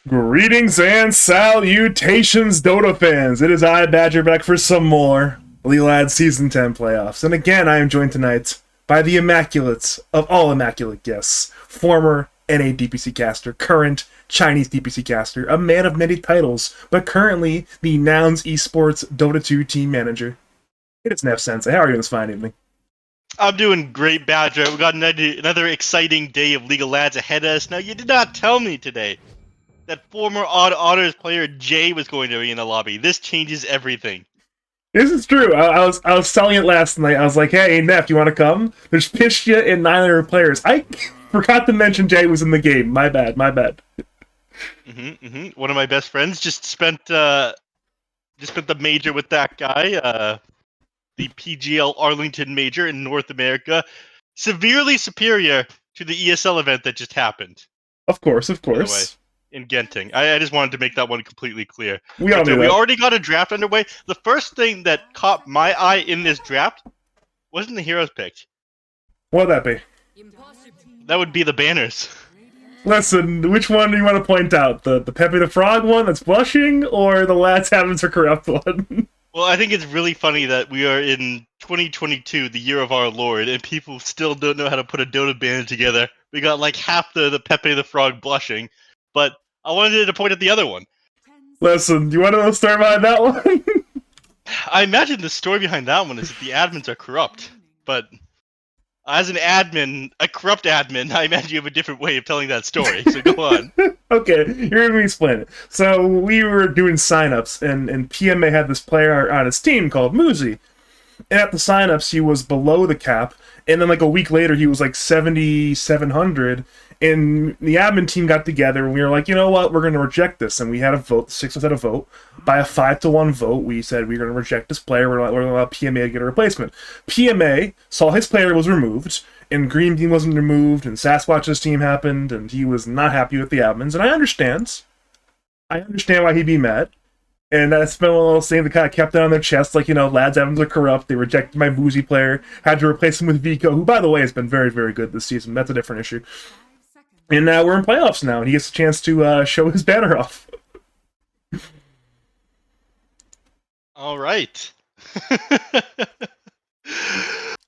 Greetings and salutations, Dota fans! It is I, Badger, back for some more Leland Season 10 playoffs. And again, I am joined tonight by the immaculates of all immaculate guests, former NA DPC caster, current Chinese DPC caster, a man of many titles, but currently the Nouns Esports Dota 2 team manager. It is Neph Sensei. How are you this fine evening? I'm doing great, Badger. We've got another exciting day of League of Lads ahead of us. Now, you did not tell me today that former Odd Otters player Jay was going to be in the lobby. This changes everything. This is true. I was telling it last night. I was like, hey, Neph, you want to come? There's Pishya and 900 players. I forgot to mention Jay was in the game. My bad. One of my best friends just spent the major with that guy, the PGL Arlington major in North America, severely superior to the ESL event that just happened. Of course. In Genting. I just wanted to make that one completely clear. We already got a draft underway. The first thing that caught my eye in this draft wasn't the heroes picked. What'd that be? That would be the banners. Listen, which one do you want to point out? The Pepe the Frog one that's blushing, or the Lads Havens are corrupt one? Well, I think it's really funny that we are in 2022, the year of our Lord, and people still don't know how to put a Dota banner together. We got like half the Pepe the Frog blushing, but I wanted to point at the other one. Listen, do you want to know the story behind that one? I imagine the story behind that one is that the admins are corrupt, but as an admin, a corrupt admin, I imagine you have a different way of telling that story, so go on. Okay, you're going to explain it. So, we were doing signups, and PMA had this player on his team called Moozy. And at the signups, he was below the cap, and then like a week later, he was like 7,700, and the admin team got together, and we were like, you know what, we're going to reject this. And we had a vote, the 6 of us had a vote. By a 5-1 vote, we said we're going to reject this player, we're going to allow PMA to get a replacement. PMA saw his player was removed, and Green Team wasn't removed, and Sasquatch's team happened, and he was not happy with the admins, and I understand why he'd be mad. And that's been one of those things that kind of kept it on their chest, like, you know, Lads Evans are corrupt, they rejected my Moozy player, had to replace him with Vico, who, by the way, has been very, very good this season. That's a different issue. And we're in playoffs now, and he gets a chance to show his banner off. All right.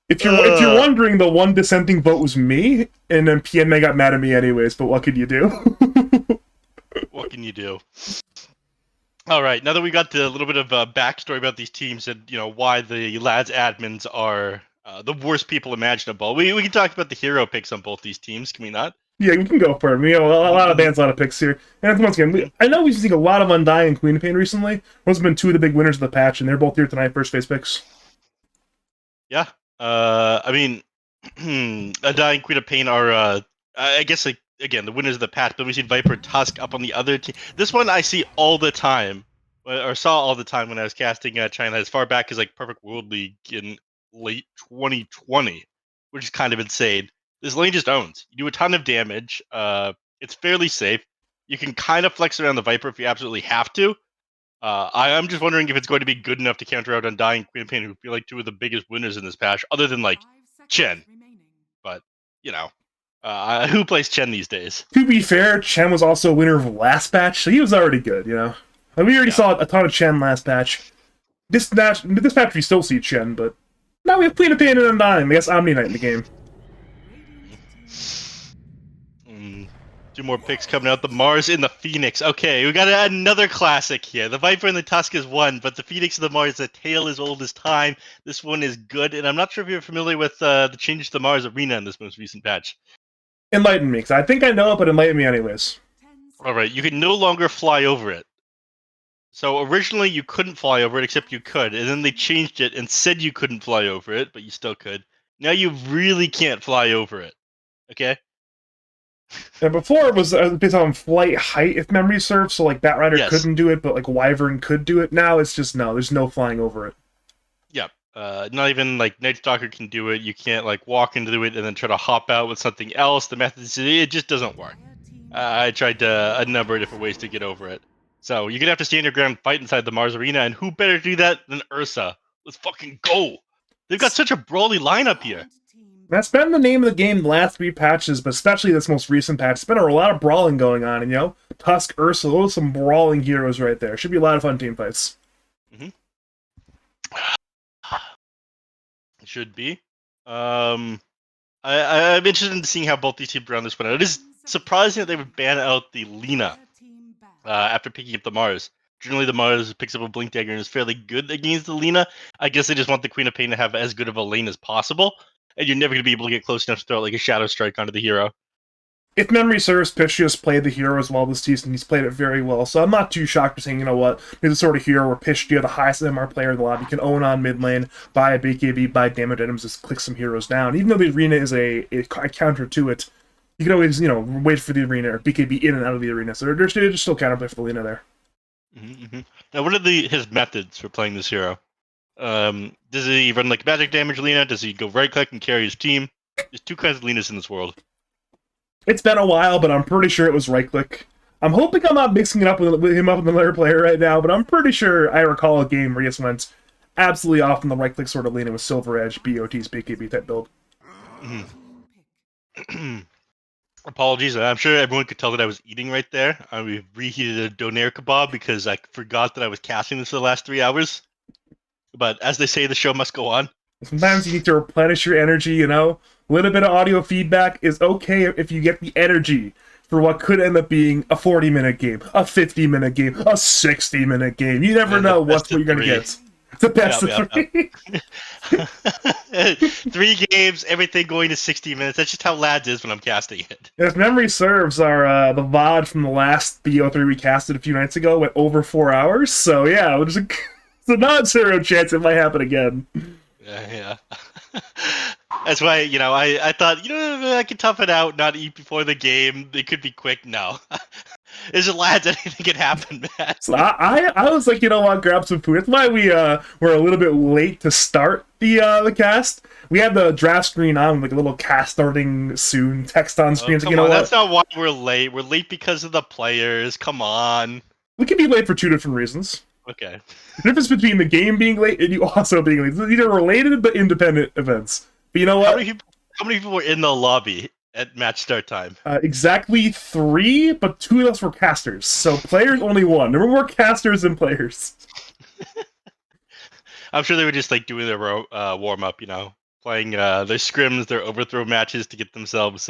If you're wondering, the one dissenting vote was me, and then PMA got mad at me anyways, but what could you do? What can you do? All right, now that we got the little bit of backstory about these teams and, you know, why the Lads admins are the worst people imaginable, we can talk about the hero picks on both these teams, can we not? Yeah, we can go for it. We have a lot of bands, a lot of picks here. And once again, I know we've seen a lot of Undying and Queen of Pain recently. Those have been two of the big winners of the patch, and they're both here tonight, first phase picks. Yeah, I mean, Undying, Queen of Pain are, I guess, like, again, the winners of the patch, but we've seen Viper Tusk up on the other team. This one I see all the time, or saw all the time when I was casting China, as far back as like Perfect World League in late 2020, which is kind of insane. This lane just owns. You do a ton of damage. It's fairly safe. You can kind of flex around the Viper if you absolutely have to. I'm just wondering if it's going to be good enough to counter out Undying, Queen of Pain, who feel like two of the biggest winners in this patch, other than like Chen. But, you know, who plays Chen these days? To be fair, Chen was also a winner of last patch, so he was already good, you know? Like, we already saw a ton of Chen last patch. This patch we still see Chen, but now we have Queen of Pain and Undying. I guess Omni Knight in the game. Two more picks coming out. The Mars and the Phoenix. Okay, we got another classic here. The Viper and the Tusk is one, but the Phoenix and the Mars, the tale as old as time. This one is good, and I'm not sure if you're familiar with the change to the Mars arena in this most recent patch. Enlighten me, because I think I know it, but enlighten me anyways. Alright, you can no longer fly over it. So originally you couldn't fly over it, except you could, and then they changed it and said you couldn't fly over it, but you still could. Now you really can't fly over it. Okay? And before it was based on flight height, if memory serves, so like Batrider couldn't do it, but like Wyvern could do it. Now it's just no, there's no flying over it. Yep. Not even like Night Stalker can do it. You can't like walk into it and then try to hop out with something else. The method, it just doesn't work. I tried a number of different ways to get over it. So you're gonna have to stand your ground and fight inside the Mars arena, and who better to do that than Ursa? Let's fucking go! They've got such a brawly lineup here. That's been the name of the game the last 3 patches, but especially this most recent patch. There's been a lot of brawling going on, and, you know, Tusk, Ursa, those are some brawling heroes right there. Should be a lot of fun team fights. Mm-hmm. It should be. I'm interested in seeing how both these teams run this one out. It is surprising that they would ban out the Lina after picking up the Mars. Generally, the Mars picks up a Blink Dagger and is fairly good against the Lina. I guess they just want the Queen of Pain to have as good of a lane as possible, and you're never going to be able to get close enough to throw like a Shadow Strike onto the hero. If memory serves, Piscius played the hero as well this season. He's played it very well, so I'm not too shocked to saying, you know what, he's the sort of hero where Piscius, the highest MR player in the lobby, can own on mid lane, buy a BKB, buy damage items, just click some heroes down. Even though the arena is a counter to it, you can always, wait for the arena or BKB in and out of the arena. So there's still counterplay for the Lina there. Mm-hmm. Now, what are his methods for playing this hero? Does he run like magic damage Lina? Does he go right click and carry his team? There's two kinds of Linas in this world. It's been a while, but I'm pretty sure it was right click. I'm hoping I'm not mixing it up with him up with another player right now, but I'm pretty sure I recall a game where he just went absolutely off on the right click sort of Lina with Silver Edge, BOT's BKB type build. Mm-hmm. Apologies, I'm sure everyone could tell that I was eating right there. I reheated a donair kebab because I forgot that I was casting this for the last 3 hours. But as they say, the show must go on. Sometimes you need to replenish your energy, A little bit of audio feedback is okay if you get the energy for what could end up being a 40-minute game, a 50-minute game, a 60-minute game. You never know what you're going to get. The best of three. 3 games, everything going to 60 minutes. That's just how Lads is when I'm casting it. If memory serves, our the VOD from the last BO3 we casted a few nights ago went over 4 hours. So yeah, it's a non-zero chance it might happen again. Yeah. That's why, I thought, I could tough it out, not eat before the game. It could be quick. No. It's just Lads, anything can happen, man. So I was like, grab some food. That's why we were a little bit late to start the cast. We had the draft screen on, like a little cast starting soon text on screen. Come on, that's not why we're late. We're late because of the players. Come on. We could be late for 2 different reasons. Okay. The difference between the game being late and you also being late. These are related but independent events. But you know what? How many people were in the lobby at match start time? Exactly 3, but 2 of us were casters. So players only 1. There were more casters than players. I'm sure they were just like doing their warm up, playing their scrims, their overthrow matches to get themselves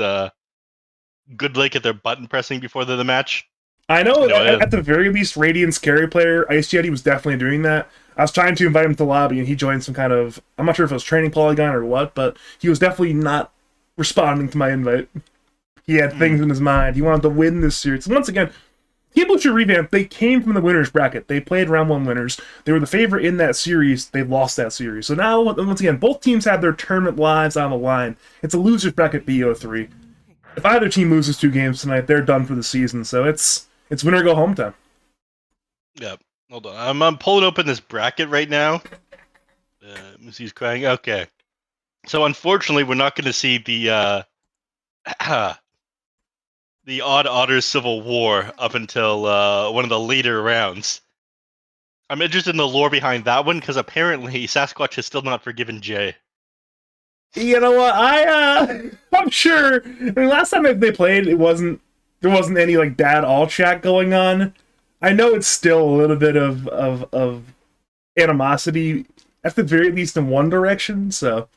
good lick at their button pressing before the match. I know, at the very least, Radiant's carry player, Ice Yeti, was definitely doing that. I was trying to invite him to the lobby, and he joined some kind of... I'm not sure if it was training polygon or what, but he was definitely not responding to my invite. He had things in his mind. He wanted to win this series. So once again, Bloosher Revamped, they came from the winners bracket. They played round 1 winners. They were the favorite in that series. They lost that series. So now, once again, both teams have their tournament lives on the line. It's a loser's bracket BO3. If either team loses 2 games tonight, they're done for the season. So it's winner go home time. Yeah, hold on. I'm pulling open this bracket right now. Moozy's crying. Okay. So unfortunately, we're not going to see the the Odd Otters Civil War up until one of the later rounds. I'm interested in the lore behind that one because apparently Sasquatch has still not forgiven Jay. You know what? I'm sure. Last time they played, there wasn't any like bad all chat going on. I know it's still a little bit of animosity, at the very least in one direction. So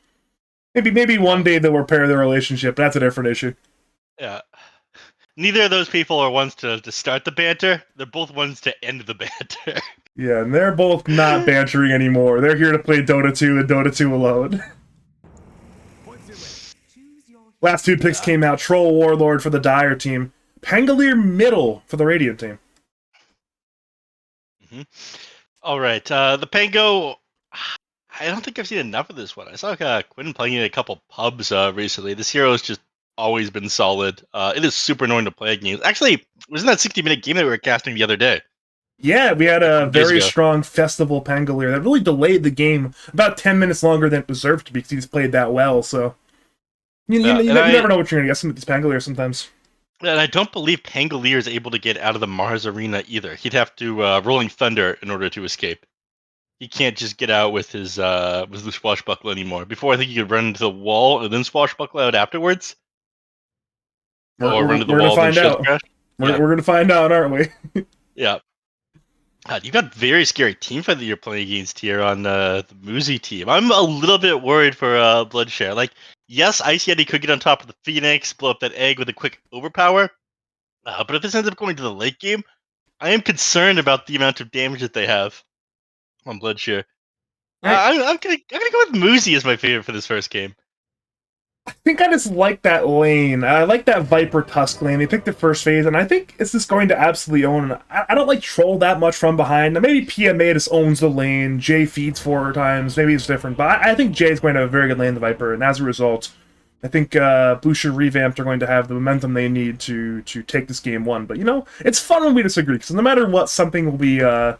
maybe one day they'll repair their relationship. But that's a different issue. Yeah. Neither of those people are ones to start the banter. They're both ones to end the banter. Yeah, and they're both not bantering anymore. They're here to play Dota 2 and Dota 2 alone. Last 2 picks came out. Troll Warlord for the Dire team. Pangolier Middle for the Radiant team. Mm-hmm. All right. The Pango... I don't think I've seen enough of this one. I saw Quinn playing in a couple pubs recently. This hero has just always been solid. It is super annoying to play against. Actually, it was in that 60-minute game that we were casting the other day. Yeah, we had a very strong Festival Pangolier that really delayed the game about 10 minutes longer than it deserved to be because he just played that well. So you never know what you're going to get with these Pangoliers sometimes. And I don't believe Pangolier is able to get out of the Mars arena either. He'd have to Rolling Thunder in order to escape. He can't just get out with his swashbuckle anymore. Before, I think he could run into the wall and then swashbuckle out afterwards. We're going to find out. We're gonna find out, aren't we? Yeah. God, you've got very scary team fight that you're playing against here on the Moozy team. I'm a little bit worried for Bloodshare. Like, yes, Icy Eddie could get on top of the Phoenix, blow up that egg with a quick overpower. But if this ends up going to the late game, I am concerned about the amount of damage that they have on Bloodshare. I'm gonna go with Moozy as my favorite for this first game. I think I just like that lane. I like that Viper Tusk lane. They picked the first phase, and I think it's just going to absolutely own. I don't like Troll that much from behind. Now, maybe PMA just owns the lane. Jay feeds 4 times. Maybe it's different, but I think Jay's going to have a very good lane, the Viper, and as a result, I think Bloosher Revamped are going to have the momentum they need to take this game 1. But it's fun when we disagree, because no matter what, something will be a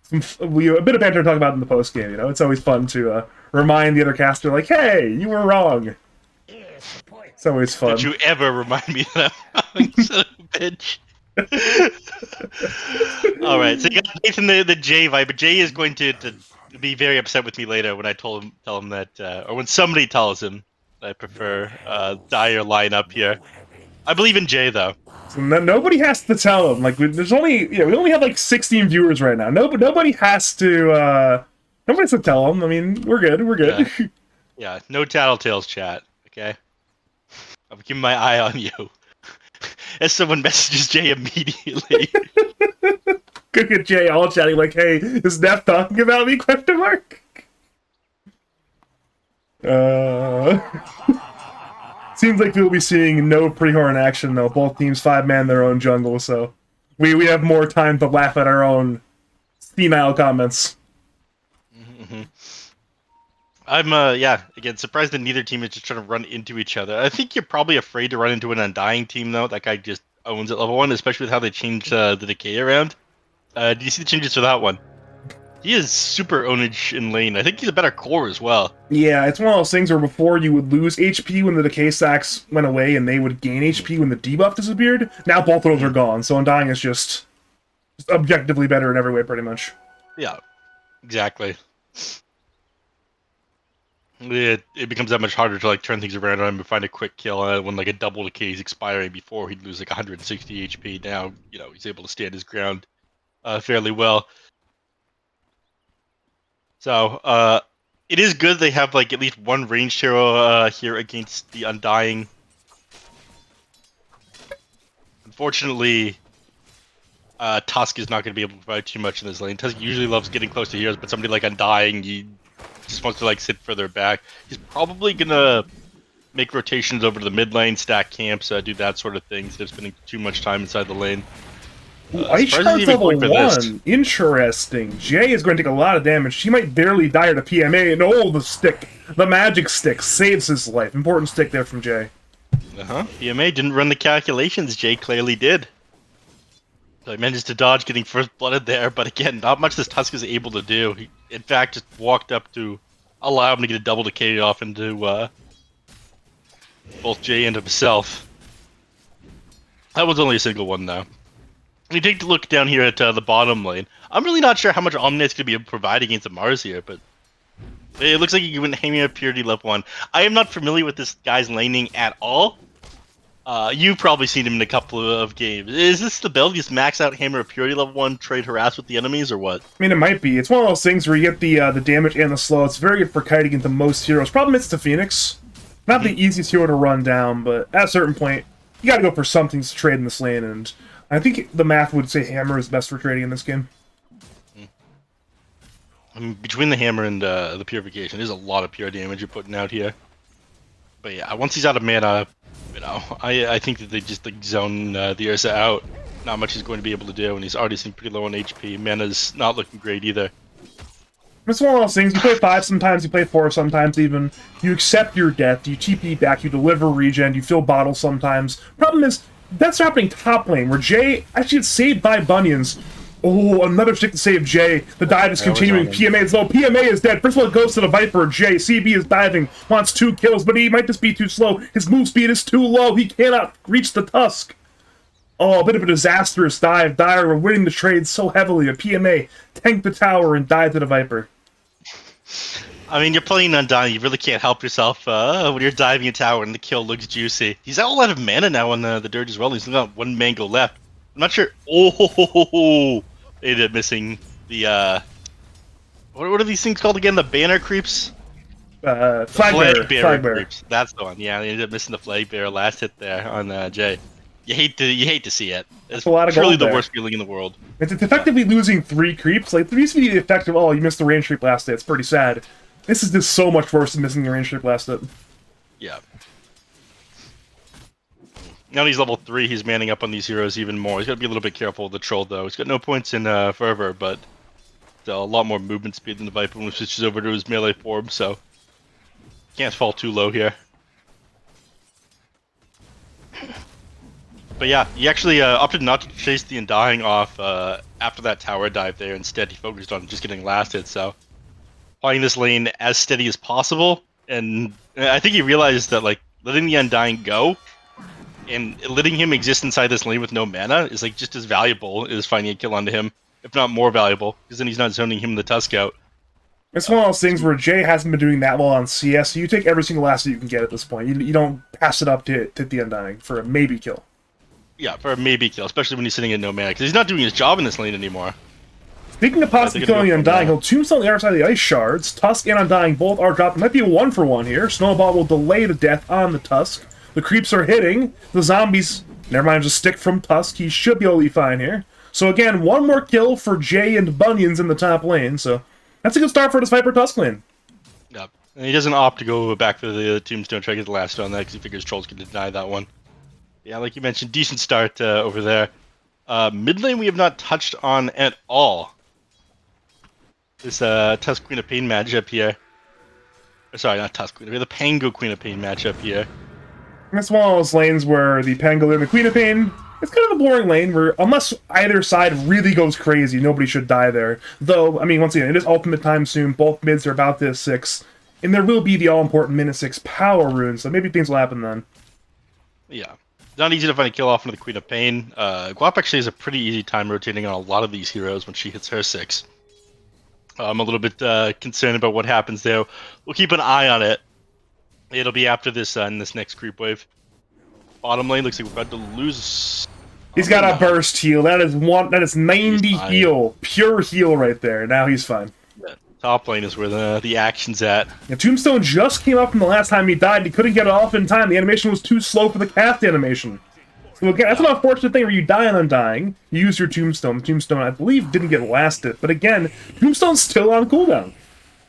bit of banter to talk about in the post game. It's always fun to remind the other caster, like, hey, you were wrong. It's always fun. Don't you ever remind me that I'm wrong, son of a bitch. All right, so you got Nathan the J vibe, but Jay is going to be very upset with me later when I tell him that, or when somebody tells him that I prefer Dire lineup here. I believe in Jay though. So nobody has to tell him. Like, there's only we only have like 16 viewers right now. Nobody has to tell him. I mean, we're good. We're good. Yeah, no tattletales chat. Okay. I'm keeping my eye on you. As someone messages Jay immediately. Good at Jay all chatting like, hey, is Neph talking about me? Question mark. Seems like we'll be seeing no pre-horn action though. Both teams 5-man their own jungle, so we have more time to laugh at our own senile comments. Mm-hmm. I'm again surprised that neither team is just trying to run into each other. I think you're probably afraid to run into an Undying team though. That guy just owns at level 1, especially with how they changed the decay around. Do you see the changes for that one? He is super ownage in lane. I think he's a better core as well. Yeah, it's one of those things where before you would lose HP when the decay stacks went away, and they would gain HP when the debuff disappeared. Now both of those are gone, so Undying is just objectively better in every way, pretty much. Yeah, exactly. It becomes that much harder to like turn things around on him and find a quick kill when like a double decay is expiring. Before he'd lose like 160 HP. Now he's able to stand his ground fairly well. So it is good they have like at least one ranged hero here against the Undying. Unfortunately, Tusk is not going to be able to provide too much in this lane. Tusk usually loves getting close to heroes, but somebody like Undying, he just wants to like sit further back. He's probably gonna make rotations over to the mid lane, stack camps, do that sort of thing instead of spending too much time inside the lane. Ice Shard's level 1. Interesting. Jay is going to take a lot of damage. He might barely die to PMA, and the magic stick saves his life. Important stick there from Jay. PMA didn't run the calculations. Jay clearly did. So he manages to dodge getting first blooded there, but again, not much this Tusk is able to do. He, in fact, just walked up to allow him to get a double decay off into both Jay and himself. That was only a single one, though. You take a look down here at the bottom lane. I'm really not sure how much Omnit's going to be able to provide against the Mars here, but it looks like you went Hammer Purity level 1. I am not familiar with this guy's laning at all. You've probably seen him in a couple of games. Is this the build? Just max out Hammer of Purity level 1, trade harass with the enemies, or what? I mean, it might be. It's one of those things where you get the damage and the slow. It's very good for kiting into most heroes. Problem is, it's the Phoenix. Not the easiest hero to run down, but at a certain point, you gotta go for something to trade in this lane, and I think the math would say Hammer is best for trading in this game. I mean, between the Hammer and the Purification, there's a lot of pure damage you're putting out here. But yeah, once he's out of mana, I think that they just like zone the Ursa out. Not much he's going to be able to do, and he's already seen pretty low on HP. Mana's not looking great either. It's one of those things, you play 5 sometimes, you play 4 sometimes even. You accept your death, you TP back, you deliver regen, you fill bottles sometimes. Problem is, that's happening top lane, where Jay actually gets saved by Bunions. Oh, another stick to save Jay. The dive is continuing. PMA is low. PMA is dead. First of all, it goes to the Viper. Jay, CB is diving, wants 2 kills, but he might just be too slow. His move speed is too low. He cannot reach the Tusk. Oh, a bit of a disastrous dive. Dire were winning the trade so heavily. A PMA tanked the tower and died to the Viper. I mean, you're playing Undying. You really can't help yourself when you're diving a tower and the kill looks juicy. He's out a lot of mana now on the Dirge as well. He's only got 1 mango left. I'm not sure. Oh, they ended up missing the what are these things called again? The banner creeps. The Flag bearer. flag bearer Flag bearer. creeps. That's the one. Yeah, they ended up missing the flag bearer last hit there on Jay. You hate to see it. That's It's a lot of truly gold the there. worst feeling in the world. It's effectively losing 3 creeps. Like, there used to be the effect of, oh, you missed the range creep last hit. It's pretty sad. This is just so much worse than missing the range creep last hit. Yeah. Now he's level 3, he's manning up on these heroes even more. He's got to be a little bit careful with the troll, though. He's got no points in Fervor, but a lot more movement speed than the Viper when he switches over to his melee form, so can't fall too low here. But yeah, he actually opted not to chase the Undying off after that tower dive there. Instead, he focused on just getting last hit, so playing this lane as steady as possible. And I think he realized that, like, letting the Undying go and letting him exist inside this lane with no mana is, like, just as valuable as finding a kill onto him, if not more valuable, because then he's not zoning him the Tusk out. It's one of those things where Jay hasn't been doing that well on CS, so you take every single last hit you can get at this point. You don't pass it up to the Undying for a maybe kill. Yeah, for a maybe kill, especially when he's sitting in no mana, because he's not doing his job in this lane anymore. Speaking of possibly killing the Undying, he'll tombstone the other side of the Ice Shards. Tusk and Undying both are dropped. It might be a 1-for-1 here. Snowball will delay the death on the Tusk. The creeps are hitting. The zombies, never mind, just stick from Tusk. He should be able to be fine here. So again, one more kill for Jay and Bunions in the top lane, so that's a good start for this Viper Tusk lane. Yep. And he doesn't opt to go back for the tombstone, try to get the last on that, because he figures trolls can deny that one. Yeah, like you mentioned, decent start over there. Mid lane we have not touched on at all. This Tusk Queen of Pain matchup here. Sorry, not Tusk Queen. We have the Pango Queen of Pain matchup here. It's one of those lanes where the Pangolin and the Queen of Pain, it's kind of a boring lane where, unless either side really goes crazy, nobody should die there. Though, I mean, once again, it is ultimate time soon. Both mids are about this 6. And there will be the all-important minute 6 power rune, so maybe things will happen then. Yeah. Not easy to find a kill off into the Queen of Pain. Guap actually has a pretty easy time rotating on a lot of these heroes when she hits her 6. I'm a little bit concerned about what happens there. We'll keep an eye on it. It'll be after this in this next creep wave. Bottom lane looks like we're about to lose. He's got a burst heal. That is 90 heal. Pure heal right there. Now he's fine. Yeah. Top lane is where the action's at. Yeah, Tombstone just came up from the last time he died. He couldn't get it off in time. The animation was too slow for the cast animation. So again, that's an unfortunate thing where you die on Undying, you use your Tombstone. Tombstone, I believe, didn't get lasted. But again, Tombstone's still on cooldown.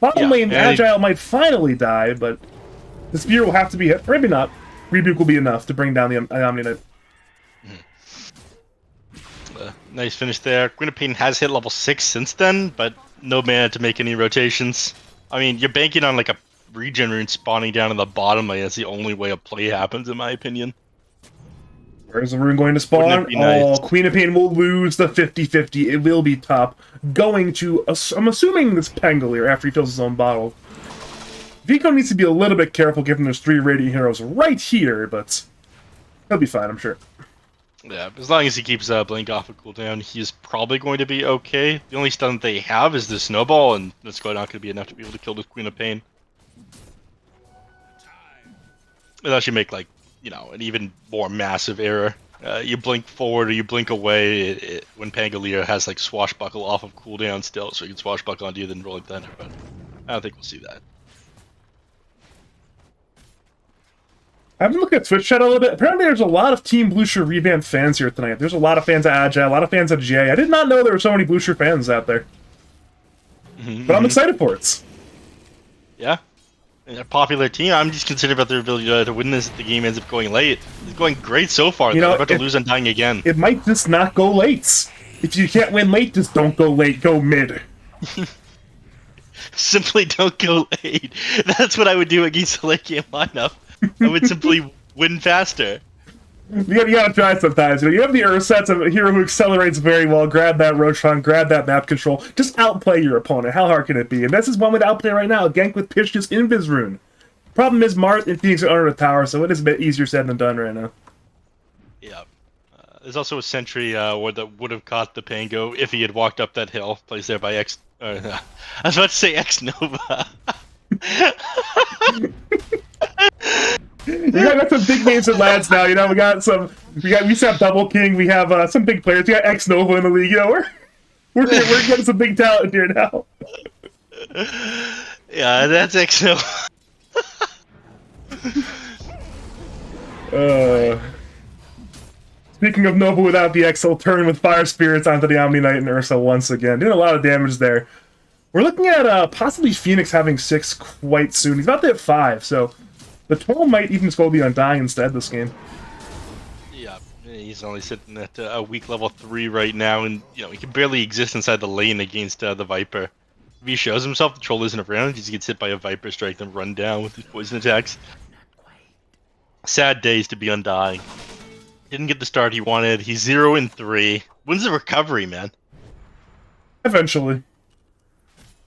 Bottom lane, Agile might finally die, but the Spear will have to be hit. Or maybe not. Rebuke will be enough to bring down the Omni-Knight. Nice finish there. Queen of Pain has hit level 6 since then, but no mana to make any rotations. I mean, you're banking on like a regen rune spawning down in the bottom lane. That's the only way a play happens, in my opinion. Where's the rune going to spawn? Nice? Oh, Queen of Pain will lose the 50-50. It will be top. Going to, I'm assuming this Pangolier after he fills his own bottle. Vico needs to be a little bit careful given there's 3 Radiant Heroes right here, but he'll be fine, I'm sure. Yeah, as long as he keeps Blink off of cooldown, he's probably going to be okay. The only stun they have is the Snowball, and that's not going to be enough to be able to kill this Queen of Pain. Unless you make, like, you know, an even more massive error. You blink forward or you blink away when Pangolier has, like, Swashbuckle off of cooldown still, so you can Swashbuckle onto you, then Rolling Thunder, but I don't think we'll see that. I've been looking at Twitch chat a little bit. Apparently there's a lot of Team Bloosher Revamped fans here tonight. There's a lot of fans of Agile, a lot of fans of Jay. I did not know there were so many Bloosher fans out there. But I'm excited for it. Yeah. A popular team. I'm just concerned about their ability to win this if the game ends up going late. It's going great so far. They're about to lose Undying again. It might just not go late. If you can't win late, just don't go late. Go mid. Simply don't go late. That's what I would do against the late game lineup. I would simply win faster. You gotta try sometimes. You have the Ursets of a hero who accelerates very well. Grab that Roshan, grab that map control. Just outplay your opponent. How hard can it be? And this is one way to outplay right now. Gank with Pish's Invis rune. Problem is Mars and Phoenix are under the tower, so it is a bit easier said than done right now. Yeah. There's also a sentry that would have caught the Pango if he had walked up that hill. Placed there by X... I was about to say X Nova. You got some big names and lads now. You know, we used to have Double King. We have some big players. We got X Nova in the league. You know, we're getting some big talent here now. Yeah, that's XO. Speaking of Nova without the X, he'll turn with Fire Spirits onto the Omni Knight and Ursa once again. Doing a lot of damage there. We're looking at possibly Phoenix having 6 quite soon. He's about to hit 5, so the total might even just go the Undying instead this game. Yeah, he's only sitting at a weak level 3 right now, and he can barely exist inside the lane against the Viper. If he shows himself, the troll isn't around, he just gets hit by a Viper strike and run down with his poison attacks. Sad days to be Undying. Didn't get the start he wanted. He's 0-3. When's the recovery, man? Eventually.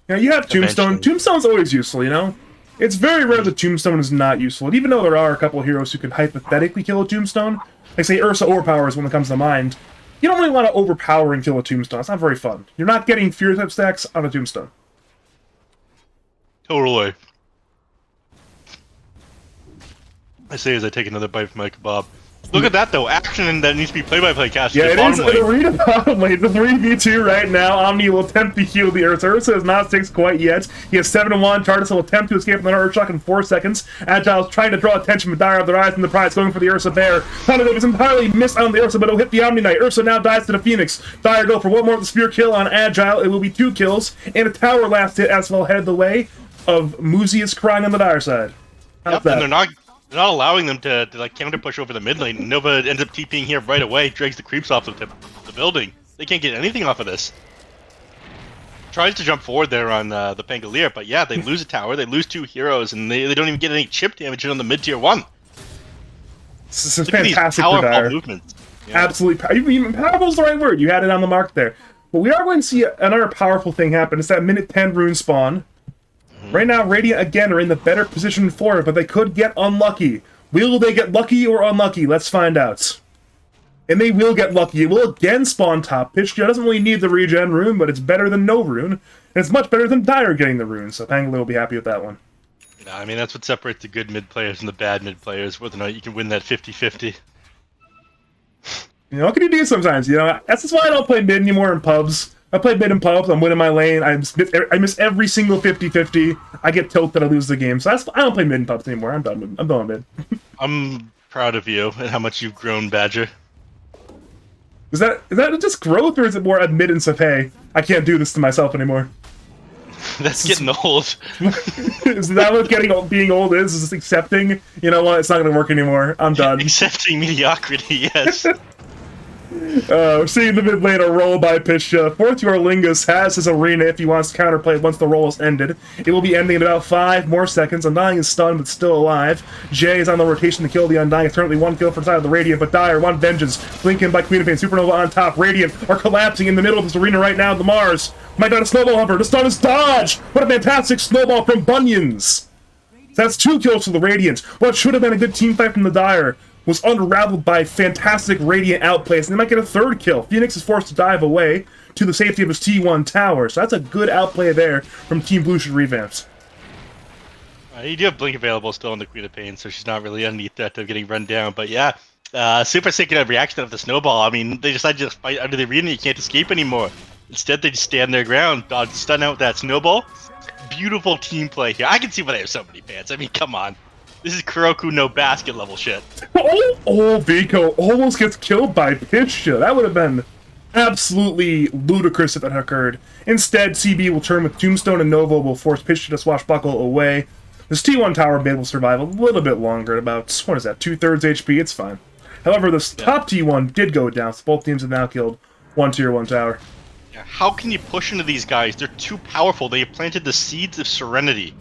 Yeah, you have Tombstone. Eventually. Tombstone's always useful, you know? It's very rare that Tombstone is not useful. And even though there are a couple of heroes who can hypothetically kill a Tombstone, like say Ursa Overpowers when it comes to mind, you don't really want to overpower and kill a Tombstone. It's not very fun. You're not getting Fear type stacks on a Tombstone. Totally. I say as I take another bite from my kebab. Look at that, though. Action that needs to be play-by-play cast. Yeah, it is an arena bottom lane. The 3v2 right now. Omni will attempt to heal the Ursa. Ursa is not 6 quite yet. He has 7-1. Tardis will attempt to escape from the Earthshock in 4 seconds. Agile's trying to draw attention, but Dire of the Rise and the Prize going for the Ursa Bear. Thanago is entirely missed on the Ursa, but it'll hit the Omni Knight. Ursa now dies to the Phoenix. Dire go for one more with the Spear kill on Agile. It will be 2 kills, and a tower last hit as well headed the way of Moozy is crying on the Dire side. How's that? And they're not allowing them to like counter push over the mid lane. Nova ends up TPing here right away, drags the creeps off the building. They can't get anything off of this. Tries to jump forward there on the Pangolier, but yeah, they lose a tower, they lose 2 heroes, and they don't even get any chip damage in on the mid tier 1. This is fantastic for Dire. Movements. Yeah. Absolutely, even powerful is the right word. You had it on the mark there. But we are going to see another powerful thing happen. It's that minute 10 rune spawn. Right now, Radiant again are in the better position for it, but they could get unlucky. Will they get lucky or unlucky? Let's find out. And they will get lucky. It will again spawn top. Pitchja doesn't really need the regen rune, but it's better than no rune. And it's much better than Dire getting the rune, so Pangolier will be happy with that one. Yeah, I mean, that's what separates the good mid players and the bad mid players, whether or not you can win that 50-50. You know, what can you do sometimes? You know, that's just why I don't play mid anymore in pubs. I play mid in pubs, I'm winning my lane, I miss every single 50-50, I get tilted, I lose the game. So I don't play mid in pubs anymore, I'm done with mid. I'm proud of you and how much you've grown, Badger. Is that just growth, or is it more admittance of, hey, I can't do this to myself anymore? That's getting old. Is that what being old is? Is just accepting, you know what, it's not going to work anymore, I'm done. Accepting mediocrity, yes. We're seeing the mid lane a roll by Pitchja. Fourth Lingus has his arena if he wants to counterplay once the roll is ended. It will be ending in about 5 more seconds. Undying is stunned but still alive. Jay is on the rotation to kill the Undying. It's currently 1 kill for the side of the Radiant, but Dire, 1 vengeance. Blink in by Queen of Pain. Supernova on top. Radiant are collapsing in the middle of this arena right now. The Mars might not a snowball hover. The stun is dodge! What a fantastic snowball from Bunions! That's 2 kills for the Radiant. What should have been a good team fight from the Dire was unraveled by fantastic Radiant outplays, and they might get a 3rd kill. Phoenix is forced to dive away to the safety of his T1 tower, so that's a good outplay there from Team Bloosher Revamped. You do have Blink available still on the Queen of Pain, so she's not really under threat of getting run down, but yeah, super sick reaction of the snowball. I mean, they decided to just fight under the arena, you can't escape anymore. Instead, they just stand their ground, dodge, stun out that snowball. Beautiful team play here. I can see why they have so many fans. I mean, come on. This is Kuroku no basket level shit. Oh, Vico almost gets killed by Pitchja. That would have been absolutely ludicrous if that occurred. Instead, CB will turn with Tombstone and Nova will force Pitchja to swashbuckle away. This T1 tower mid will survive a little bit longer, at about, what is that, 2/3 HP, it's fine. However, this top T1 did go down, so both teams have now killed 1 tier 1 tower. Yeah, how can you push into these guys? They're too powerful. They have planted the seeds of serenity.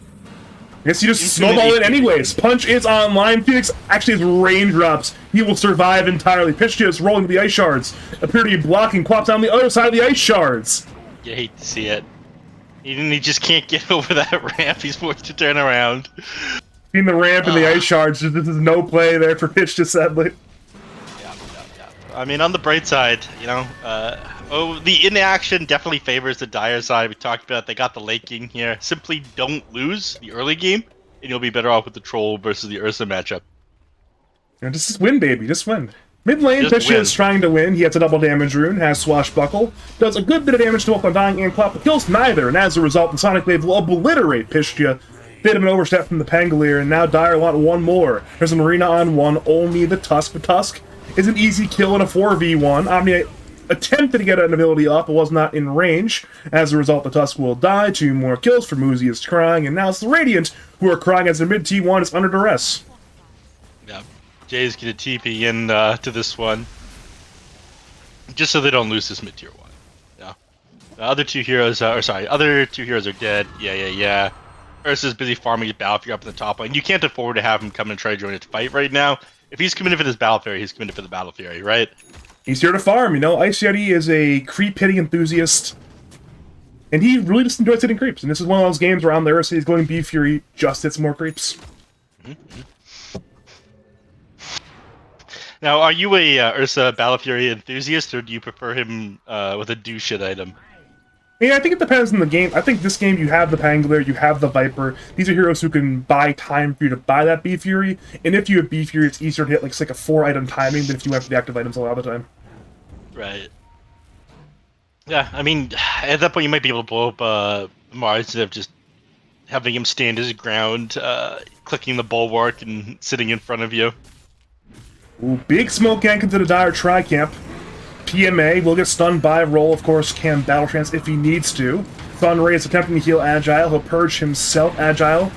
I guess you just snowball it anyways. Punch is online. Phoenix actually has raindrops. He will survive entirely. Pitchja is rolling with the ice shards. Appear to be blocking. Quaps on the other side of the ice shards. You hate to see it. He just can't get over that ramp. He's forced to turn around. Between the ramp and the ice shards, this is no play there for Pitchja, sadly. Yeah. I mean, on the bright side, you know, the inaction definitely favors the Dire side. We talked about they got the late game here. Simply don't lose the early game, and you'll be better off with the Troll versus the Ursa matchup. You know, just win, baby. Just win. Mid lane, Just Pisha win. is trying to win. He has a double damage rune, has Swashbuckle, does a good bit of damage to both Undying and Clop, but kills neither, and as a result, the Sonic Wave will obliterate Pisha. Bit of an overstep from the Pangolier, and now Dire want one more. There's an arena on one, only the Tusk, but Tusk is an easy kill in a 4v1. Omni attempted to get an ability off, but was not in range. As a result, the Tusk will die. 2 more kills for Moozy is crying, and now it's the Radiant who are crying as their mid T1 is under duress. Yeah, Jay's gonna TP in to this one, just so they don't lose this mid tier 1. Yeah, the other 2 heroes, other 2 heroes are dead. Yeah. Ursa's busy farming his Battle Fury up in the top lane. You can't afford to have him come and try to join a fight right now. If he's committed for this Battle Fury, he's committed for the Battle Fury, right? He's here to farm, you know. Ice Yeti is a creep-hitting enthusiast, and he really just enjoys hitting creeps. And this is one of those games where on the Ursa, he's going B Fury, just hits more creeps. Now, are you a Ursa Battle Fury enthusiast, or do you prefer him with a do-shit item? Yeah, I think it depends on the game. I think this game, you have the Pangolier, you have the Viper. These are heroes who can buy time for you to buy that B Fury. And if you have B Fury, it's easier to hit like a 4-item timing than if you have the active items a lot of the time. Right. Yeah, I mean, at that point, you might be able to blow up Mars instead of just having him stand his ground, clicking the bulwark and sitting in front of you. Ooh, big smoke gank into the Dire Tri-Camp. PMA will get stunned by roll, of course, can Battle Trance if he needs to. Thunray is attempting to heal Agile. He'll purge himself. Agile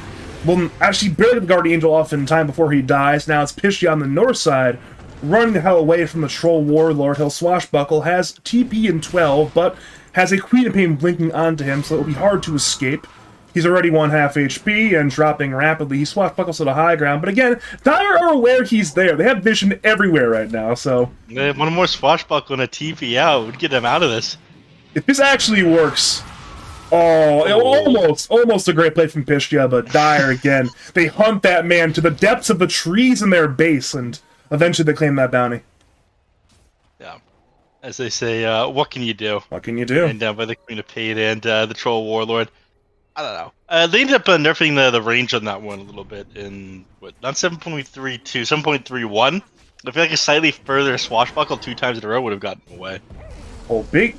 will actually barely get the Guardian Angel off in time before he dies. Now it's Pishy on the north side, running the hell away from the Troll Warlord. He'll Swashbuckle, has TP in 12, but has a Queen of Pain blinking onto him, so it'll be hard to escape. He's already 1/2 HP and dropping rapidly. He swashbuckles to the high ground, but again, Dire are aware he's there. They have vision everywhere right now, so... One more swashbuckle and a TP out would get them out of this. If this actually works... almost a great play from Pistia, but Dire again. They hunt that man to the depths of the trees in their base, and eventually they claim that bounty. Yeah. As they say, what can you do? What can you do? And down by the Queen of Pain and the Troll Warlord. I don't know. They ended up nerfing the range on that one a little bit in, what, not 7.32, 7.31. I feel like a slightly further swashbuckle 2 times in a row would have gotten away. Big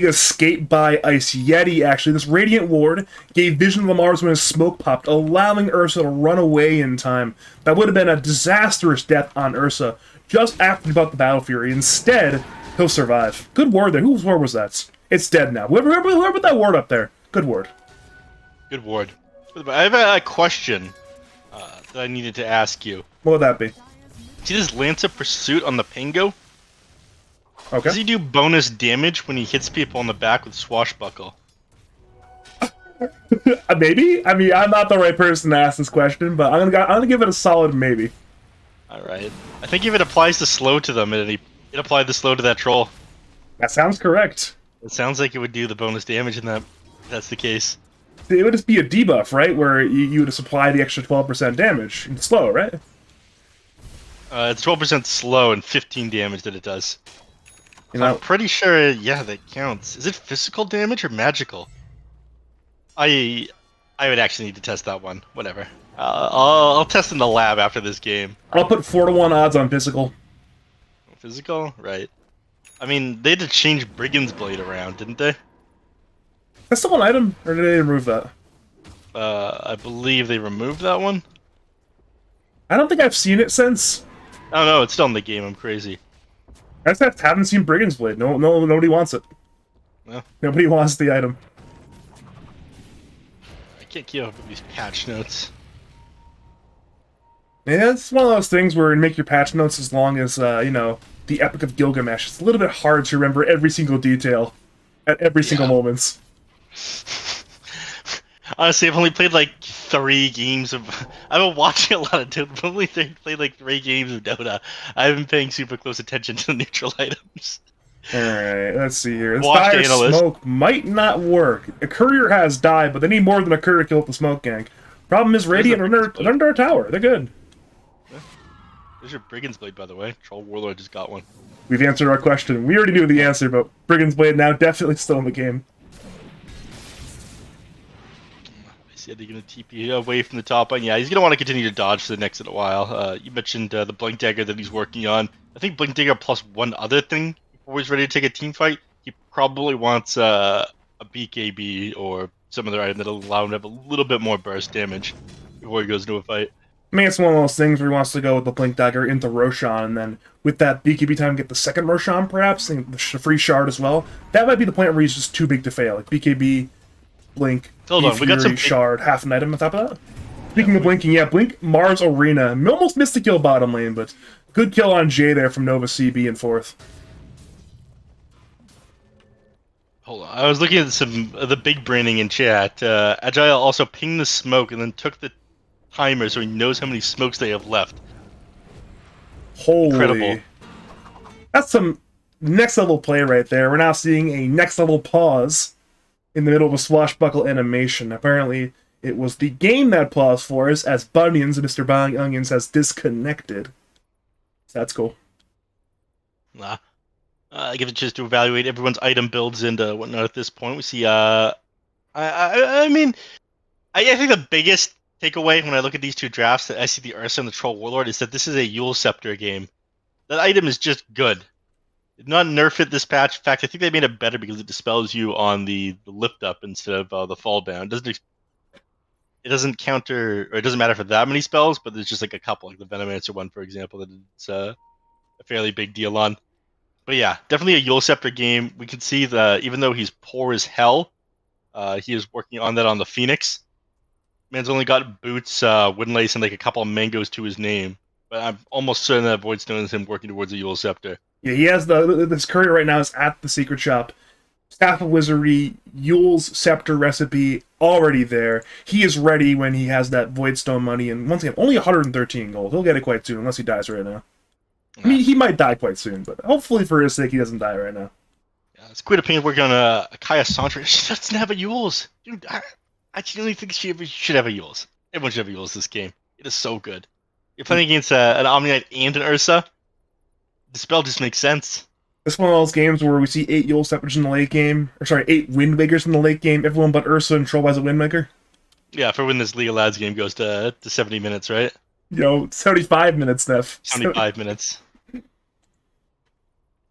escape by Ice Yeti, actually. This Radiant Ward gave Vision of the Mars when his smoke popped, allowing Ursa to run away in time. That would have been a disastrous death on Ursa, just after about the Battle Fury. Instead, he'll survive. Good ward there. Whose ward was that? It's dead now. Whoever put that ward up there. Good ward. Good ward. I have a question that I needed to ask you. What would that be? See this Lance of Pursuit on the Pingo? Okay. Does he do bonus damage when he hits people on the back with Swashbuckle? Maybe? I mean, I'm not the right person to ask this question, but I'm gonna give it a solid maybe. Alright. I think if it applies the slow to them, it applied the slow to that troll. That sounds correct. It sounds like it would do the bonus damage in that, if that's the case. It would just be a debuff, right? Where you would supply the extra 12% damage. It's slow, right? It's 12% slow and 15 damage that it does. You know, I'm pretty sure, yeah, that counts. Is it physical damage or magical? I would actually need to test that one. Whatever. I'll test in the lab after this game. I'll put 4-to-1 odds on physical. Physical? Right. I mean, they had to change Brigand's Blade around, didn't they? That's still an item, or did they remove that? I believe they removed that one. I don't think I've seen it since. Oh no, it's still in the game. I'm crazy. I just haven't seen Brigand's Blade. Nobody wants it. No. Nobody wants the item. I can't keep up with these patch notes. Yeah, it's one of those things where you make your patch notes as long as, you know, the Epic of Gilgamesh. It's a little bit hard to remember every single detail at every single moment. Honestly, I've only played like 3 games of... I've been watching a lot of Dota, but only played like 3 games of Dota. I've been paying super close attention to the neutral items. Alright, let's see here. This Watch Dire Analyst. smoke might not work. A courier has died, but they need more than a courier to kill the smoke gang. Problem is, Radiant are under a tower. They're good. There's your Brigand's Blade, by the way. Troll Warlord just got one. We've answered our question. We already knew the answer, but Brigand's Blade now definitely still in the game. said they're gonna TP away from the top line. Yeah, he's gonna want to continue to dodge for the next little while. You mentioned the Blink Dagger that he's working on. I think Blink Dagger plus one other thing before he's ready to take a team fight. He probably wants a BKB or some other item that'll allow him to have a little bit more burst damage before he goes into a fight. I mean, it's one of those things where he wants to go with the Blink Dagger into Roshan, and then with that BKB time, get the second Roshan, perhaps, and the free shard as well. That might be the point where he's just too big to fail. Like BKB, Blink, Hold on, we got some shard, half an item on top of that. Speaking of blinking, yeah, Blink Mars Arena. Almost missed the kill bottom lane, but good kill on Jay there from Nova CB in fourth. Hold on, I was looking at some of the big branding in chat. Agile also pinged the smoke and then took the timer so he knows how many smokes they have left. Holy. Incredible. That's some next level play right there. We're now seeing a next level pause in the middle of a swashbuckle animation. Apparently, it was the game that paused for us as Bunions, Mr. Buying Onions, has disconnected. So that's cool. Nah. Give it a chance to evaluate everyone's item builds and whatnot at this point. We see, I mean, I think the biggest takeaway when I look at these two drafts, that I see the Ursa and the Troll Warlord, is that this is a Yule Scepter game. That item is just good. Did not nerf it this patch. In fact, I think they made it better because it dispels you on the lift up instead of the fall down. It doesn't counter, or it doesn't matter for that many spells, but there's just like a couple, like the Venomancer one, for example, that it's a fairly big deal on. But yeah, definitely a Yule Scepter game. We can see that even though he's poor as hell, he is working on that on the Phoenix. Man's only got boots, wooden lace, and like a couple of mangoes to his name. But I'm almost certain that Voidstone is him working towards a Yule Scepter. Yeah, he has this courier right now is at the secret shop. Staff of Wizardry, Yule's Scepter recipe already there. He is ready when he has that Voidstone money, and once again, only 113 gold. He'll get it quite soon, unless he dies right now. I mean, he might die quite soon, but hopefully for his sake, he doesn't die right now. Yeah, it's quite a pain working on a Kaya Santra. She doesn't have a Yule's. Dude, I genuinely think she should have a Yule's. Everyone should have a Yule's this game. It is so good. You're playing against an Omni-Knight and an Ursa. The spell just makes sense. This is one of those games where we see 8 Yule Scepters in the late game, or sorry, 8 Windmakers in the late game, everyone but Ursa and Troll has a Windmaker. Yeah, for when this League of Lads game goes to 70 minutes, right? 75 minutes, Neph. 75 minutes.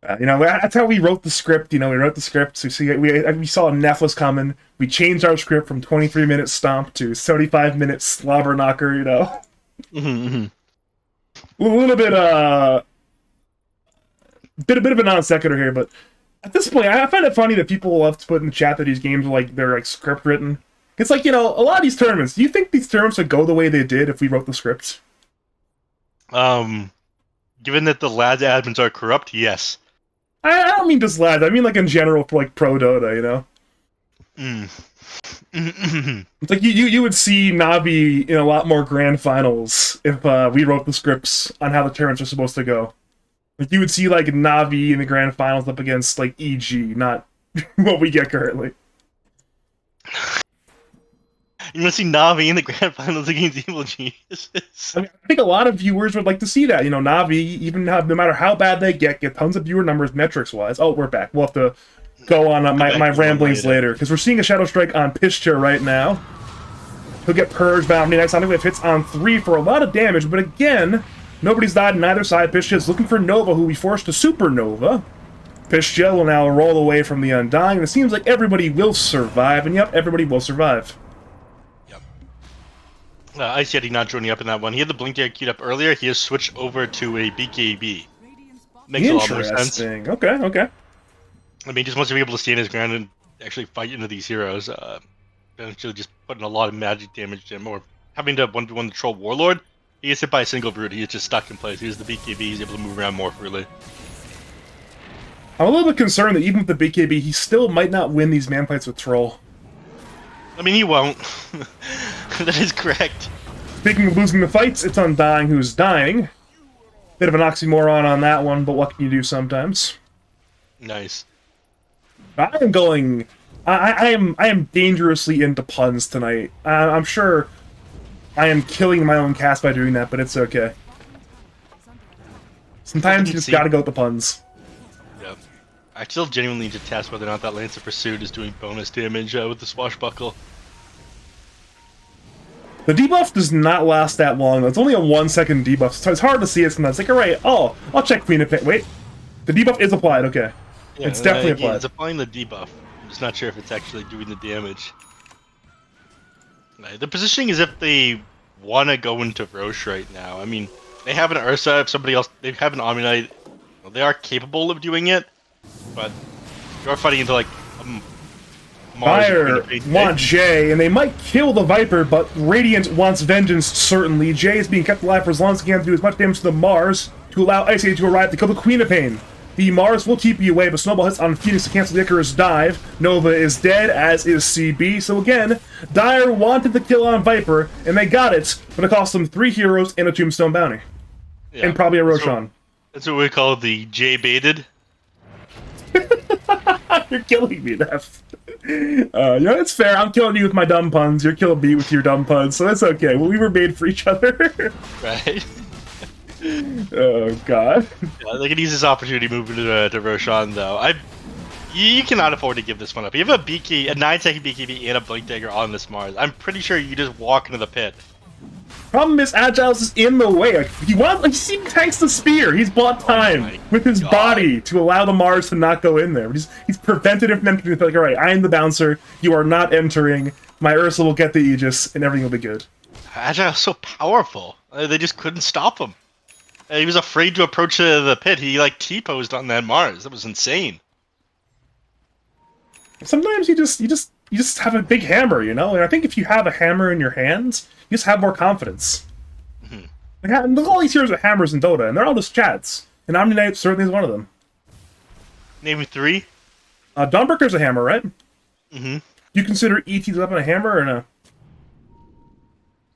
That's how we wrote the script. We wrote the script. So we saw Neph was coming. We changed our script from 23-minute stomp to 75-minute slobber knocker. Mm-hmm. A little bit, a bit of a non sequitur here, but at this point, I find it funny that people love to put in the chat that these games are they're script written. It's a lot of these tournaments. Do you think these tournaments would go the way they did if we wrote the scripts? Given that the Lads admins are corrupt, yes. I don't mean just Lads. I mean in general for pro Dota. It's like you would see Navi in a lot more grand finals if we wrote the scripts on how the tournaments are supposed to go. Like you would see Navi in the grand finals up against EG, not what we get currently. You want to see Navi in the grand finals against Evil Geniuses? I think a lot of viewers would like to see that. Navi, even no matter how bad they get tons of viewer numbers metrics-wise. Oh, we're back. We'll have to go on my ramblings later. Because we're seeing a Shadow Strike on Pistia right now. He'll get purged by Omni Knights. Omni hits on 3 for a lot of damage, but again, nobody's died on either side. Pistia is looking for Nova, who we forced to Supernova. Pistia will now roll away from the Undying, and it seems like everybody will survive, and yep, everybody will survive. Ice Yeti not joining up in that one. He had the Blink Dagger queued up earlier. He has switched over to a BKB. Makes a lot more sense. Okay. I mean, just wants to be able to stand his ground and actually fight into these heroes. Eventually just putting a lot of magic damage to him. Or having to 1v1 the Troll Warlord. He gets hit by a single brute. He is just stuck in place. He has the BKB. He's able to move around more freely. I'm a little bit concerned that even with the BKB, he still might not win these man fights with Troll. I mean, he won't. That is correct. Speaking of losing the fights, it's Undying who's dying. Bit of an oxymoron on that one, but what can you do sometimes? Nice. I am dangerously into puns tonight. I'm sure I am killing my own cast by doing that, but it's okay. Sometimes you just gotta go with the puns. Yeah. I still genuinely need to test whether or not that Lance of Pursuit is doing bonus damage with the Swashbuckle. The debuff does not last that long. It's only a 1-second debuff, so it's hard to see it sometimes. It's like, alright, oh, I'll check Queen of Pain. Wait, the debuff is applied, okay. Yeah, It's definitely again, applied. it's applying the debuff. I'm just not sure if it's actually doing the damage. The positioning is if they want to go into Roche right now. I mean, they have an Ursa. If somebody else, they have an Omnite. Well, they are capable of doing it, but you're fighting into like Mars. Fire want Jay, and they might kill the Viper, but Radiant wants vengeance, certainly. Jay is being kept alive for as long as he can to do as much damage to the Mars to allow Ice Age to arrive to kill the Queen of Pain. The Mars will TP away, but Snowball hits on Phoenix to cancel the Icarus dive. Nova is dead, as is CB. So again, Dire wanted the kill on Viper, and they got it, but it cost them 3 heroes and a Tombstone bounty. Yeah, and probably a Roshan. That's what we call the J-baited. You're killing me, Neph. It's fair. I'm killing you with my dumb puns. You're killing me with your dumb puns, so that's okay. Well, we were made for each other. Right. Oh, God. Yeah, they could use this opportunity moving to Roshan, though. You cannot afford to give this one up. You have a 9-second BKB and a Blink Dagger on this Mars. I'm pretty sure you just walk into the pit. Problem is, Agile's is in the way. Like, he tanks the spear. He's bought time with his body to allow the Mars to not go in there. He's prevented him from entering. Like, alright, I am the bouncer. You are not entering. My Ursa will get the Aegis, and everything will be good. Agile's so powerful. They just couldn't stop him. He was afraid to approach the pit. He, like, T-posed on that Mars. That was insane. Sometimes you just have a big hammer, you know? And I think if you have a hammer in your hands, you just have more confidence. Mm-hmm. Like, look at all these heroes with hammers in Dota, and they're all just chads. And Omni-Knight certainly is one of them. Name 3? Dawnbreaker's a hammer, right? Mm-hmm. You consider ET's weapon a hammer, or no?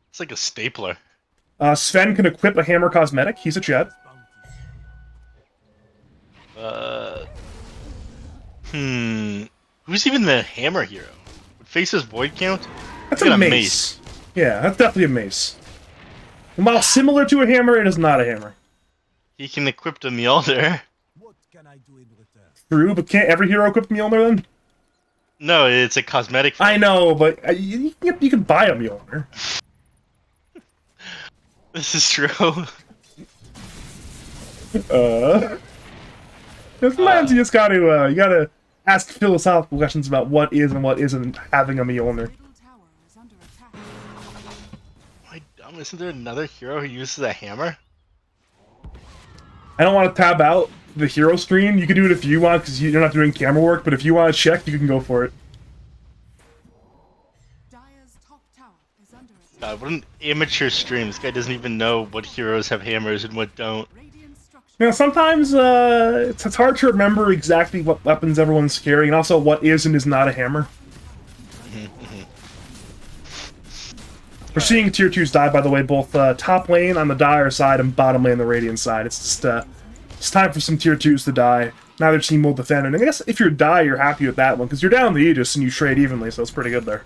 It's like a stapler. Sven can equip a hammer cosmetic. He's a chad. Who's even the hammer hero? Would Face's Void count? That's a mace. Yeah, that's definitely a mace. And while similar to a hammer, it is not a hammer. He can equip the Mjolnir. What can I do in return? True, but can't every hero equip Mjolnir then? No, it's a cosmetic. I know, but you can buy a Mjolnir. This is true. Sometimes you just gotta ask philosophical questions about what is and what isn't having a Mjolnir. My dumb, isn't there another hero who uses a hammer? I don't want to tab out the hero screen. You can do it if you want, because you're not doing camera work, but if you want to check, you can go for it. God, what an amateur stream. This guy doesn't even know what heroes have hammers and what don't. Sometimes it's hard to remember exactly what weapons everyone's carrying, and also what is and is not a hammer. We're seeing tier 2s die, by the way, both top lane on the Dire side and bottom lane on the Radiant side. It's just it's time for some tier 2s to die. Neither team will defend, and I guess if you're die, you're happy with that one, because you're down the Aegis and you trade evenly, so it's pretty good there.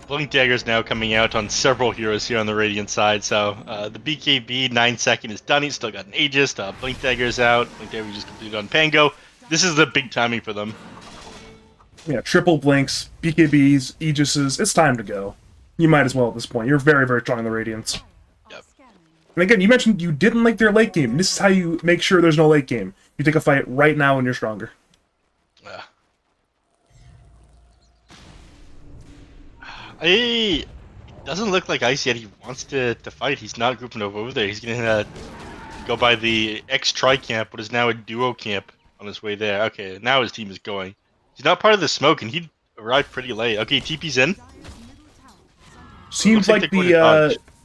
Blink Dagger's now coming out on several heroes here on the Radiant side, so the BKB 9-second is done. He's still got an Aegis. Blink Dagger's out. Blink Dagger just completed on Pango. This is the big timing for them. Yeah, triple Blinks, BKBs, Aegises. It's time to go. You might as well at this point. You're very, very strong in the Radiants. Yep. And again, you mentioned you didn't like their late game. This is how you make sure there's no late game. You take a fight right now when you're stronger. It doesn't look like Ice yet. He wants to fight. He's not grouping over there. He's going to go by the X-Tri camp, but is now a duo camp on his way there. Okay, now his team is going. He's not part of the smoke, and he arrived pretty late. Okay, TP's in. Seems like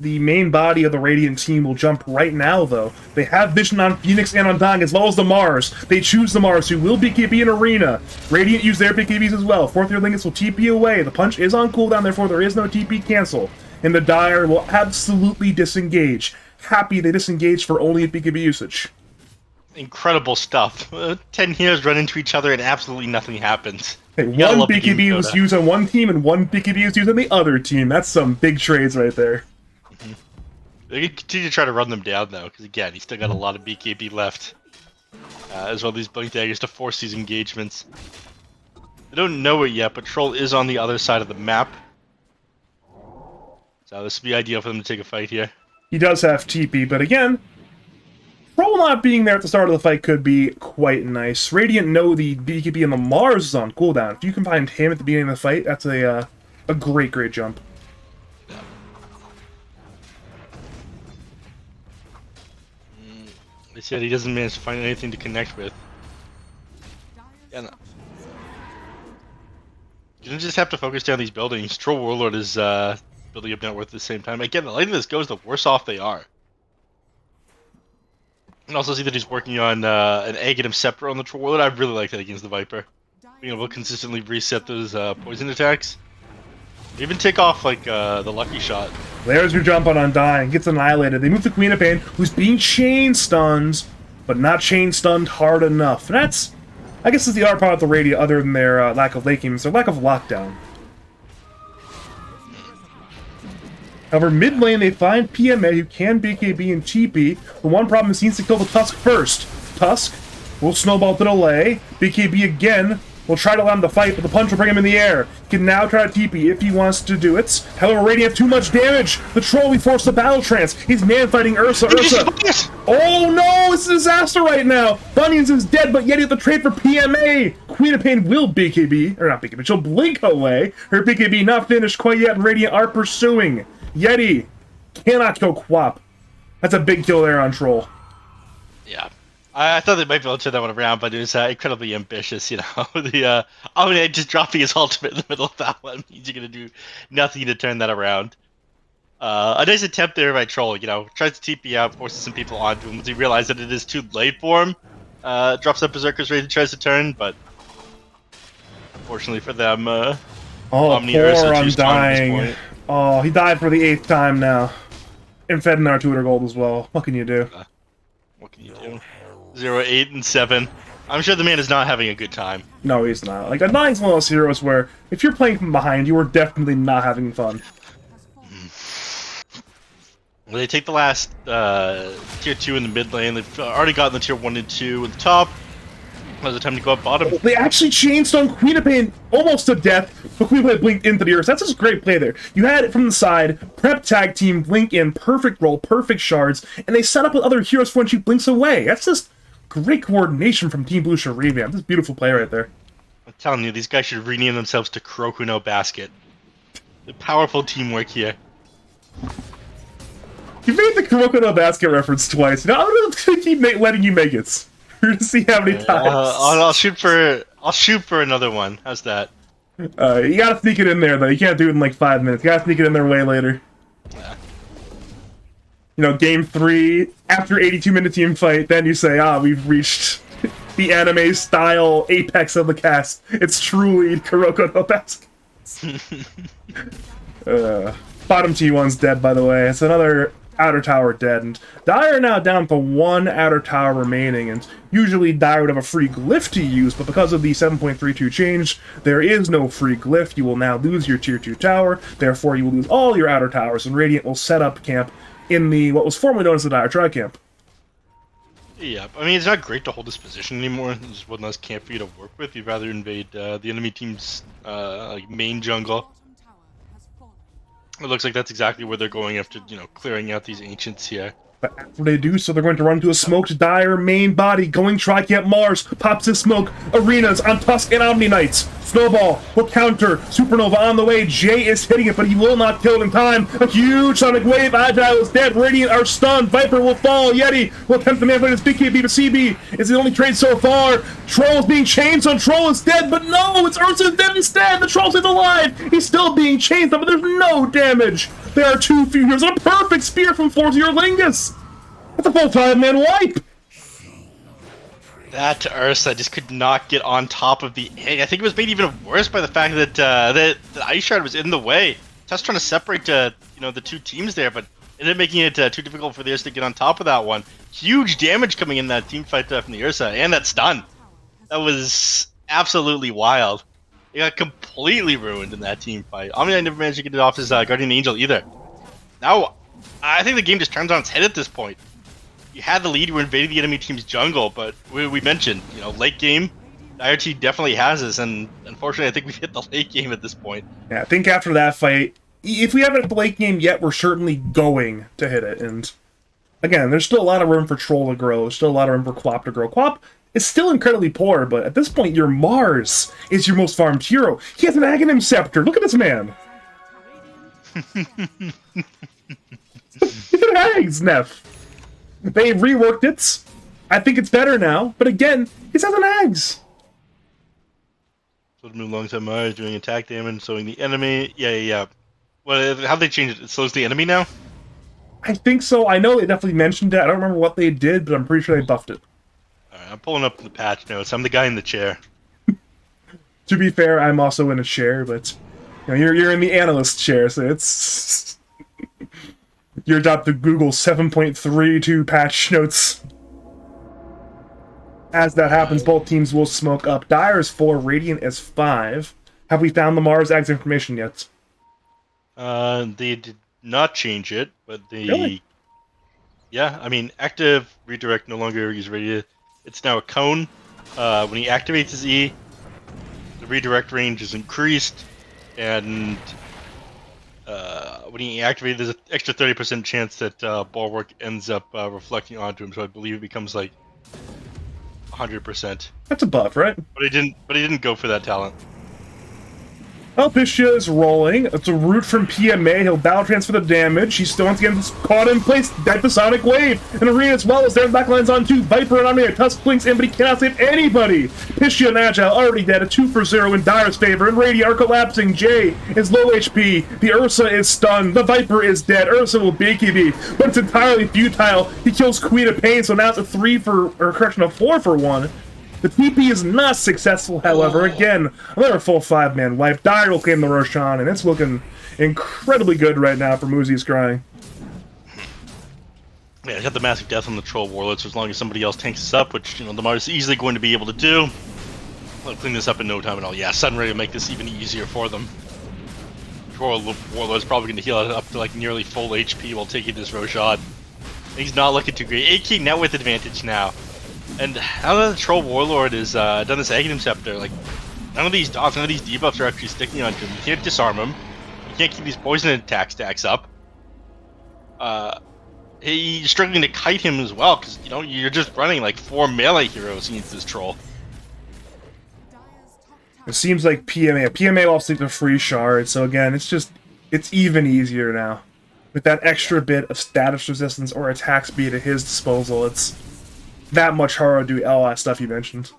the main body of the Radiant team will jump right now, though. They have vision on Phoenix and on Dong, as well as the Mars. They choose the Mars, who will BKB in Arena. Radiant use their BKBs as well. Fourth year Lingus will TP away. The punch is on cooldown, therefore there is no TP cancel. And the Dire will absolutely disengage. Happy they disengaged for only BKB usage. Incredible stuff. 10 heroes run into each other and absolutely nothing happens. Hey, one BKB was used on one team and one BKB was used on the other team. That's some big trades right there. They can continue to try to run them down, though, because again, he's still got a lot of BKB left. As well as these Blink Daggers to force these engagements. They don't know it yet, but Troll is on the other side of the map. So this would be ideal for them to take a fight here. He does have TP, but again, Troll not being there at the start of the fight could be quite nice. Radiant know the BKB and the Mars is on cooldown. If you can find him at the beginning of the fight, that's a great jump. They said he doesn't manage to find anything to connect with. Yeah, no. You don't just have to focus down these buildings. Troll Warlord is building up network at the same time. Again, the later this goes, the worse off they are. And also see that he's working on an Aghanim Scepter on the Troll Warlord. I really like that against the Viper. Being able to consistently reset those poison attacks. Even take off like the lucky shot. There's your jump on Undying. Gets annihilated. They move to Queen of Pain, who's being chain stunned, but not chain stunned hard enough. And that's, I guess, is the other part of the Radiant, other than their lack of late game, is their lack of lockdown. However, mid lane they find PMA, who can BKB and TP. The one problem is he needs to kill the Tusk first. Tusk will snowball to delay. BKB again will try to land the fight, but the punch will bring him in the air. He can now try to TP if he wants to do it. However, Radiant have too much damage. The troll will be forced to battle trance. He's man fighting Ursa. Oh no, it's a disaster right now. Bunions is dead, but Yeti have to trade for PMA. Queen of Pain will BKB, or not BKB, she'll blink away. Her BKB not finished quite yet, and Radiant are pursuing. Yeti cannot kill Quap. That's a big kill there on Troll. Yeah. I thought they might be able to turn that one around, but it was incredibly ambitious, you know. Just dropping his ultimate in the middle of that one means you're going to do nothing to turn that around. A nice attempt there by Troll, you know. Tries to TP out, forces some people onto him. Once he realizes that it is too late for him, drops up Berserker's Rage and tries to turn, but unfortunately for them, Omni poor Undying. Oh, he died for the 8th time now. And fed another 200 gold as well. What can you do? What can you do? 0, 8, and 7. I'm sure the man is not having a good time. No, he's not. Like, Undying's one of those heroes where, if you're playing from behind, you are definitely not having fun. Well, they take the last tier 2 in the mid lane. They've already gotten the tier 1 and 2 at the top. Now's the time to go up bottom. They actually changed on Queen of Pain almost to death, but Queen of Pain blinked into the earth. That's just a great play there. You had it from the side, prep tag team, blink in, perfect roll, perfect shards, and they set up with other heroes for when she blinks away. That's just great coordination from Team Bloosher Revamped. This is a beautiful play right there. I'm telling you, these guys should rename themselves to Kuroku no Basket. The powerful teamwork here. You made the Kuroku no Basket reference twice. Now I'm gonna keep letting you make it. We're gonna see how many times. I'll shoot for another one. How's that? You gotta sneak it in there though. You can't do it in like 5 minutes. You gotta sneak it in there way later. Yeah. You know, game 3 after 82-minute team fight. Then you say, we've reached the anime style apex of the cast. It's truly Kuroku no Basket. Bottom T1's dead, by the way. It's another outer tower dead, and Dire are now down to 1 outer tower remaining, and usually Dire would have a free glyph to use, but because of the 7.32 change, there is no free glyph. You will now lose your tier 2 tower, therefore you will lose all your outer towers, and Radiant will set up camp in the what was formerly known as the Dire Tri-Camp. Yeah, I mean, it's not great to hold this position anymore. There's one less camp for you to work with. You'd rather invade the enemy team's main jungle. It looks like that's exactly where they're going after, you know, clearing out these ancients here. But after they do so, they're going to run to a smoked Dire main body, going Tri-Camp Mars, pops his smoke, arenas on Tusk and Omni Knights. Snowball will counter, Supernova on the way, Jay is hitting it, but he will not kill it in time. A huge Sonic Wave, Agile is dead, Radiant are stunned, Viper will fall, Yeti will attempt to manipulate his BKB, but CB is the only trade so far. Troll is being chained, so Troll is dead, but no, it's Ursa dead instead, the Troll is alive, he's still being chained, but there's no damage. There are 2 heroes, and a perfect spear from 4-0 Lingus. That's a full 5-man wipe! That Ursa just could not get on top of the egg. I think it was made even worse by the fact that the Ice Shard was in the way. Just trying to separate you know, the 2 teams there, but ended up making it too difficult for the Ursa to get on top of that one. Huge damage coming in that team fight from the Ursa, and that stun. That was absolutely wild. He got completely ruined in that team fight. Omni never managed to get it off his Guardian Angel either. Now, I think the game just turns on its head at this point. You had the lead, you were invading the enemy team's jungle, but we mentioned, you know, late game, the IRT definitely has us, and unfortunately I think we've hit the late game at this point. Yeah, I think after that fight, if we haven't at the late game yet, we're certainly going to hit it. And again, there's still a lot of room for Troll to grow. There's still a lot of room for Quap to grow. Quap is still incredibly poor, but at this point, your Mars is your most farmed hero. He has an Aghanim Scepter. Look at this man. Look at eggs, Neph. They reworked it. I think it's better now, but again, it has an eggs. So move alongside Mars, doing attack damage, slowing the enemy. Yeah. Well, how'd they change it? It slows the enemy now? I think so. I know they definitely mentioned it. I don't remember what they did, but I'm pretty sure they buffed it. Alright, I'm pulling up the patch notes. I'm the guy in the chair. To be fair, I'm also in a chair, but you know, you're in the analyst chair, so it's your job to Google 7.32 patch notes. As that happens, both teams will smoke up. Dire is 4, Radiant is 5. Have we found the Mars Eggs information yet? They did not change it, but they... Really? Yeah, I mean, active redirect no longer is ready. It's now a cone. When he activates his E, the redirect range is increased, and when he activates, there's an extra 30% chance that Bulwark ends up reflecting onto him, so I believe it becomes like 100%. That's a buff, right? But he didn't go for that talent. Well, Pistia is rolling. It's a root from PMA. He'll battle transfer the damage. He's still once again caught in place. Sonic Wave. And Arena as well as their backlines on 2. Viper and Omnia. Tusk blinks in, but he cannot save anybody. Pistia and Agile already dead. A 2-for-0 in Dire's favor. And Radiant are collapsing. Jay is low HP. The Ursa is stunned. The Viper is dead. Ursa will BKB, but it's entirely futile. He kills Queen of Pain, so now it's a 4-for-1. The TP is not successful, however. Again, another full 5-man wipe. Dire will claim the Roshan, and it's looking incredibly good right now for Moozy Scrying. Yeah, I got the massive death on the Troll Warlord, so as long as somebody else tanks this up, which, the Mars is easily going to be able to do, I'll clean this up in no time at all. Yeah, Sun Ray will make this even easier for them. Troll Warlord's probably going to heal it up to like nearly full HP while taking this Roshan. He's not looking too great. AK now with advantage now. And now that the Troll Warlord has done this Aghanim Scepter, like, none of these dots, none of these debuffs are actually sticking onto him. You can't disarm him. You can't keep these poison attack stacks up. He's struggling to kite him as well, because, you're just running like 4 melee heroes against this Troll. It seems like PMA will also take the free shard, so again, it's even easier now. With that extra bit of status resistance or attack speed at his disposal, it's that much harder to do all that stuff you mentioned.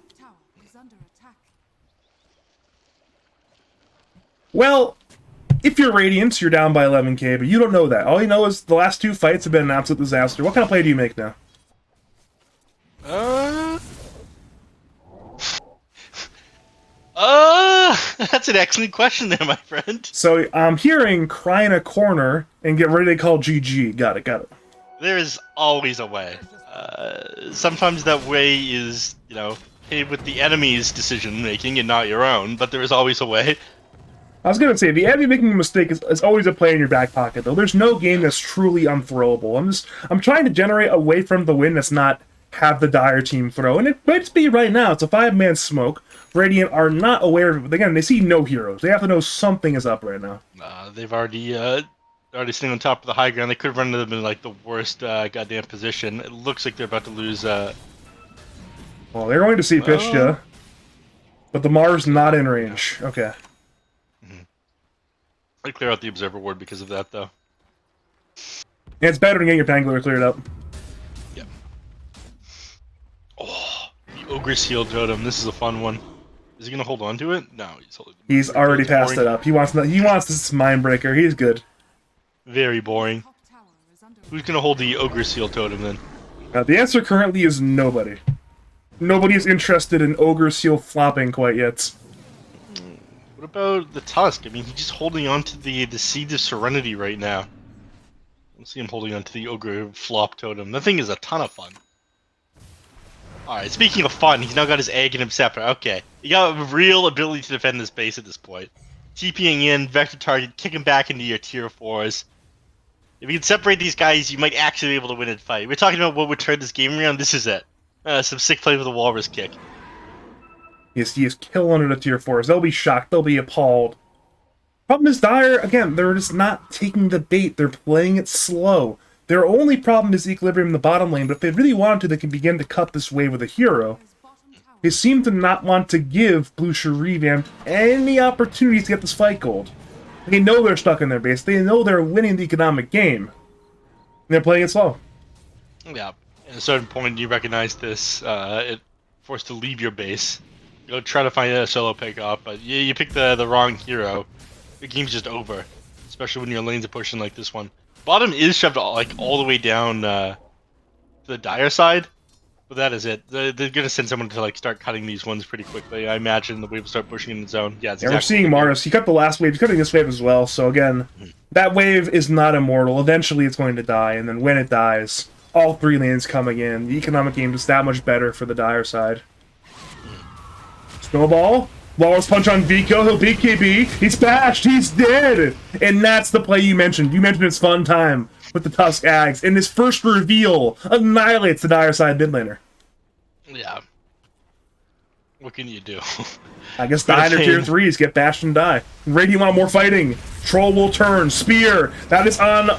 Well, if you're Radiant, you're down by 11k, but you don't know that. All you know is the last 2 fights have been an absolute disaster. What kind of play do you make now? That's an excellent question there, my friend. So, I'm hearing cry in a corner and get ready to call GG. Got it. There is always a way. Sometimes that way is, paid with the enemy's decision-making and not your own, but there is always a way. I was gonna say, the enemy making a mistake is always a play in your back pocket, though. There's no game that's truly unthrowable. I'm trying to generate a way from the win that's not have the Dire team throw, and it might be right now. It's a 5-man smoke. Radiant are not aware of it. Again, they see no heroes. They have to know something is up right now. They've already sitting on top of the high ground. They could have run them in like the worst goddamn position. It looks like they're about to lose. Well, they're going to see Pistia, but the Mars not in range. Okay. I clear out the Observer Ward because of that, though. Yeah, it's better than getting your Pangler cleared up. Yep. Oh, the Ogre Seal Totem. This is a fun one. Is he gonna hold on to it? No, he's holding. He's already passed it up. He wants this Mindbreaker. He's good. Very boring. Who's gonna hold the Ogre Seal Totem then? The answer currently is nobody. Nobody is interested in Ogre Seal flopping quite yet. What about the Tusk? I mean, he's just holding on to the Seed of Serenity right now. Let's see him holding on to the Ogre Flop Totem. That thing is a ton of fun. Alright, speaking of fun, he's now got his Aghanim Scepter. Okay. You got a real ability to defend this base at this point. TPing in, vector target, kick him back into your tier 4s. If you can separate these guys, you might actually be able to win a fight. We're talking about what would turn this game around. This is it. Some sick play with a Walrus Kick. Yes, he is killing it at tier 4s. They'll be shocked. They'll be appalled. Problem is Dire, again, they're just not taking the bait. They're playing it slow. Their only problem is equilibrium in the bottom lane, but if they really wanted to, they can begin to cut this wave with a hero. They seem to not want to give Bloosher Revamped any opportunities to get this fight gold. They know they're stuck in their base. They know they're winning the economic game. And they're playing it slow. Yeah. At a certain point, you recognize this. It forced to leave your base. Go try to find a solo pickup, but you pick the wrong hero. The game's just over. Especially when your lanes are pushing like this one. Bottom is shoved all the way down to the Dire side, but that is it. They're gonna send someone to start cutting these ones pretty quickly. I imagine the wave will start pushing in the zone. Yeah, we're seeing Mars. He cut the last wave. He's cutting this wave as well. So again, that wave is not immortal. Eventually, it's going to die, and then when it dies, all 3 lanes coming in. The economic game is that much better for the Dire side. Snowball. Walrus punch on Vico, he'll beat KB, he's bashed, he's dead! And that's the play you mentioned. You mentioned it's fun time with the Tusk Ags, and his first reveal annihilates the Dire side mid laner. Yeah. What can you do? I guess die under tier 3s, get bashed and die. Radiant want more fighting. Troll will turn, Spear, that is on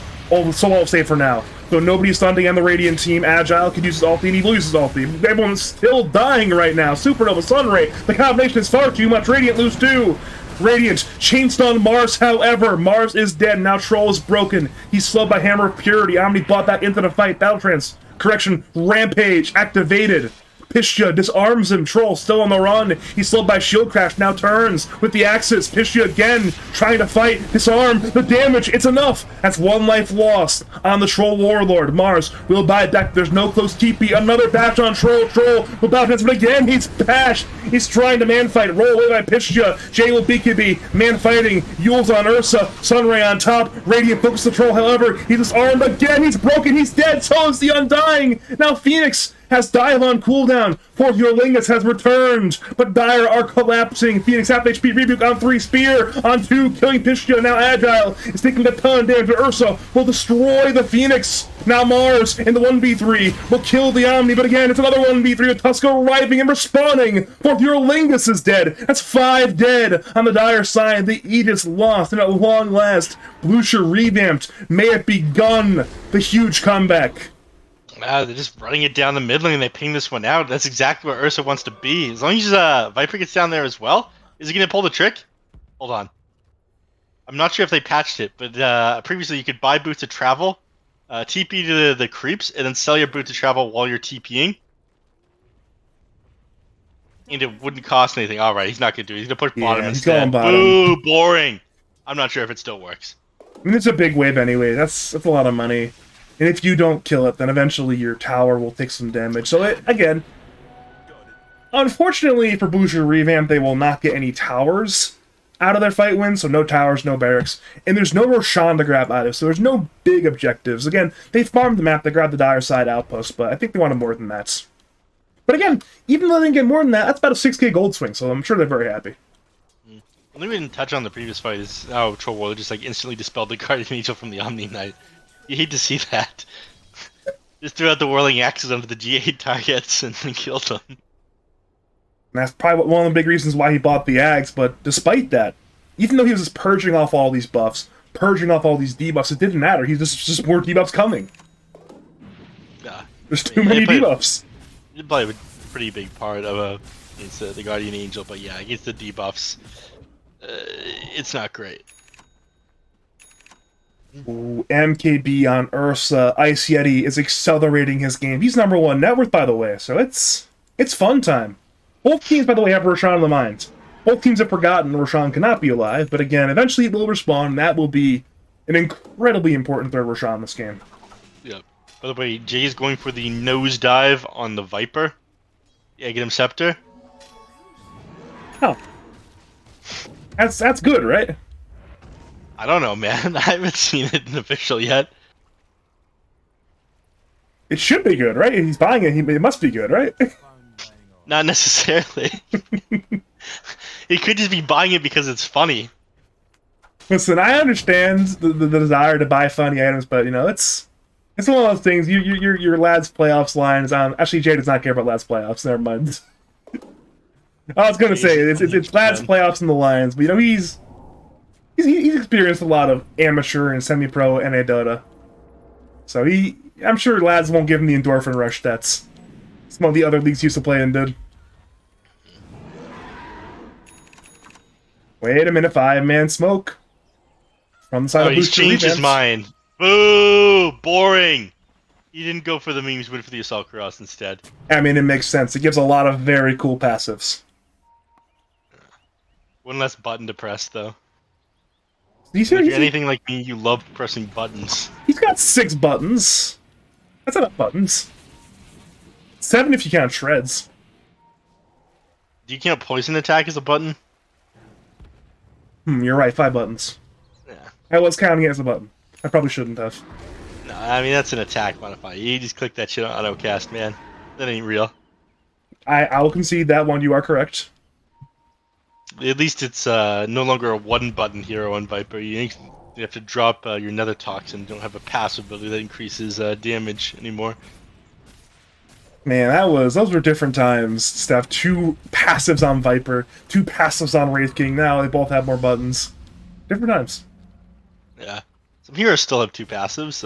solo save for now. So nobody's stunting on the Radiant team. Agile could use his ulti, and he will use his ulti. Everyone's still dying right now. Supernova, Sunray, the combination is far too much. Radiant lose too. Radiant, chain stun Mars, however. Mars is dead, now Troll is broken. He's slowed by Hammer of Purity. Omni bought back into the fight. Battle Trance, correction, Rampage, activated. Pistia disarms him. Troll still on the run. He's slowed by Shield Crash. Now turns with the Axis. Pistia again trying to fight. Disarm. The damage. It's enough. That's 1 life lost on the Troll Warlord. Mars will buy it back. There's no close TP. Another bash on Troll. Troll will bounce, but again he's bashed. He's trying to man fight. Roll away by Pistia. Jay will BKB. Man fighting. Yule's on Ursa. Sunray on top. Radiant focus the Troll. However, he's disarmed again. He's broken. He's dead. So is the Undying. Now Phoenix has dive on cooldown. Fourth Yolingus has returned, but Dire are collapsing. Phoenix half HP, Rebuke on 3, Spear on 2, killing Pistia. Now Agile is taking a ton of damage, but Ursa will destroy the Phoenix. Now Mars in the 1v3 will kill the Omni, but again, it's another 1v3 with Tusk arriving and respawning. Fourth Yolingus is dead. That's 5 dead on the Dire side. The Aegis lost, and at long last, Bloosher Revamped. May it begun the huge comeback. They're just running it down the mid lane and they ping this one out. That's exactly where Ursa wants to be. As long as Viper gets down there as well, is he going to pull the trick? Hold on. I'm not sure if they patched it, but previously you could buy boots to travel, TP to the creeps, and then sell your boot to travel while you're TPing. And it wouldn't cost anything. Alright, he's not going to do it. He's going to push bottom instead. Boo, boring. I'm not sure if it still works. I mean, it's a big wave anyway. That's a lot of money. And if you don't kill it, then eventually your tower will take some damage. So, again, unfortunately for Bloosher Revamp, they will not get any towers out of their fight win. So no towers, no barracks. And there's no Roshan to grab out of, so there's no big objectives. Again, they farmed the map, they grabbed the Dire side outpost, but I think they wanted more than that. But again, even though they didn't get more than that, that's about a 6k gold swing, so I'm sure they're very happy. One thing we didn't touch on the previous fight is how Troll Warlord just instantly dispelled the Guardian Angel from the Omni Knight. You hate to see that. Just threw out the whirling axes onto the G8 targets and killed them. And that's probably one of the big reasons why he bought the Ags, but despite that, even though he was just purging off all these buffs, purging off all these debuffs, it didn't matter. He's just more debuffs coming. Yeah. There's too many debuffs. It's probably a pretty big part of against the Guardian Angel, but yeah, against the debuffs, it's not great. Ooh, MKB on Ursa. Ice Yeti is accelerating his game. He's #1 net worth, by the way, so it's fun time. Both teams, by the way, have Roshan in the mind. Both teams have forgotten Roshan cannot be alive, but again, eventually it will respawn, and that will be an incredibly important third Roshan in this game. Yep. By the way, Jay is going for the nosedive on the Viper. Yeah, get him Scepter. Oh. That's good, right? I don't know, man. I haven't seen it in official yet. It should be good, right? He's buying it. It must be good, right? Not necessarily. He could just be buying it because it's funny. Listen, I understand the desire to buy funny items, but you know it's one of those things. Your lads playoffs line is on. Actually, Jay does not care about lads playoffs. Never mind. I was gonna say it's lads playoffs in the Lions, but you know he's he's experienced a lot of amateur and semi-pro NA Dota. So I'm sure lads won't give him the endorphin rush that's some of the other leagues he used to play in did. Wait a minute, 5-man smoke. From the side of he's Bloosher changed his Revamped. mind. Boo! Boring! He didn't go for the memes, went for the Assault Cross instead. I mean, it makes sense. It gives a lot of very cool passives. One less button to press, though. You see, If you're anything like me, you love pressing buttons. he's got 6 buttons. That's enough buttons. 7 if you count shreds. Do you count poison attack as a button? You're right, 5 buttons. Yeah. I was counting it as a button. I probably shouldn't have. No, I mean, that's an attack modifier. You just click that shit on autocast, man. That ain't real. I will concede that one. You are correct. At least it's no longer a one-button hero on Viper. You have to drop your Nether Toxin. You don't have a passive ability that increases damage anymore. Man, those were different times. To have 2 passives on Viper, 2 passives on Wraith King. Now they both have more buttons. Different times. Yeah. Some heroes still have 2 passives.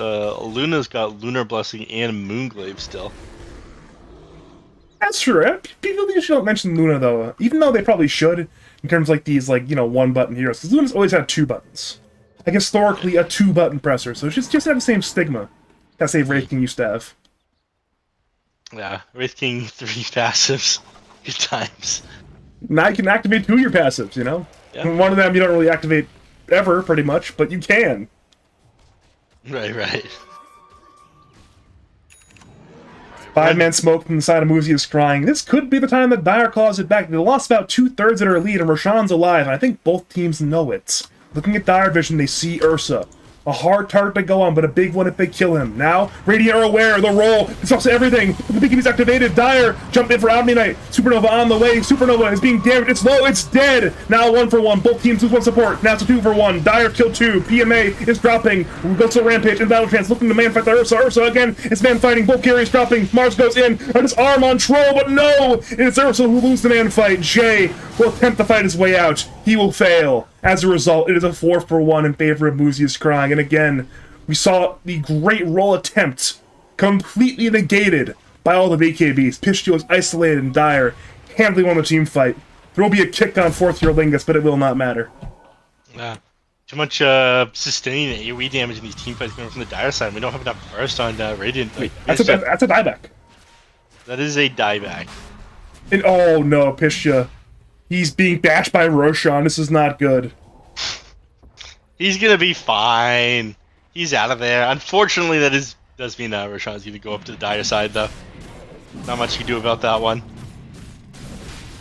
Luna's got Lunar Blessing and Moonglaive still. That's true. People usually don't mention Luna though, even though they probably should in terms of like these 1-button heroes. Because Luna's always had 2 buttons. Like historically, a 2-button presser. So it's just have the same stigma that say Wraith King used to have. Yeah, Wraith King 3 passives. Good times. Now you can activate 2 of your passives. Yeah. One of them you don't really activate ever, pretty much, but you can. Right. 5-man smoke from the side of Moozy is crying. This could be the time that Dire claws it back. They lost about 2/3 of their lead, and Roshan's alive, and I think both teams know it. Looking at Dire Vision, they see Ursa. A hard target to go on, but a big one if they kill him. Now, Radiant are aware, the roll, it's also everything. The BKB is activated, Dire jump in for Omni Knight. Supernova on the way, Supernova is being damaged, it's low, it's dead. Now 1-for-1, both teams lose 1 support. Now it's a 2-for-1, Dire kill 2, PMA is dropping. We go to Rampage in Battle Trance, looking to man fight the Ursa. Ursa again, it's man fighting, both carries dropping. Mars goes in, on his arm on Troll, but no! It's Ursa who loses the man fight. Jay will attempt to fight his way out. He will fail. As a result, it is a 4-for-1 in favor of Moozy is crying, and again, we saw the great roll attempt completely negated by all the BKBs. Pistio is isolated and Dire, handily won the team fight. There will be a kick on 4th year Lingus, but it will not matter. Yeah. Too much sustained AoE damage in these team fights coming from the Dire side. We don't have enough burst on Radiant. That's a dieback. That is a dieback. And oh no, Pistio. He's being bashed by Roshan. This is not good. He's gonna be fine. He's out of there. Unfortunately, does mean Roshan's gonna go up to the Dire side, though. Not much you can do about that one.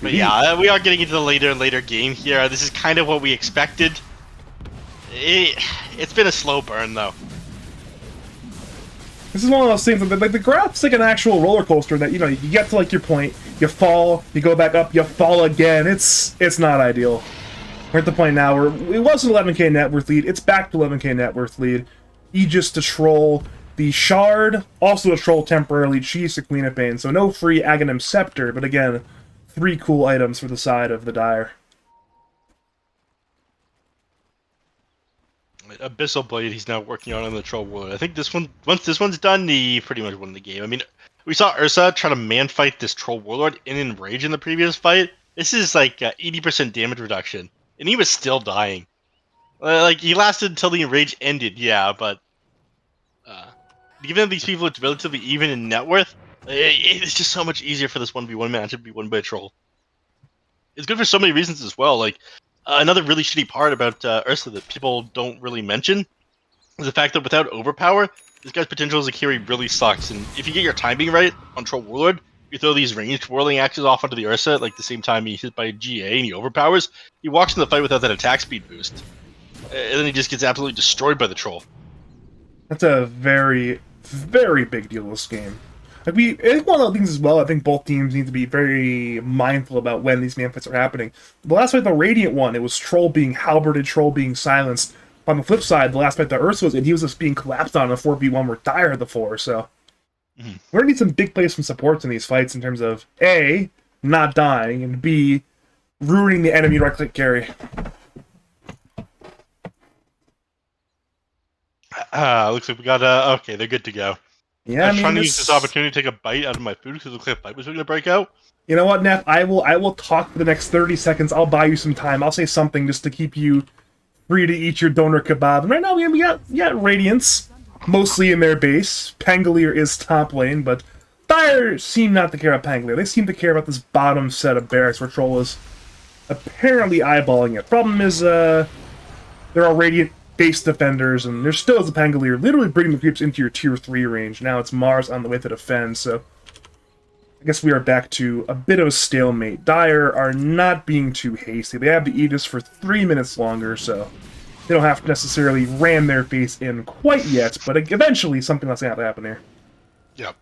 But yeah, we are getting into the later and later game here. This is kind of what we expected. It's been a slow burn, though. This is one of those things that, like, the graph's like an actual roller coaster that, you get to, like, your point, you fall, you go back up, you fall again. It's not ideal. We're at the point now where it was an 11k net worth lead, it's back to 11k net worth lead. Aegis to troll the Shard, also to troll temporarily Cheese to Queen of Pain, so no free Aghanim Scepter, but again, 3 cool items for the side of the Dire. Abyssal Blade he's now working on the Troll Warlord. I think once this one's done, he pretty much won the game. I mean, we saw Ursa try to man fight this Troll Warlord in Enrage in the previous fight. This is like 80% damage reduction, and he was still dying. Like, he lasted until the Enrage ended, yeah, but given these people it's relatively even in net worth, it's just so much easier for this 1v1 match to be won by a Troll. It's good for so many reasons as well, like, another really shitty part about Ursa that people don't really mention is the fact that without Overpower, this guy's potential as a carry really sucks, and if you get your timing right on Troll Warlord, you throw these ranged whirling axes off onto the Ursa at like the same time he's hit by a GA and he overpowers, he walks in the fight without that attack speed boost. And then he just gets absolutely destroyed by the Troll. That's a very, very big deal this game. Like, I think one of the things as well, I think both teams need to be very mindful about when these man fights are happening. The last fight, the Radiant one, it was Troll being halberded, Troll being silenced. On the flip side, the last fight that Ursa was in, he was just being collapsed on a 4v1 where Dire had the 4, so... We're going to need some big plays from supports in these fights in terms of, A, not dying, and B, ruining the enemy right-click carry. Looks like we got okay, they're good to go. Yeah, I I was mean, trying to use this opportunity to take a bite out of my food because it looks like a fight was going to break out. You know what, Neph? I will talk for the next 30 seconds. I'll buy you some time. I'll say something just to keep you free to eat your doner kebab. And right now we got Radiance, mostly in their base. Pangolier is top lane, but Dire seem not to care about Pangolier. They seem to care about this bottom set of barracks where Troll is apparently eyeballing it. Problem is, there are Radiant base defenders, and there still is a Pangolier literally bringing the creeps into your tier 3 range. Now it's Mars on the way to defend, so I guess we are back to a bit of a stalemate. Dire are not being too hasty. They have the Aegis for 3 minutes longer, so they don't have to necessarily ram their face in quite yet, but eventually something that's going to happen here. Yep.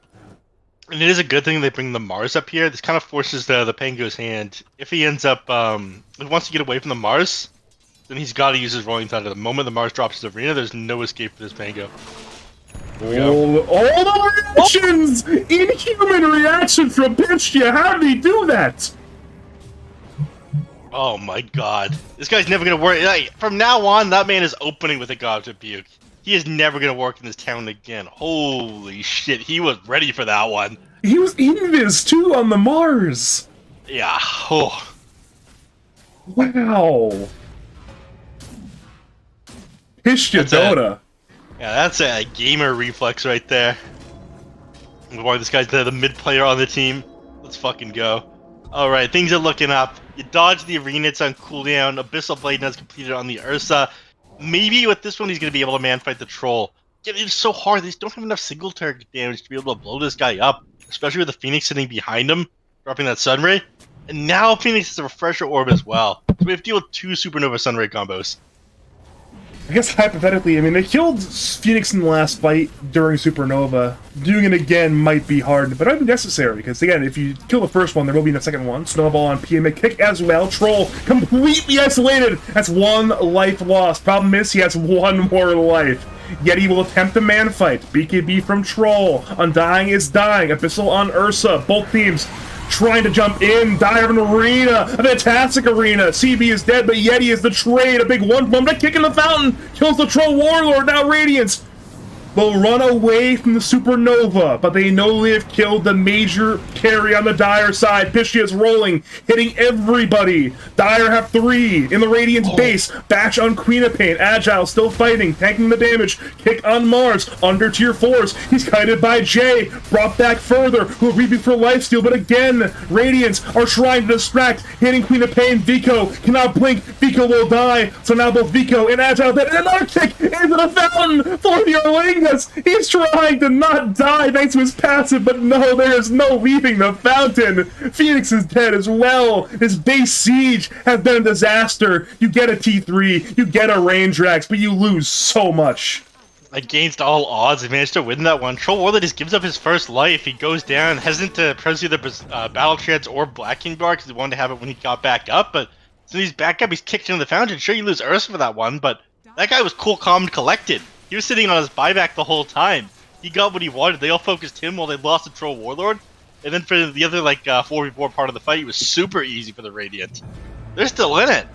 And it is a good thing they bring the Mars up here. This kind of forces the Pango's hand. If he ends up, if he wants to get away from the Mars, then he's got to use his Rolling Thunder. The moment the Mars drops his arena, there's no escape for this Pango. All the reactions! Inhuman reaction from Pitchia! How did he do that? Oh my god. This guy's never going to work. Like, from now on, that man is opening with a God's Rebuke. He is never going to work in this town again. Holy shit, he was ready for that one. He was invis too on the Mars! Yeah. Oh. Wow! Pitchia Dota. Yeah, that's a gamer reflex right there. Why this guy's the mid player on the team. Let's fucking go. Alright, things are looking up. You dodge the arena, it's on cooldown. Abyssal Blade has completed on the Ursa. Maybe with this one he's going to be able to man-fight the Troll. Yeah, it's so hard. They just don't have enough single target damage to be able to blow this guy up. Especially with the Phoenix sitting behind him, dropping that Sunray. And now Phoenix has a Refresher Orb as well. So we have to deal with 2 Supernova Sunray combos. I guess hypothetically, I mean, they killed Phoenix in the last fight during Supernova. Doing it again might be hard, but it might be necessary, because again, if you kill the first one, there will be a second one. Snowball on PMA kick as well. Troll completely isolated. That's 1 life lost. Problem is, he has 1 more life. Yet he will attempt a man fight. BKB from Troll. Undying is dying. Abyssal on Ursa. Both teams trying to jump in. Dire of an arena. A fantastic arena. CB is dead, but Yeti is the trade. A big one moment kick in the fountain. Kills the Troll Warlord. Now Radiance will run away from the Supernova, but they know they've killed the major carry on the Dire side. Pitchia is rolling, hitting everybody. Dire have 3 in the Radiance base. Batch on Queen of Pain. Agile still fighting, tanking the damage. Kick on Mars, under tier 4s. He's kited by Jay, brought back further, who are reaping for lifesteal, but again, Radiance are trying to distract, hitting Queen of Pain. Vico cannot blink, Vico will die. So now both Vico and Agile dead, and another kick into the fountain for the Orlingas. He's trying to not die thanks to his passive, but no, there's no leaving the fountain. Phoenix is dead as well. His base siege has been a disaster. You get a T3, you get a range Rax, but you lose so much. Against all odds, he managed to win that one. Troll Warlord just gives up his first life. He goes down, hesitant to press either Battle Trance or Black King Bar because he wanted to have it when he got back up, but since he's back up, he's kicked into the fountain. Sure, you lose Ursa for that one, but that guy was cool, calm, and collected. He was sitting on his buyback the whole time. He got what he wanted. They all focused him while they lost the Troll Warlord. And then for the other, 4v4 part of the fight, it was super easy for the Radiant. They're still in it.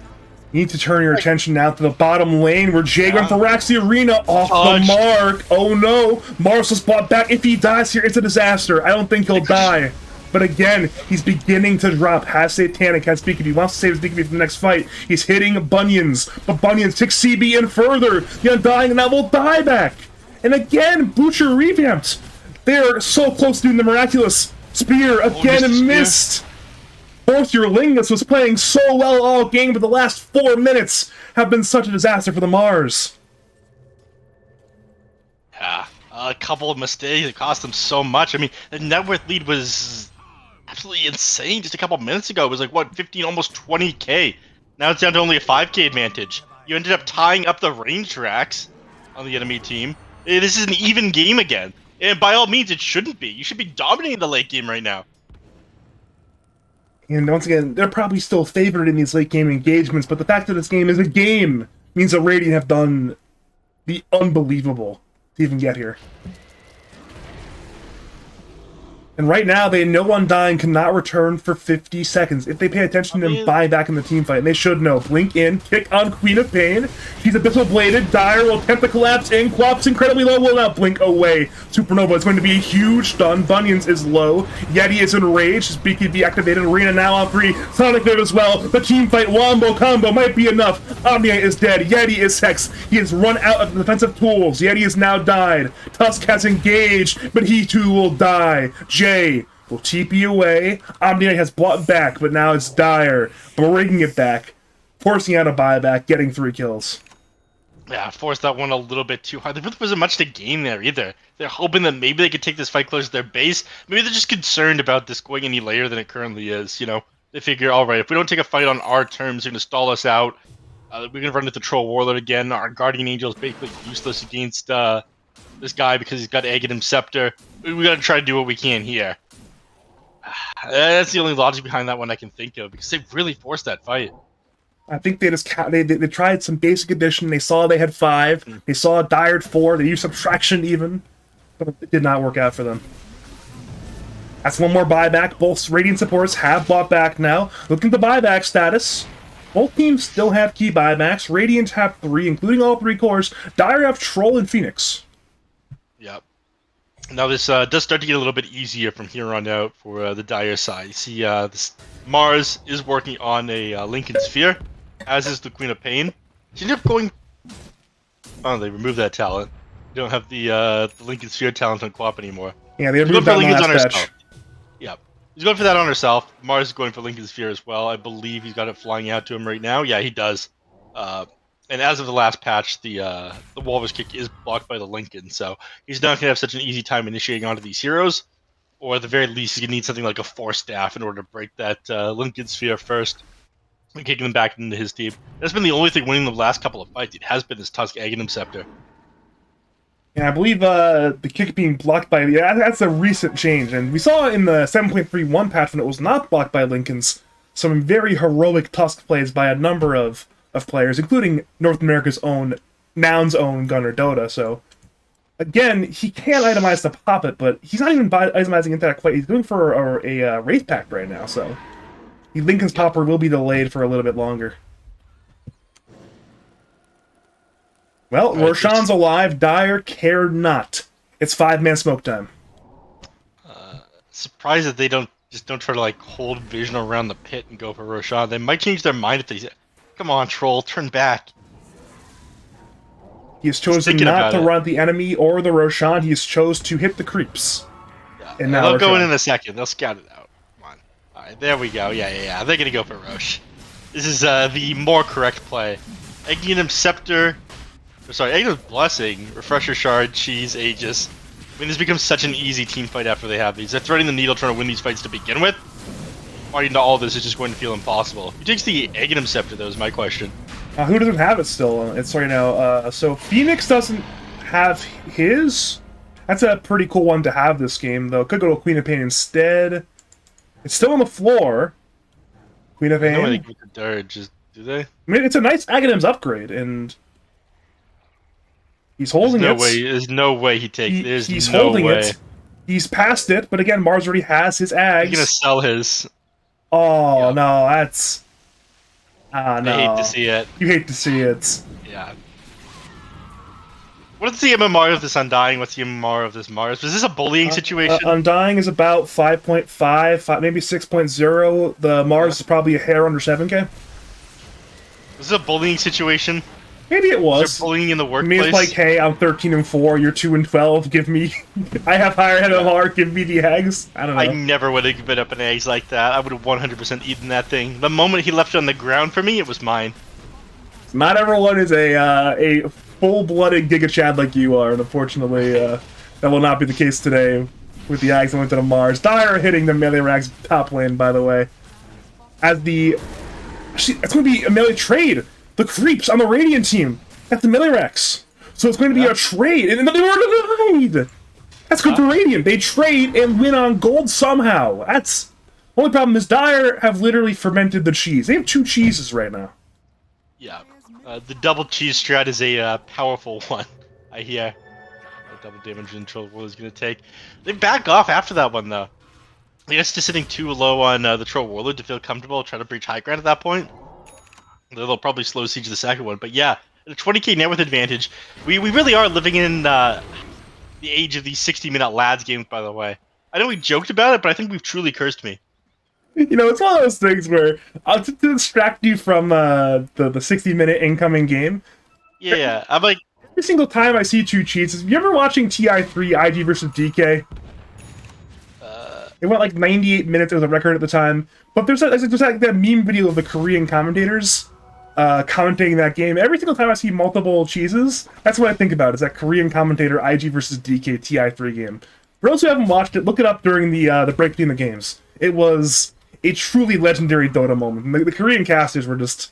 You need to turn your attention now to the bottom lane where Jay going for Rax the Arena off the mark. Oh no, Mars was bought back. If he dies here, it's a disaster. I don't think he'll die. But again, he's beginning to drop. Has Satanic, has BKB. Wants to save his BKB for the next fight. He's hitting Bunions. But Bunions takes CB in further. The Undying now will die back. And again, Bloosher revamped. They're so close to doing the miraculous spear again and missed. Both your Lingus was playing so well all game, but the last 4 minutes have been such a disaster for the Mars. Yeah, a couple of mistakes that cost them so much. I mean, the net worth lead was absolutely insane just a couple minutes ago. It was like, what, 15, almost 20k. Now it's down to only a 5k advantage. You ended up tying up the range racks on the enemy team. This is an even game again. And by all means, it shouldn't be. You should be dominating the late game right now. And once again, they're probably still favored in these late game engagements, but the fact that this game is a game means that Radiant have done the unbelievable to even get here. And right now, they know Undying cannot return for 50 seconds. If they pay attention to him buying back in the team fight, and they should know. Blink in, kick on Queen of Pain. She's Abyssal Bladed. Dire will attempt to collapse in. Quap's incredibly low, will not blink away. Supernova is going to be a huge stun. Bunions is low. Yeti is enraged. His BKB activated. Arena now on 3. Sonic Wave as well. The team fight wombo combo might be enough. Omnia is dead. Yeti is Hex. He has run out of defensive tools. Yeti is now died. Tusk has engaged, but he too will die. Will TP away. Omnia has brought back, but now it's Dire bringing it back, forcing out a buyback, getting 3 kills. Yeah, forced that one a little bit too hard. There really wasn't much to gain there either. They're hoping that maybe they could take this fight close to their base. Maybe they're just concerned about this going any later than it currently is. You know, they figure, all right, if we don't take a fight on our terms, they're gonna stall us out. We're gonna run into Troll Warlord again. Our Guardian Angel is basically useless against this guy because he's got Aghanim Scepter. We gotta try to do what we can here. That's the only logic behind that one I can think of, because they really forced that fight. I think they just they tried some basic addition. They saw they had 5. They saw Dire at 4. They used subtraction even, but it did not work out for them. That's one more buyback. Both Radiant supports have bought back now. Looking at the buyback status. Both teams still have key buybacks. Radiant have 3, including all 3 cores. Dire have Troll and Phoenix. Yep. Now this does start to get a little bit easier from here on out for the Dire side. You see, this Mars is working on a Lincoln Sphere, as is the Queen of Pain. She ended up going... Oh, they removed that talent. They don't have the Lincoln Sphere talent on Quap anymore. Yeah, they removed that last patch. Herself. Yep. He's going for that on herself. Mars is going for Lincoln Sphere as well. I believe he's got it flying out to him right now. Yeah, he does. And as of the last patch, the Walrus Kick is blocked by the Lincoln, so he's not going to have such an easy time initiating onto these heroes. Or at the very least, he's going to need something like a Force Staff in order to break that Lincoln Sphere first and kicking them back into his team. That's been the only thing winning the last couple of fights. It has been this Tusk Aghanim Scepter. Yeah, I believe the kick being blocked by... Yeah, that's a recent change, and we saw in the 7.31 patch when it was not blocked by Lincolns some very heroic Tusk plays by a number of players, including North America's own, Noun's own Gunner Dota, so... Again, he can itemize to pop it, but he's not even itemizing into that quite. He's going for a Wraith Pact right now, so... Lincoln's popper will be delayed for a little bit longer. Well, Roshan's alive, Dire cared not. It's 5-man smoke time. Surprised that they don't try to like hold vision around the pit and go for Roshan. They might change their mind if they say, "Come on, troll, turn back." He has chosen not to run the enemy or the Roshan. He has chose to hit the creeps. Yeah, and now they'll go in a second. They'll scout it out. Come on. All right, there we go. Yeah. They're gonna go for Rosh. This is the more correct play. Aghanim Scepter. Sorry, Aghanim's Blessing, Refresher Shard, Cheese, Aegis. I mean, this becomes such an easy team fight after they have these. They're threading the needle trying to win these fights to begin with. Fighting to all this is just going to feel impossible. Who takes the Aghanim Scepter, though, is my question. Who doesn't have it still? It's right now. So Phoenix doesn't have his. That's a pretty cool one to have this game, though. Could go to Queen of Pain instead. It's still on the floor. Queen of Pain. No way they get the Dirge, do they? I mean, it's a nice Aghanim's upgrade, and he's holding it. There's no way he takes it. He's holding it. He's past it, but again, Mars already has his Ags. He's gonna sell his. Oh, no, that's... no. I hate to see it. You hate to see it. Yeah. What's the MMR of this Undying? What's the MMR of this Mars? Was this a bullying situation? Undying is about 5.5, maybe 6.0. The Mars is probably a hair under 7k. Was this a bullying situation? Maybe it was. Was there bullying in the workplace? I mean, it's like, hey, I'm 13-4, you're 2-12, give me... I have higher MMR, give me the eggs. I don't know. I never would have given up an eggs like that. I would have 100% eaten that thing. The moment he left it on the ground for me, it was mine. Not everyone is a full-blooded Giga Chad like you are, and unfortunately, that will not be the case today with the Ags that went to the Mars. Dire hitting the melee rags top lane, by the way. As the... Actually, it's going to be a melee trade! The creeps on the Radiant team at the Millirex. So it's going to be a trade, and they were denied! That's good for Radiant. They trade and win on gold somehow. That's... The only problem is Dire have literally fermented the cheese. They have 2 cheeses right now. Yeah. The double cheese strat is a powerful one, I hear. Double damage control is going to take. They back off after that one, though. I guess just sitting too low on the Troll Warlord to feel comfortable trying to breach high ground at that point. They'll probably slow siege the second one, but yeah, a 20k net worth advantage. We really are living in the age of these 60-minute lads games. By the way, I know we joked about it, but I think we've truly cursed me. You know, it's one of those things where to distract you from the 60-minute incoming game. Yeah, I'm like, Every single time I see two cheats, you ever watching TI3 IG versus DK? It went like 98 minutes. It was a record at the time. But there's like that meme video of the Korean commentators commentating that game. Every single time I see multiple cheeses, that's what I think about. Is that Korean commentator IG versus DK TI3 game? For those who haven't watched it, look it up during the break between the games. It was a truly legendary Dota moment. The Korean casters were just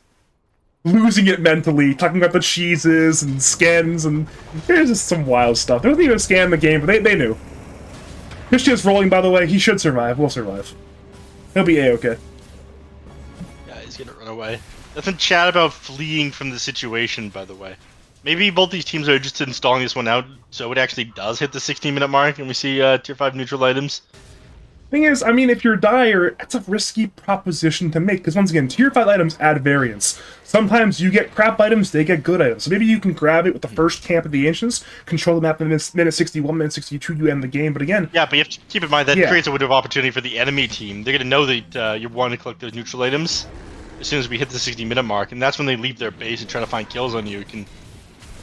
losing it mentally, talking about the cheeses and skins, and there's just some wild stuff. There wasn't even a scan in the game, but they knew. Christian's rolling, by the way. He should survive. We'll survive. He'll be A-okay. yeah, he's gonna run away. Nothing chat about fleeing from the situation, by the way. Maybe both these teams are just installing this one out so it actually does hit the 16-minute mark and we see tier 5 neutral items. Thing is, I mean, if you're Dire, it's a risky proposition to make, because once again, tier 5 items add variance. Sometimes you get crap items, they get good items. So maybe you can grab it with the first camp of the Ancients, control the map in minute 61, minute 62, you end the game, but again... Yeah, but you have to keep in mind that Yeah. creates a window of opportunity for the enemy team. They're going to know that you want to collect those neutral items as soon as we hit the 60-minute mark, and that's when they leave their base and try to find kills on you. You can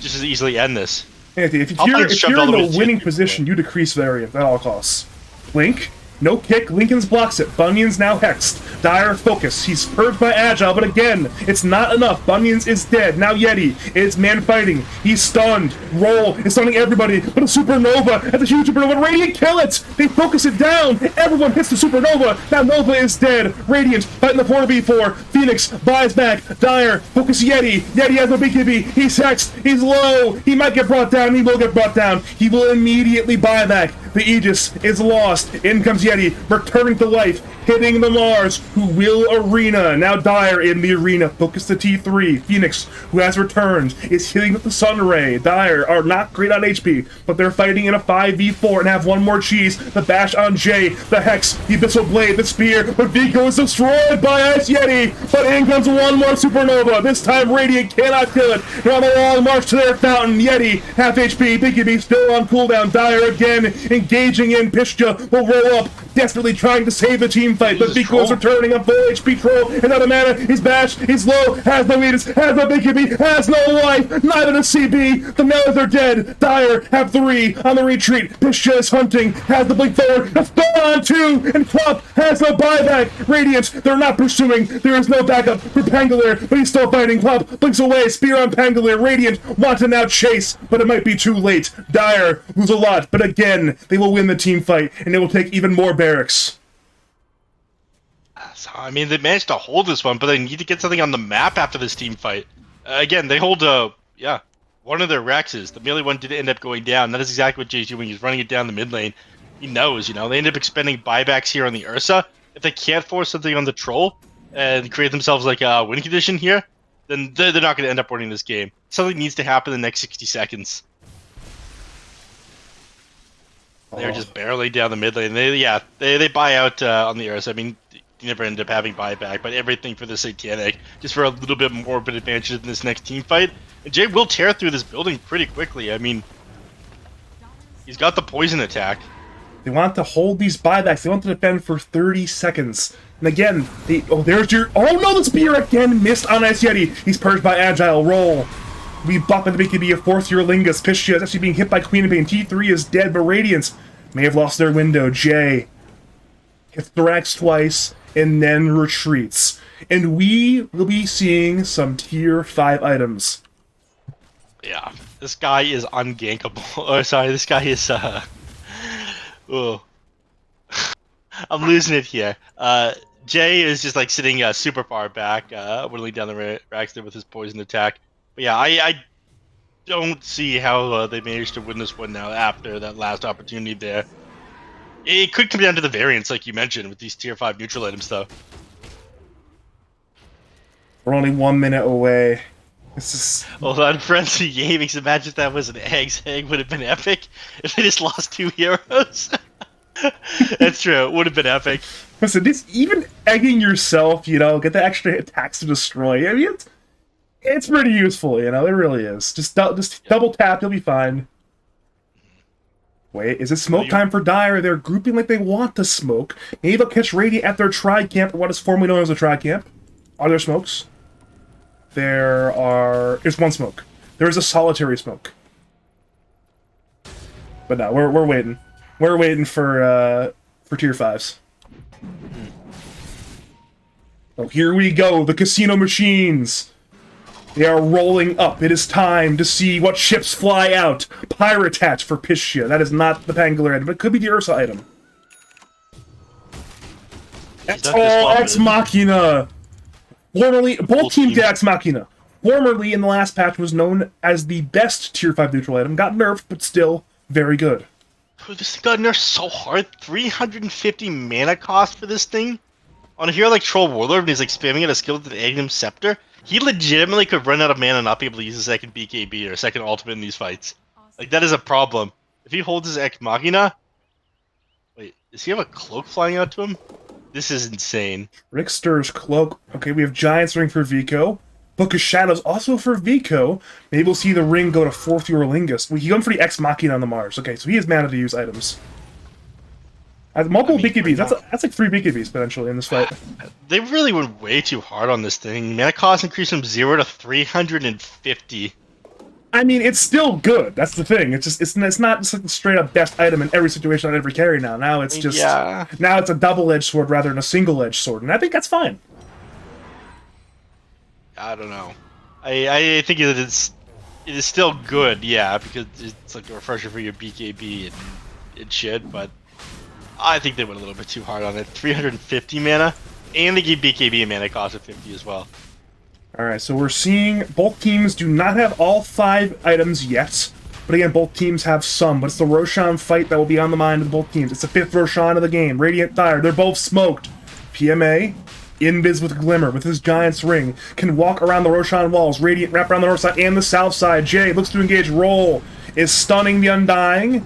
just as easily end this. Anthony, if I'll you're, find if shoved you're all in the way the to winning tier 2. position, you decrease variance at all costs. Blink. No kick, Lincoln's blocks it. Bunyan's now hexed. Dire focus. He's purged by Agile, but again, it's not enough. Bunyan's is dead. Now Yeti. It's man fighting. He's stunned. Roll is stunning everybody, but a supernova. That's a huge supernova. Radiant kill it! They focus it down. Everyone hits the supernova. Now Nova is dead. Radiant fighting the 4v4. Phoenix buys back. Dire focus Yeti. Yeti has no BKB. He's hexed. He's low. He might get brought down. He will get brought down. He will immediately buy back. The Aegis is lost. In comes Yeti, returning to life, hitting the Mars, who will arena. Now Dire in the arena. Focus to T3. Phoenix, who has returned, is hitting with the Sun Ray. Dire are not great on HP, but they're fighting in a 5v4 and have one more cheese. The bash on Jay, the Hex, the Abyssal Blade, the Spear, but Vico is destroyed by Ice Yeti. But in comes one more supernova. This time Radiant cannot kill it. They're on the long march to their fountain. Yeti, half HP, BKB still on cooldown. Dire again, engaging in. Pishja will roll up, desperately trying to save the team fight, but Vico is returning a full HP troll, and out of mana, he's bashed, he's low, has no Aegis, has no BKB, has no life, neither does CB, the Melons are dead, Dire have 3 on the retreat, Pishja is hunting, has the blink forward, a Thor on 2, and Klopp has no buyback, Radiant, they're not pursuing, there is no backup for Pangolier, but he's still fighting, Klopp blinks away, spear on Pangolier, Radiant want to now chase, but it might be too late, Dire lose a lot, but again, they will win the team fight, and it will take even more barracks. So, I mean, they managed to hold this one, but they need to get something on the map after this team fight. Again, they hold, one of their Rexes. The melee one did end up going down. That is exactly what Jay's doing. He's running it down the mid lane. He knows, they end up expending buybacks here on the Ursa. If they can't force something on the Troll and create themselves like a win condition here, then they're not going to end up winning this game. Something needs to happen in the next 60 seconds. They're just barely down the mid lane. They buy out on the Ursa. I mean, you never end up having buyback, but everything for the Satanic, just for a little bit more of an advantage in this next team fight. And Jay will tear through this building pretty quickly. I mean, he's got the poison attack. They want to hold these buybacks. They want to defend for 30 seconds. And again, there's your... Oh no, the spear again missed on Ice Yeti. He's purged by Agile. Roll. We bop at the BKB of 4th year Lingus. Pishia is actually being hit by Queen of Pain. T3 is dead, but Radiance may have lost their window. Jay hits Thorax twice and then retreats. And we will be seeing some tier 5 items. Yeah, this guy is ungankable. Oh, sorry, this guy is, oh. I'm losing it here. Jay is just, like, sitting super far back, whittling down the racks there with his poison attack. But yeah, I don't see how they managed to win this one now after that last opportunity there. It could come down to the variance, like you mentioned, with these tier 5 neutral items, though. We're only 1 minute away. This is... Hold on, Frenzy Gaming, imagine if that was an egg. Egg would have been epic if they just lost 2 heroes. That's true. It would have been epic. Listen, this, even egging yourself, get the extra attacks to destroy. I mean, it's pretty useful, it really is. Just double tap, you'll be fine. Wait, is it smoke time for Dire? They're grouping like they want to smoke. Maybe they'll catch Radiant at their tri-camp, or what is formerly known as a tri-camp. Are there smokes? There's one smoke. There is a solitary smoke. But no, we're waiting. We're waiting for tier 5s. Oh, here we go, the casino machines. They are rolling up. It is time to see what ships fly out. Pirate Hatch for Pistia. That is not the Pangolier item, but it could be the Ursa item. Ex Machina! Formerly, both teams did Ex Machina. Formerly, in the last patch, was known as the best tier 5 neutral item. Got nerfed, but still very good. This thing got nerfed so hard. 350 mana cost for this thing? On a hero like Troll Warlord, when he's like spamming at a skill with the Agnum Scepter, he legitimately could run out of mana and not be able to use a second BKB or a second ultimate in these fights. Like, that is a problem. If he holds his Ex Machina... Wait, does he have a cloak flying out to him? This is insane. Rickster's cloak. Okay, we have Giant's Ring for Vico. Book of Shadows also for Vico. Maybe we'll see the ring go to 4th Lingus. He went for the Ex Machina on the Mars. Okay, so he has mana to use items. Multiple BKBs. That's like 3 BKBs potentially in this fight. They really went way too hard on this thing. Mana cost increased from 0 to 350. I mean, it's still good. That's the thing. It's not just like the straight up best item in every situation on every carry now. Now it's just now it's a double-edged sword rather than a single-edged sword, and I think that's fine. I don't know. I think it is still good, yeah, because it's like a refresher for your BKB and it should, but I think they went a little bit too hard on it. 350 mana, and they gave BKB a mana cost of 50 as well. Alright, so we're seeing both teams do not have all 5 items yet, but again, both teams have some, but it's the Roshan fight that will be on the mind of both teams. It's the 5th Roshan of the game. Radiant Dire, they're both smoked. PMA, Invis with Glimmer, with his Giant's Ring, can walk around the Roshan walls. Radiant wrap around the north side and the south side. Jay looks to engage. Roll is stunning the Undying,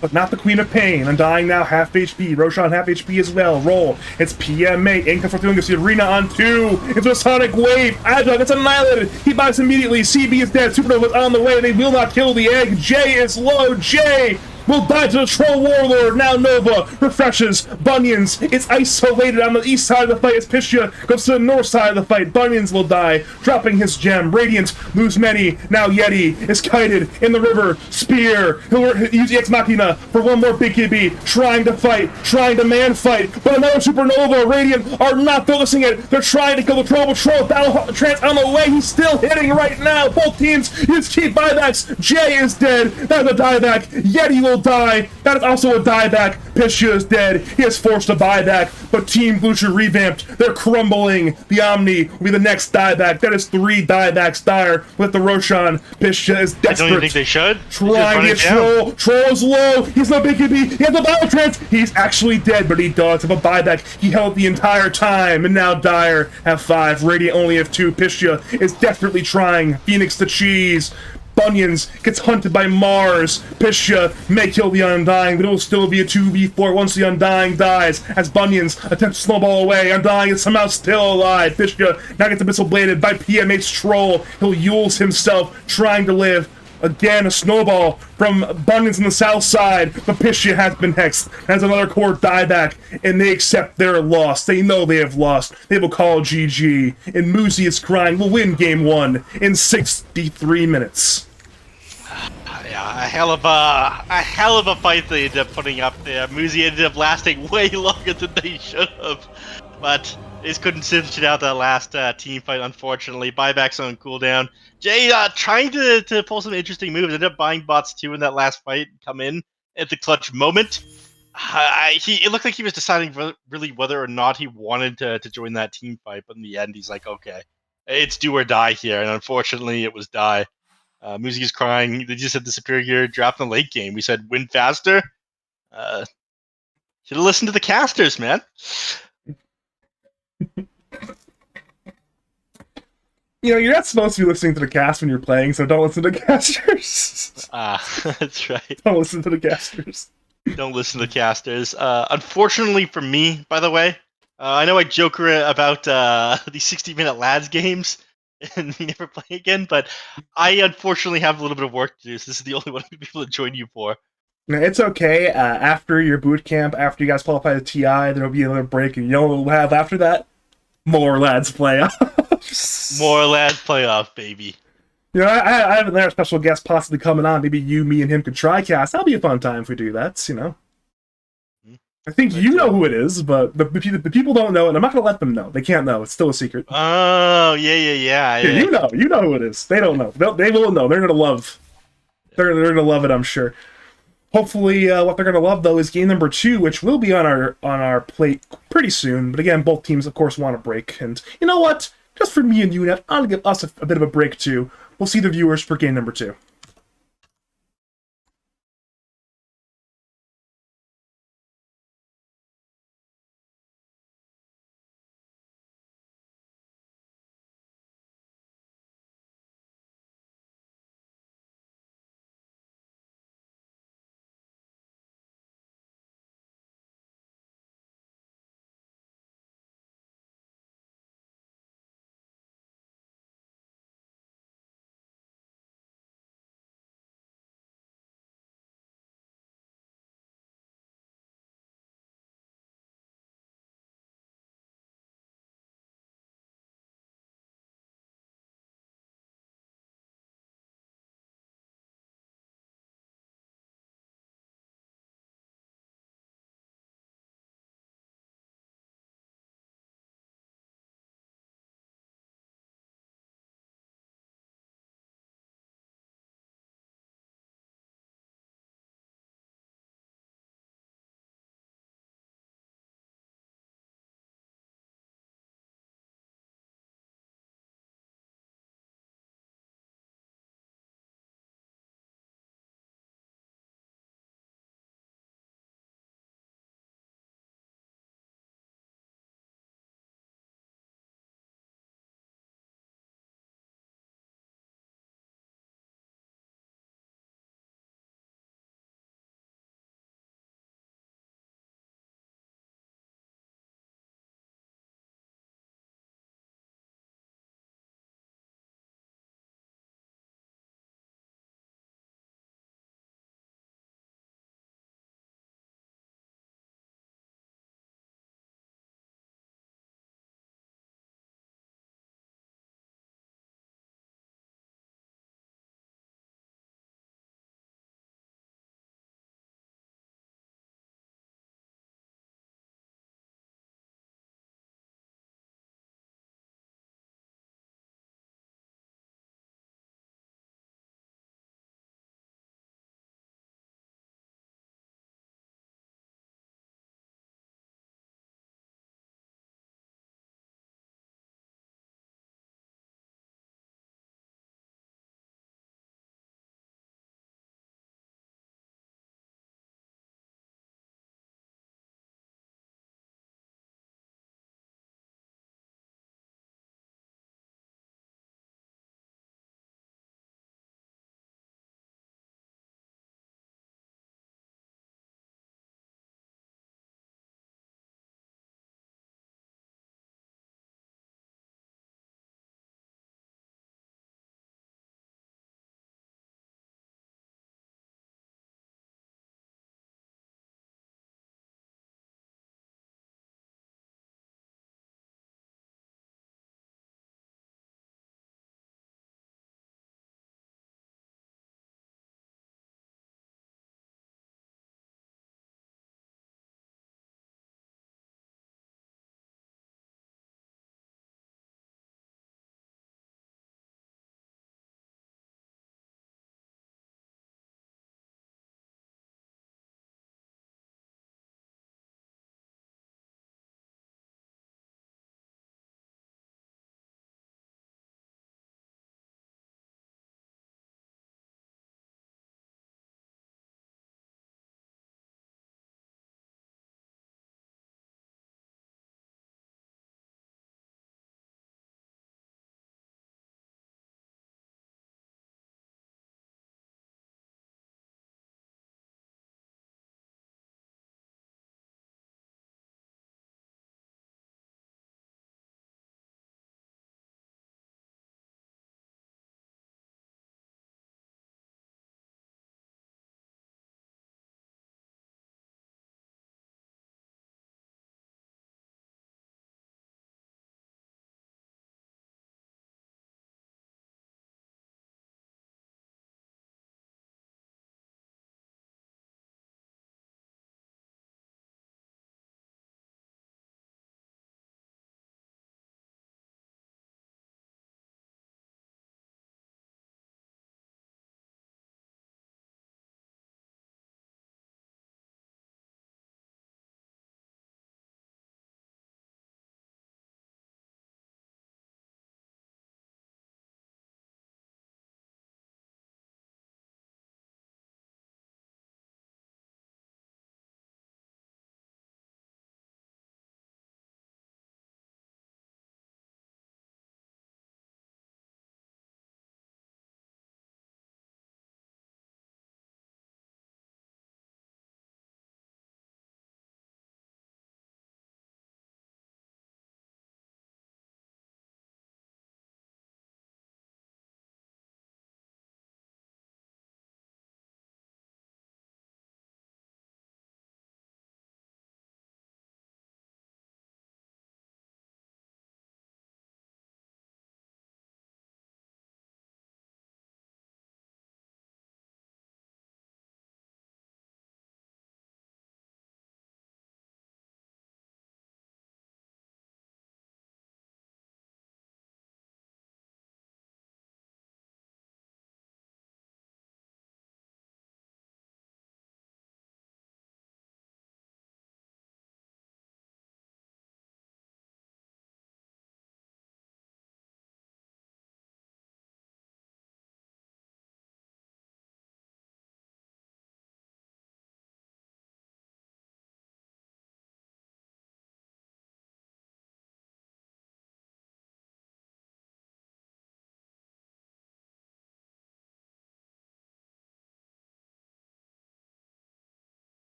but not the Queen of Pain. Undying now half HP. Roshan half HP as well. Roll. It's PMA. Income for the arena on 2. It's a Sonic Wave. Agile gets annihilated. He buys immediately. CB is dead. Supernova is on the way. They will not kill the egg. Jay is low. Jay will die to the Troll Warlord. Now Nova refreshes. Bunions. It's isolated on the east side of the fight as Pistia goes to the north side of the fight. Bunions will die, dropping his gem. Radiant lose many. Now Yeti is kited in the river. Spear. He'll use the Ex Machina for one more BKB. Trying to fight. Trying to man fight. But another Supernova. Radiant are not focusing it. They're trying to kill the Troll Patrol. Battle Trance on the way. He's still hitting right now. Both teams use cheap buybacks. Jay is dead. That's a dieback. Yeti will die. That is also a dieback. Pistia is dead. He is forced to buyback. But Team Bloosher revamped. They're crumbling. The Omni will be the next dieback. That is 3 diebacks. Dire with the Roshan. Pistia is desperate. I don't think they should. Trying to get Troll. Troll's low. He's no BKB. He has no battle trance. He's actually dead, but he does have a buyback. He held the entire time. And now Dire have 5. Radiant only have 2. Pistia is desperately trying. Phoenix the cheese. Bunions gets hunted by Mars. Pistia may kill the Undying, but it will still be a 2v4 once the Undying dies. As Bunions attempt to snowball away, Undying is somehow still alive. Pistia now gets abyssal bladed by PMH's Troll. He'll Yules himself, trying to live. Again, a snowball from Bunions on the south side, but Pistia has been hexed. Has another core dieback, and they accept their loss. They know they have lost. They will call GG. And Moozy is crying, we'll win game 1 in 63 minutes. Yeah, a hell of a fight they ended up putting up there. Moozy ended up lasting way longer than they should have, but they just couldn't finish it out that last team fight, unfortunately. Buybacks on cooldown. Jay trying to pull some interesting moves. Ended up buying bots too in that last fight. Come in at the clutch moment. It looked like he was deciding really whether or not he wanted to join that team fight, but in the end he's like, okay, it's do or die here, and unfortunately it was die. Moozy is crying. They just said the superior draft in the late game. We said win faster. Should have listened to the casters, man. You're not supposed to be listening to the cast when you're playing, so don't listen to the casters. That's right. Don't listen to the casters. Don't listen to the casters. Unfortunately for me, by the way, I know I joke about these 60-minute lads games and we never play again, but I unfortunately have a little bit of work to do, so this is the only one I'm going to be able to join you for. Now, it's okay. After your boot camp, after you guys qualify to TI, there'll be another break, and you know what we'll have after that? More lads More playoffs. lads playoff, baby. You know, I have another special guest possibly coming on. Maybe you, me, and him could try cast. That'll be a fun time if we do that. You know, I think But, you know who it is, but the people don't know, and I'm not going to let them know. They can't know. It's still a secret. oh, yeah. Yeah, you know who it is. They don't know. They will know. They're going to love. They're going to love it. I'm sure. Hopefully, what they're going to love though is game number 2, which will be on our plate pretty soon. But again, both teams, of course, want a break. And you know what? Just for me and you, Neph, I'll give us a bit of a break too. We'll see the viewers for game number 2.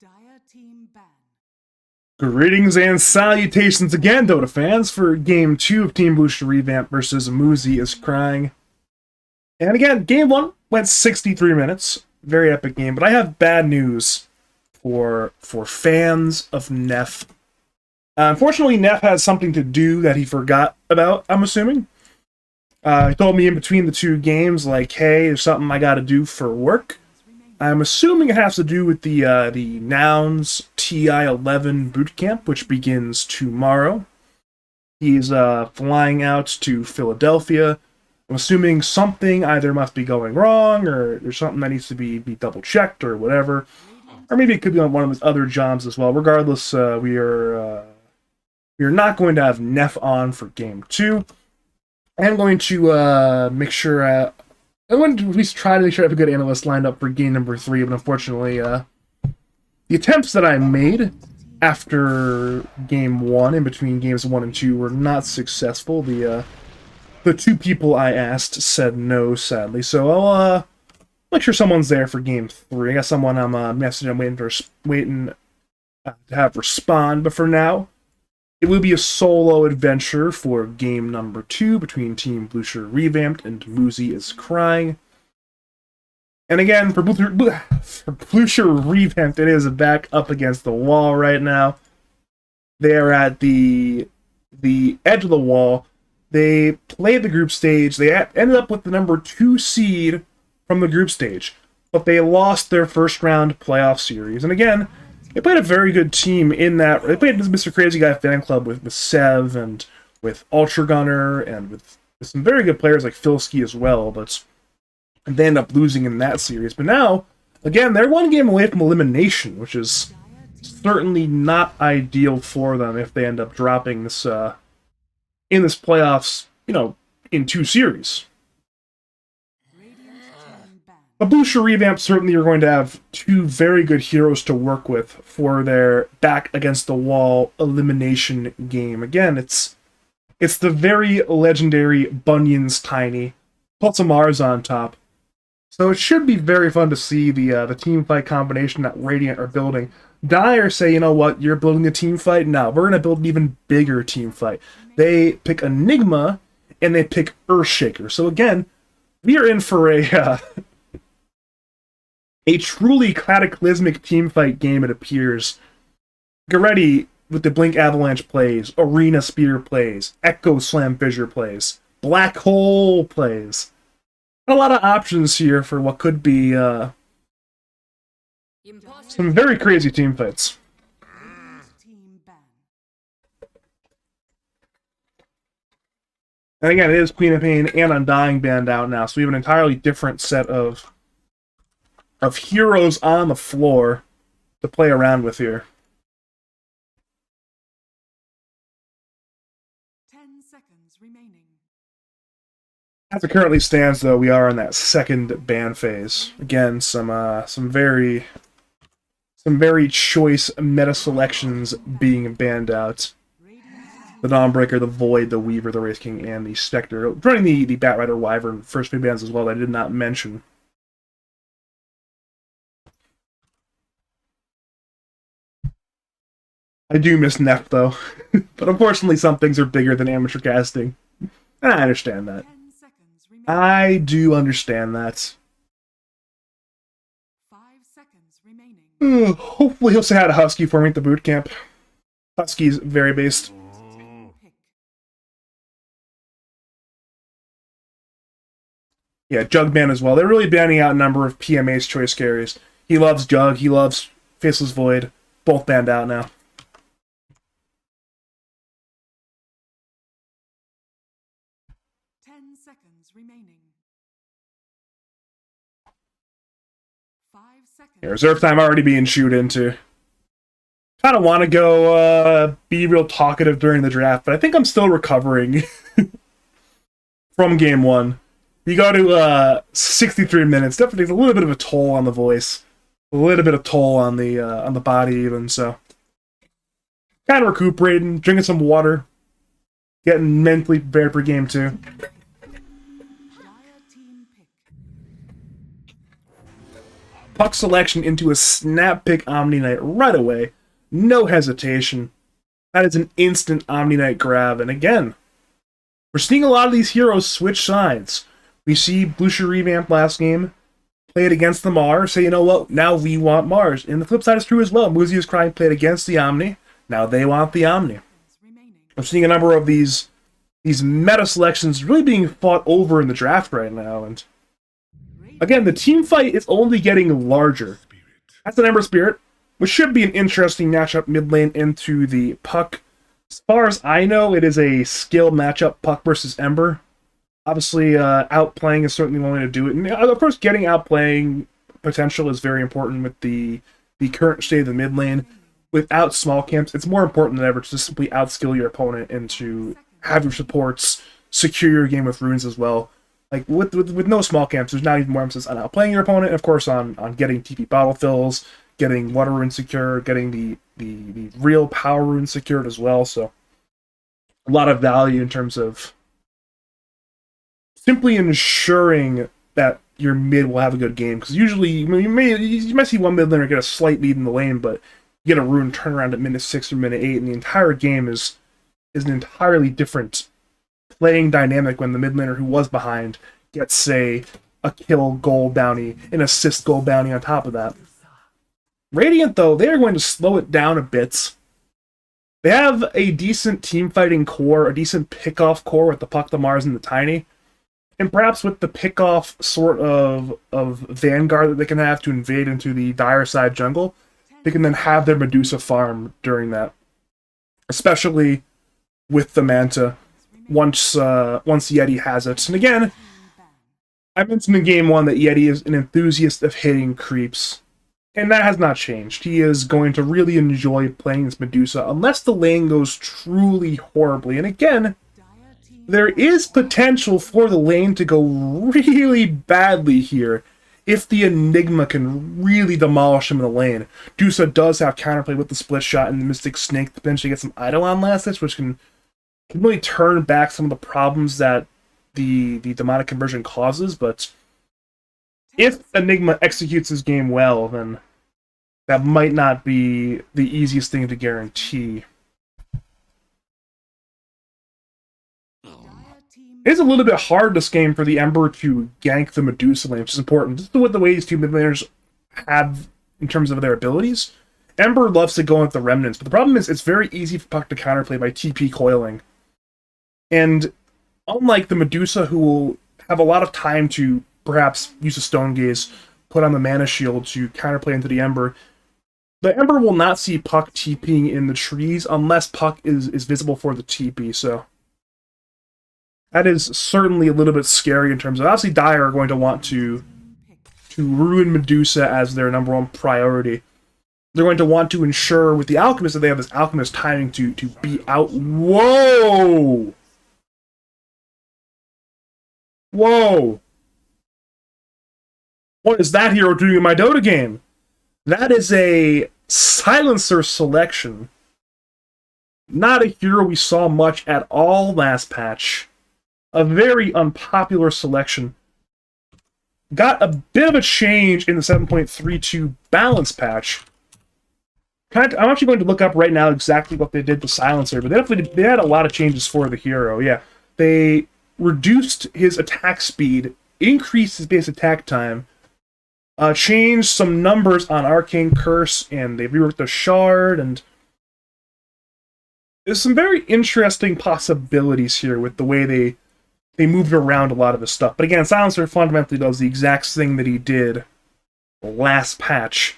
Dire team ban. Greetings and salutations again, Dota fans, for Game 2 of Team Bloosher Revamped versus Moozy is Crying. And again, Game 1 went 63 minutes. Very epic game, but I have bad news for fans of Neph. Unfortunately, Neph has something to do that he forgot about, I'm assuming. He told me in between the two games, like, hey, there's something I gotta do for work. I'm assuming it has to do with the Nouns TI-11 bootcamp, which begins tomorrow. He's flying out to Philadelphia. I'm assuming something either must be going wrong, or there's something that needs to be double-checked, or whatever. Or maybe it could be on one of his other jobs as well. Regardless, we are not going to have Neph on for Game 2. I'm going to make sure... I want to at least try to make sure I have a good analyst lined up for game number 3, but unfortunately, the attempts that I made after game 1, in between games 1 and 2, were not successful. The two people I asked said no, sadly, so I'll make sure someone's there for game 3. I got someone I'm messaging, waiting to have respond, but for now, it will be a solo adventure for game number 2 between Team Bloosher Revamped and Moozy is Crying. And again, for Bloosher Revamped, it is back up against the wall right now. They are at the edge of the wall. They played the group stage. They ended up with the number 2 seed from the group stage, but they lost their first round playoff series. And again, they played a very good team in that. They played Mr. Crazy Guy fan club with Sev and with Ultra Gunner and with some very good players like Filski as well, but they end up losing in that series. But now, again, they're one game away from elimination, which is certainly not ideal for them if they end up dropping this in this playoffs, in 2 series. But Bloosher Revamp certainly are going to have 2 very good heroes to work with for their back against the wall elimination game. Again, it's the very legendary Bunyan's Tiny, plus a Mars on top. So it should be very fun to see the team fight combination that Radiant are building. Dire say, you know what, you're building a team fight? No, we're going to build an even bigger team fight. They pick Enigma, and they pick Earthshaker. So again, we are in for a truly cataclysmic teamfight game, it appears. Get ready with the Blink Avalanche plays, Arena Spear plays, Echo Slam Fissure plays, Black Hole plays. A lot of options here for what could be some very crazy teamfights. And again, it is Queen of Pain and Undying banned out now, so we have an entirely different set of heroes on the floor to play around with here. 10 seconds remaining. As it currently stands, though, we are in that second ban phase. Again, some very choice meta selections being banned out. The Dawnbreaker, the Void, the Weaver, the Wraith King, and the Spectre. Running the Batrider Wyvern first 2 bans as well that I did not mention. I do miss Neph, though. But unfortunately, some things are bigger than amateur casting. I understand that. I do understand that. 5 seconds remaining. Hopefully he'll say hi to Husky for me at the boot camp. Husky's very based. Yeah, Jug ban as well. They're really banning out a number of PMA's choice carries. He loves Jug, he loves Faceless Void. Both banned out now. 10 seconds remaining. 5 seconds. Yeah, reserve time already being chewed into. Kind of want to go be real talkative during the draft, but I think I'm still recovering from game 1. You go to 63 minutes, definitely takes a little bit of a toll on the voice, a little bit of toll on the body even. So, kind of recuperating, drinking some water, getting mentally prepared for game 2. Puck selection into a snap pick Omni Knight right away. No hesitation. That is an instant Omni Knight grab. And again, we're seeing a lot of these heroes switch sides. We see Bloosher Revamped last game play it against the Mars, say, you know what, now we want Mars. And the flip side is true as well. Moozy is crying, played against the Omni. Now they want the Omni. I'm seeing a number of these meta selections really being fought over in the draft right now. And again, the team fight is only getting larger. That's an Ember Spirit, which should be an interesting matchup mid lane into the Puck. As far as I know, it is a skill matchup, Puck versus Ember. Obviously, outplaying is certainly one way to do it. And of course, getting outplaying potential is very important with the current state of the mid lane. Without small camps, it's more important than ever to just simply outskill your opponent and to have your supports secure your game with runes as well. Like, with no small camps, there's not even more emphasis on outplaying your opponent, and of course on getting TP bottle fills, getting water rune secure, getting the real power rune secured as well. So, a lot of value in terms of simply ensuring that your mid will have a good game, because usually you might see one mid laner get a slight lead in the lane, but you get a rune turnaround at minute 6 or minute 8, and the entire game is an entirely different playing dynamic when the mid laner who was behind gets, say, a kill gold bounty, an assist gold bounty on top of that. Radiant, though, they are going to slow it down a bit. They have a decent team fighting core, a decent pick-off core with the Puck, the Mars, and the Tiny. And perhaps with the pick-off sort of Vanguard that they can have to invade into the dire side jungle, they can then have their Medusa farm during that. Especially with the Manta, once Yeti has it. And again, I mentioned in Game 1 that Yeti is an enthusiast of hitting creeps. And that has not changed. He is going to really enjoy playing this Medusa, unless the lane goes truly horribly. And again, there is potential for the lane to go really badly here if the Enigma can really demolish him in the lane. Dusa does have counterplay with the split shot and the Mystic Snake to potentially get some Eidolon last hits, which can really turn back some of the problems that the demonic conversion causes. But if Enigma executes his game well, then that might not be the easiest thing to guarantee. It is a little bit hard this game for the Ember to gank the Medusa lane, which is important. Just with the way these two mid laners have in terms of their abilities. Ember loves to go with the remnants, but the problem is it's very easy for Puck to counterplay by TP coiling. And unlike the Medusa, who will have a lot of time to perhaps use a Stone Gaze, put on the Mana Shield to counterplay into the Ember, the Ember will not see Puck TPing in the trees unless Puck is visible for the TP, so that is certainly a little bit scary in terms of, obviously Dire are going to want to ruin Medusa as their number one priority. They're going to want to ensure with the Alchemist that they have this Alchemist timing to beat out. Whoa! Whoa! What is that hero doing in my Dota game? That is a Silencer selection. Not a hero we saw much at all last patch. A very unpopular selection. Got a bit of a change in the 7.32 balance patch. I'm actually going to look up right now exactly what they did to Silencer, but they had a lot of changes for the hero. Yeah, they reduced his attack speed, increased his base attack time, changed some numbers on Arcane Curse, and they reworked the Shard, and there's some very interesting possibilities here with the way they moved around a lot of this stuff. But again, Silencer fundamentally does the exact thing that he did last patch.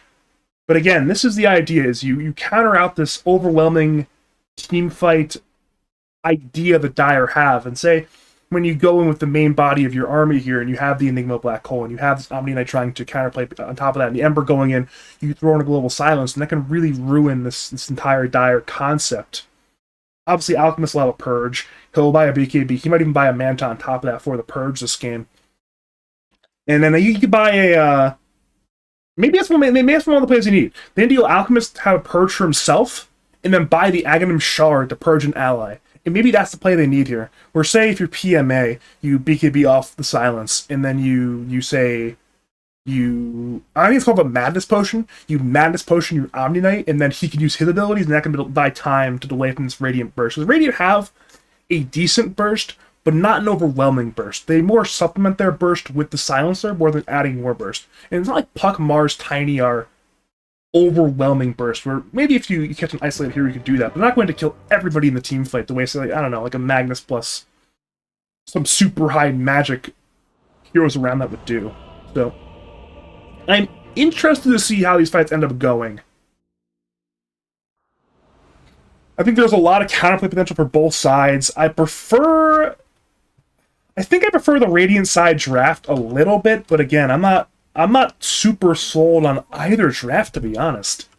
But again, this is the idea, is you counter out this overwhelming team fight idea that Dire have, and say, when you go in with the main body of your army here, and you have the Enigma Black Hole, and you have this Omni Knight trying to counterplay on top of that, and the Ember going in, you throw in a Global Silence, and that can really ruin this entire Dire concept. Obviously, Alchemist will have a Purge. He'll buy a BKB. He might even buy a Manta on top of that for the Purge this game. And then you could buy a... maybe that's one of the plays you need. Then deal Alchemist have a Purge for himself, and then buy the Aghanim Shard to Purge an ally. And maybe that's the play they need here. Where, say, if you're PMA, you BKB off the Silence, and then you say, I think it's called a Madness Potion. You Madness Potion your Omni Knight, and then he can use his abilities, and that can buy time to delay from this Radiant burst. So the Radiant have a decent burst, but not an overwhelming burst. They more supplement their burst with the Silencer more than adding more burst. And it's not like Puck, Mars, Tiny are overwhelming burst, where maybe if you catch an isolated hero, you could do that, but not going to kill everybody in the team fight the way, say, like, I don't know, like a Magnus plus some super high magic heroes around that would do. So, I'm interested to see how these fights end up going. I think there's a lot of counterplay potential for both sides. I think I prefer the Radiant side draft a little bit, but again, I'm not super sold on either draft, to be honest.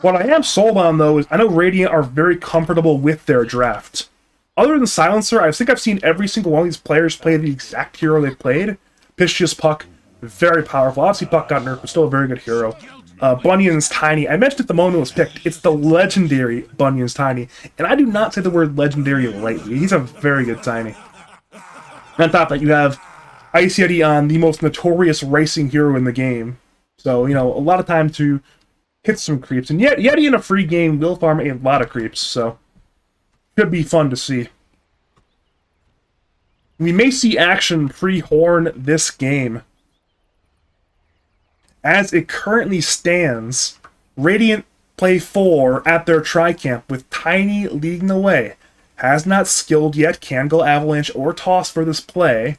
What I am sold on, though, is I know Radiant are very comfortable with their draft. Other than Silencer, I think I've seen every single one of these players play the exact hero they played. Piscius Puck, very powerful. Obviously, Puck got nerfed, but still a very good hero. Bunyan's Tiny. I mentioned it the moment it was picked. It's the legendary Bunyan's Tiny. And I do not say the word legendary lightly. He's a very good Tiny. And on top of that, you have Ice Yeti on the most notorious racing hero in the game. So, you know, a lot of time to hit some creeps. And yet, Yeti in a free game will farm a lot of creeps, so should be fun to see. We may see action pre-Horn this game. As it currently stands, Radiant play 4 at their tri-camp with Tiny leading the way. Has not skilled yet, can go Avalanche or Toss for this play.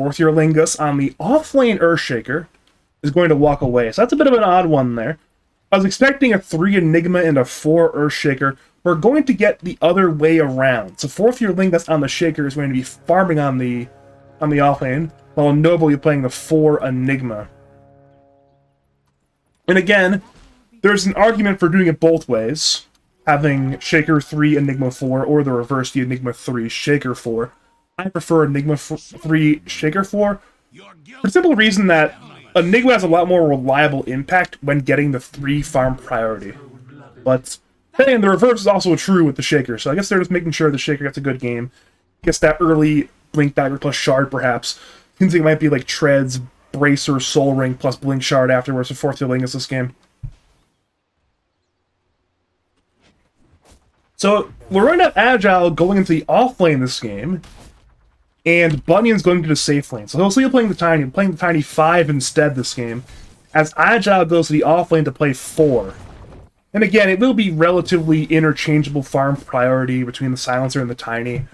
4th year Lingus on the off-lane Earthshaker is going to walk away. So that's a bit of an odd one there. I was expecting a 3 Enigma and a 4 Earthshaker. We're going to get the other way around. So 4th year Lingus on the Shaker is going to be farming on the off-lane, while Noble you're playing the 4 Enigma. And again, there's an argument for doing it both ways. Having Shaker 3, Enigma 4, or the reverse, the Enigma 3, Shaker 4. I prefer Enigma 3, Shaker 4, for the simple reason that Enigma has a lot more reliable impact when getting the 3 farm priority. But then the reverse is also true with the Shaker, so I guess they're just making sure the Shaker gets a good game. Gets that early Blink Dagger plus Shard, perhaps. Seems like it might be like Treads, Bracer, Soul Ring plus Blink Shard afterwards, so 4th year Lingus this game. So, we're going to have Agile going into the off lane this game, and Bunyan's going to the safe lane. So he'll still playing the Tiny 5 instead this game, as Agile goes to the off lane to play 4. And again, it will be relatively interchangeable farm priority between the Silencer and the Tiny.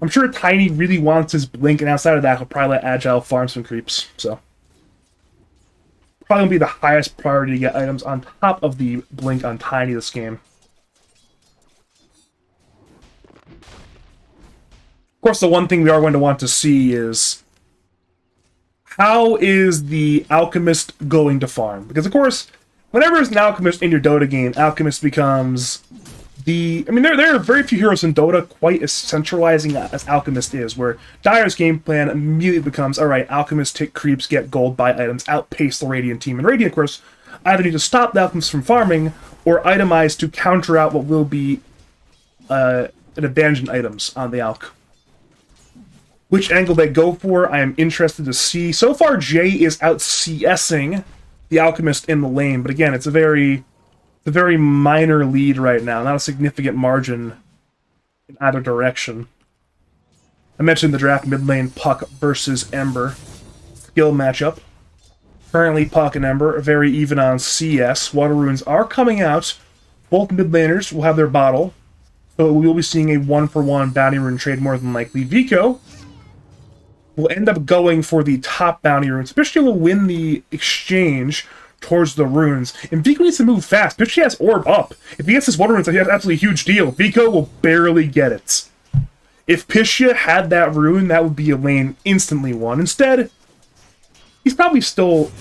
I'm sure Tiny really wants his Blink, and outside of that, he'll probably let Agile farm some creeps, so probably going to be the highest priority to get items on top of the Blink on Tiny this game. Of course, the one thing we are going to want to see is how is the Alchemist going to farm? Because, of course, whenever there's an Alchemist in your Dota game, Alchemist becomes the... I mean, there are very few heroes in Dota quite as centralizing as Alchemist is, where Dire's game plan immediately becomes, alright, Alchemist take creeps, get gold, buy items, outpace the Radiant team. And Radiant, of course, either need to stop the Alchemist from farming, or itemize to counter out what will be an advantage in items on the Alch. Which angle they go for, I am interested to see. So far, Jay is out CSing the Alchemist in the lane, but again, it's a very minor lead right now, not a significant margin in either direction. I mentioned the draft mid lane Puck versus Ember skill matchup. Currently, Puck and Ember are very even on CS. Water Runes are coming out. Both mid laners will have their bottle, so we will be seeing a 1-for-1 bounty rune trade more than likely. Vico will end up going for the top bounty runes. Piscia will win the exchange towards the runes. And Vico needs to move fast. Piscia has Orb up. If he gets his water runes, he has an absolutely huge deal. Vico will barely get it. If Piscia had that rune, that would be a lane instantly won. Instead, he's probably still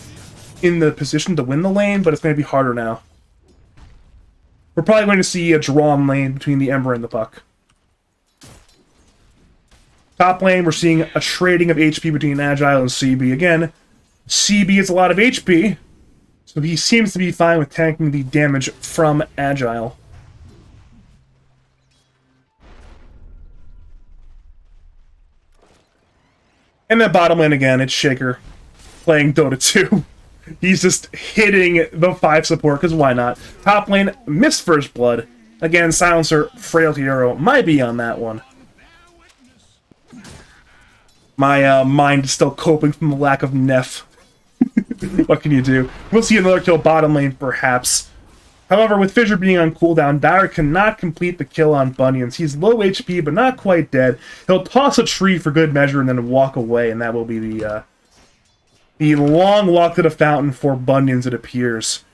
in the position to win the lane, but it's going to be harder now. We're probably going to see a drawn lane between the Ember and the Puck. Top lane, we're seeing a trading of HP between Agile and CB. Again, CB has a lot of HP, so he seems to be fine with tanking the damage from Agile. And then bottom lane again, it's Shaker. playing Dota 2. He's just hitting the 5 support, because why not? Top lane, missed First Blood. Again, Silencer, Frailty Arrow might be on that one. My mind is still coping from the lack of Neph. What can you do? We'll see another kill bottom lane, perhaps. However, with Fissure being on cooldown, Dire cannot complete the kill on Bunions. He's low HP, but not quite dead. He'll toss a tree for good measure and then walk away, and that will be the long walk to the fountain for Bunions, it appears.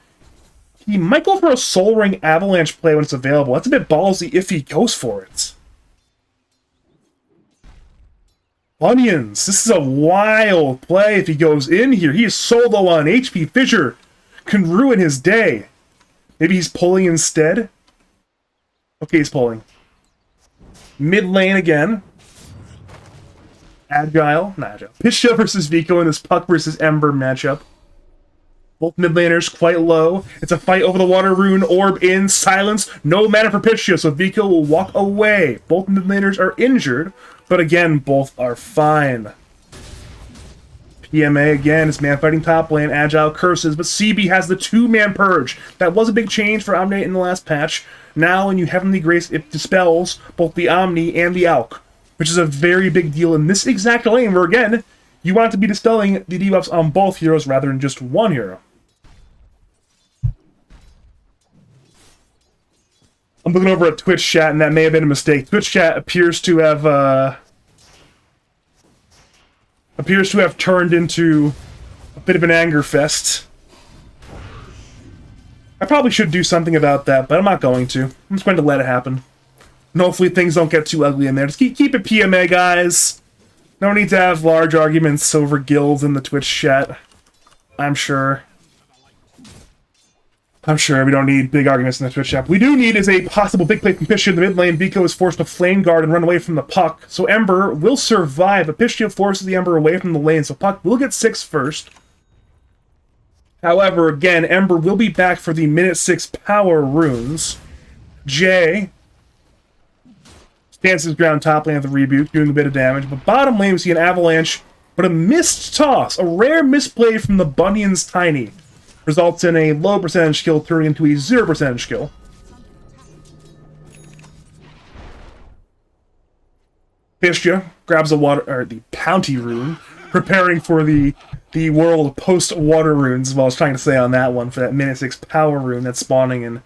He might go for a Soul Ring Avalanche play when it's available. That's a bit ballsy if he goes for it. Bunions, this is a wild play if he goes in here. He is so low on HP. Fissure can ruin his day. Maybe he's pulling instead? Okay, he's pulling. Mid lane again. Agile, not agile. Pistia versus Vico in this Puck versus Ember matchup. Both mid laners quite low. It's a fight over the water rune. Orb in. Silence. No mana for Pistia, so Vico will walk away. Both mid laners are injured, but again, both are fine. PMA again is man fighting top lane. Agile curses, but CB has the 2-man purge. That was a big change for Omni in the last patch. Now, when you Heavenly Grace, it dispels both the Omni and the Alk, which is a very big deal in this exact lane where, again, you want to be dispelling the debuffs on both heroes rather than just one hero. I'm looking over at Twitch chat, and that may have been a mistake. Twitch chat appears to have turned into a bit of an anger fest. I probably should do something about that, but I'm not going to. I'm just going to let it happen. And hopefully things don't get too ugly in there. Just keep it PMA, guys. No need to have large arguments over guilds in the Twitch chat. I'm sure we don't need big arguments in the Twitch chat. What we do need is a possible big play from Pistia in the mid lane. Vico is forced to flame guard and run away from the Puck. So Ember will survive, but Pistia forces the Ember away from the lane, so Puck will get 6 first. However, again, Ember will be back for the minute 6 power runes. Jay stands his ground top lane of the rebuke, doing a bit of damage, but bottom lane we see an avalanche, but a missed toss, a rare misplay from the Bunions Tiny. Results in a low percentage kill turning into a 0% kill. Pistia grabs the Bounty rune, preparing for the world post-water runes, as I was trying to say on that one, for that minute 6 power rune that's spawning in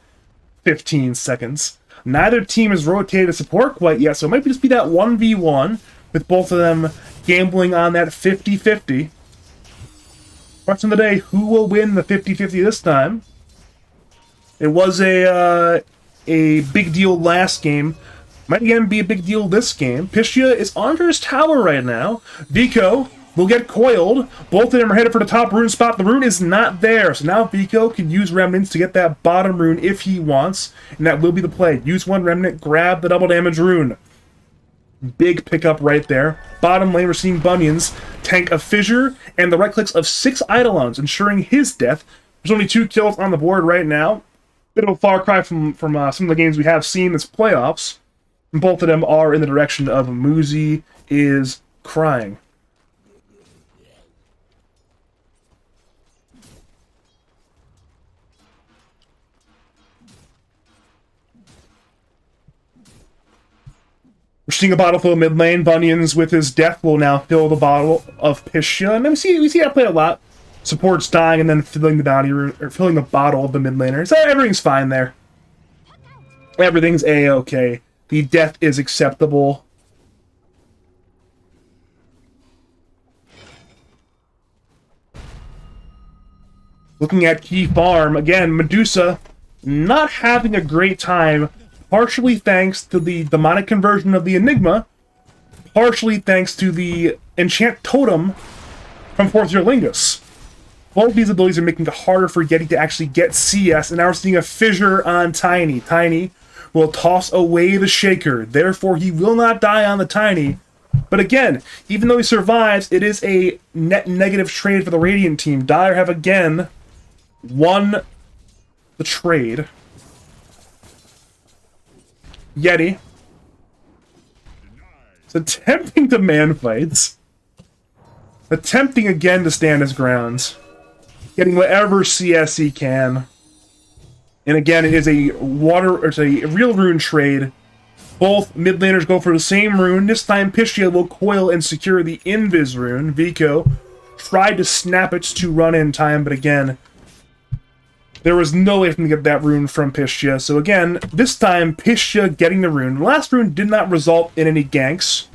15 seconds. Neither team has rotated a support quite yet, so it might just be that 1v1, with both of them gambling on that 50-50. Question of the day, who will win the 50-50 this time? It was a big deal last game. Might again be a big deal this game. Pistia is under his tower right now. Vico will get coiled. Both of them are headed for the top rune spot. The rune is not there, so now Vico can use remnants to get that bottom rune if he wants, and that will be the play. Use one remnant, grab the double damage rune. Big pickup right there. Bottom lane, we're seeing Bunions tank a Fissure and the right clicks of 6 Eidolons, ensuring his death. There's only 2 kills on the board right now. Bit of a far cry from some of the games we have seen this playoffs. And both of them are in the direction of Moozy is crying. We're seeing a bottle fill mid lane. Bunions with his death will now fill the bottle of Pistia. And then we see that play a lot. Supports dying and then filling the bounty or filling the bottle of the mid laner. So everything's fine there. Everything's a-okay. The death is acceptable. Looking at key farm again, Medusa not having a great time. Partially thanks to the demonic conversion of the Enigma, partially thanks to the Enchant Totem from 4th Year Lingus. Both these abilities are making it harder for Yeti to actually get CS, and now we're seeing a Fissure on Tiny. Tiny will toss away the Shaker, therefore he will not die on the Tiny. But again, even though he survives, it is a net negative trade for the Radiant team. Dire have again won the trade. Yeti is attempting to man fights. attempting again to stand his ground, getting whatever CS he can. And again, it is a real rune trade. Both mid laners go for the same rune. This time, Pistia will coil and secure the Invis rune. Vico tried to snap it to run in time, but again, there was no way for him to get that rune from Pistia. So again, this time, Pistia getting the rune. The last rune did not result in any ganks.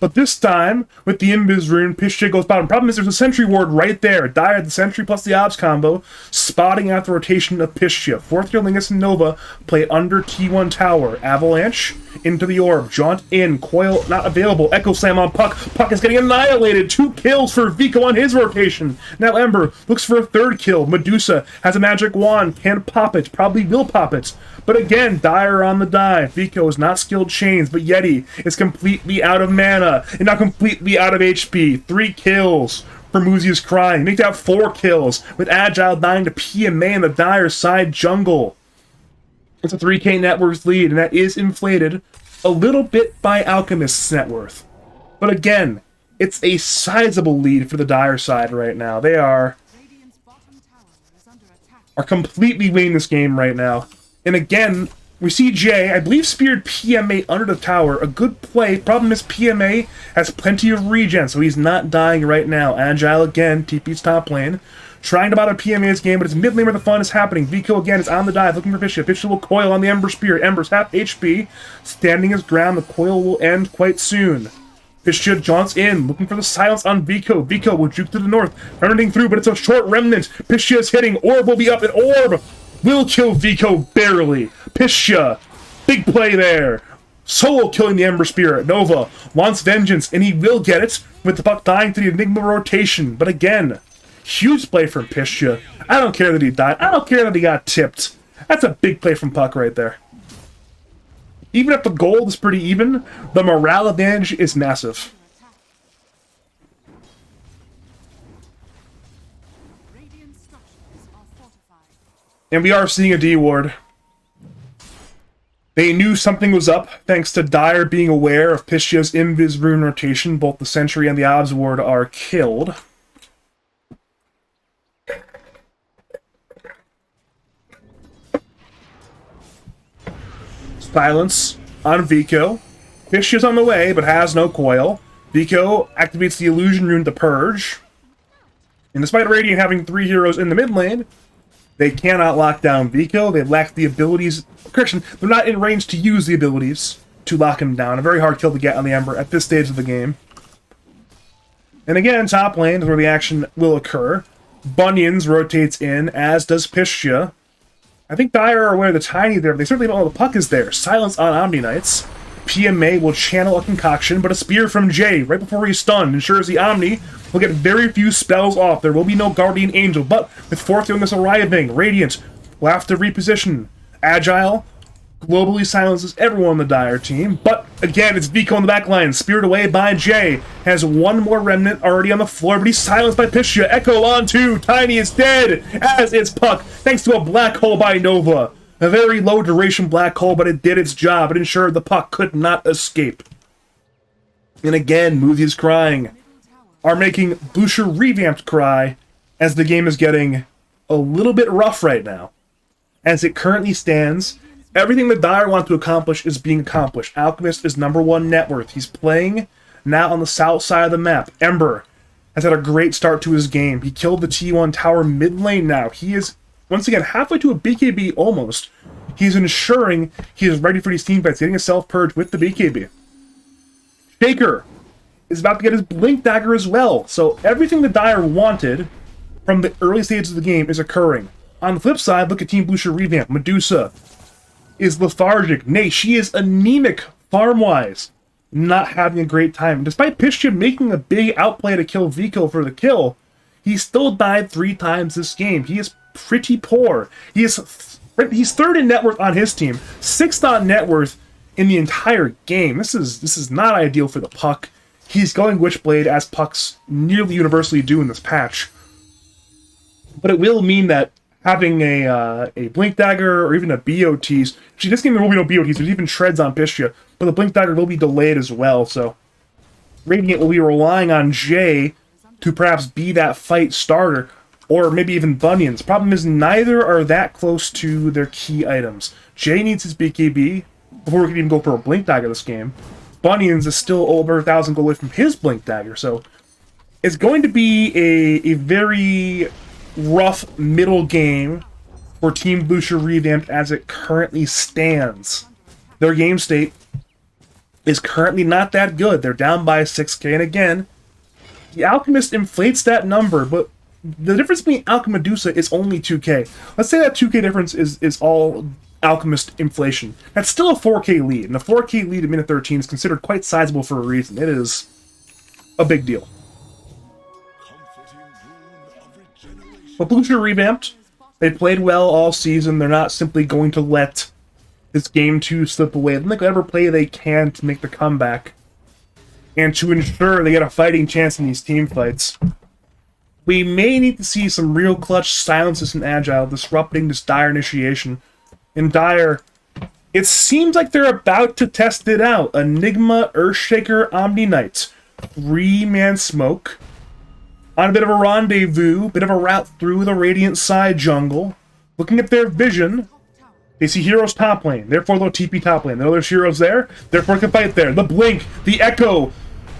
But this time, with the Invis rune, Pistia goes bottom. Problem is, there's a sentry ward right there. Dire, the sentry plus the obs combo, spotting out the rotation of Pistia. Fourth year Lingus and Nova play under T1 tower. Avalanche into the orb. Jaunt in. Coil not available. Echo Slam on Puck. Puck is getting annihilated. 2 kills for Vico on his rotation. Now Ember looks for a 3rd kill. Medusa has a magic wand. Can pop it. Probably will pop it. But again, Dire on the dive. Vico is not skilled chains, but Yeti is completely out of mana and now completely out of HP. 3 kills for Moozy is crying. Make that 4 kills with Agile dying to PMA in the Dire side jungle. It's a 3k net worth lead, and that is inflated a little bit by Alchemist's net worth. But again, it's a sizable lead for the Dire side right now. They are Radiant's bottom tower is under attack. completely winning this game right now. And again, we see Jay, I believe, speared PMA under the tower. A good play. Problem is PMA has plenty of regen, so he's not dying right now. Agile again, TP's top lane. Trying to bottom PMA's game, but it's mid lane where the fun is happening. Vico again is on the dive, looking for Pistia. Pistia will coil on the Ember Spirit. Ember's half HP. Standing his ground, the coil will end quite soon. Pistia jaunts in, looking for the silence on Vico. Vico will juke to the north, running through, but it's a short remnant. Pistia is hitting. Orb will be up, and Orb will kill Vico barely. Pistia, big play there. Solo killing the Ember Spirit. Nova wants vengeance, and he will get it with the Puck dying to the Enigma rotation. But again, huge play from Pistia. I don't care that he died. I don't care that he got tipped. That's a big play from Puck right there. Even if the gold is pretty even, the morale advantage is massive. Radiant structures are fortified. And we are seeing a D ward. They knew something was up, thanks to Dire being aware of Pistia's Invis rune rotation. Both the Sentry and the Obs ward are killed. Silence on Vico. Pistia's on the way, but has no coil. Vico activates the Illusion Rune to Purge. And despite Radiant having 3 heroes in the mid lane, they cannot lock down Vico. They lack the abilities. Correction, they're not in range to use the abilities to lock him down. A very hard kill to get on the Ember at this stage of the game. And again, top lane is where the action will occur. Bunions rotates in, as does Pistia. I think Dire are aware the Tiny there, but they certainly don't know the Puck is there. Silence on Omni Knights. PMA will channel a concoction, but a spear from Jay right before he's stunned ensures the Omni will get very few spells off. There will be no Guardian Angel, but with fourth illness arriving, Radiant will have to reposition. Agile globally silences everyone on the Dire team, but again, it's Vico in the back line, speared away by Jay. Has one more remnant already on the floor, but he's silenced by Pistia. Echo on 2, Tiny is dead, as is Puck, thanks to a black hole by Nova. A very low duration black hole, but it did its job. It ensured the Puck could not escape. And again, Moozy is crying. Are making Bloosher Revamped cry, as the game is getting a little bit rough right now. As it currently stands, everything the Dire want to accomplish is being accomplished. Alchemist is #1 net worth. He's playing now on the south side of the map. Ember has had a great start to his game. He killed the T1 tower mid lane now. He is, once again, halfway to a BKB almost. He's ensuring he is ready for these team fights, getting a self-purge with the BKB. Shaker is about to get his Blink Dagger as well. So everything the Dire wanted from the early stages of the game is occurring. On the flip side, look at Team Bloosher Revamp. Medusa is lethargic. Nay, she is anemic farm-wise. Not having a great time. And despite Pistia making a big outplay to kill Vico for the kill, he still died 3 times this game. He is pretty poor. He's 3rd in net worth on his team, 6th on net worth in the entire game. This is not ideal for the Puck. He's going Witchblade, as Pucks nearly universally do in this patch. But it will mean that having a Blink Dagger or even a BOTs, actually this game there will be no BOTs, there's even Shreds on Pistia, but the Blink Dagger will be delayed as well, so Radiant will be relying on Jay to perhaps be that fight starter, or maybe even Bunions. Problem is, neither are that close to their key items. Jay needs his BKB before we can even go for a Blink Dagger this game. Bunions is still over 1,000 gold away from his Blink Dagger, so it's going to be a very rough middle game for Team Bloosher Revamped as it currently stands. Their game state is currently not that good. They're down by 6k, and again, the Alchemist inflates that number, but the difference between Alchemadusa is only 2k. Let's say that 2k difference is all Alchemist inflation. That's still a 4k lead, and a 4k lead at minute 13 is considered quite sizable for a reason. It is a big deal. But Bloosher Revamped, they played well all season. They're not simply going to let this game 2 slip away. They'll make whatever play they can to make the comeback and to ensure they get a fighting chance in these team fights. We may need to see some real clutch silences in Agile, disrupting this Dire initiation. In Dire, it seems like they're about to test it out. Enigma, Earthshaker, Omni Knight. 3-man smoke. On a bit of a rendezvous, bit of a route through the Radiant side jungle. Looking at their vision, they see heroes top lane, therefore they'll TP top lane. They know there's heroes there, therefore they can fight there. The Blink, the Echo,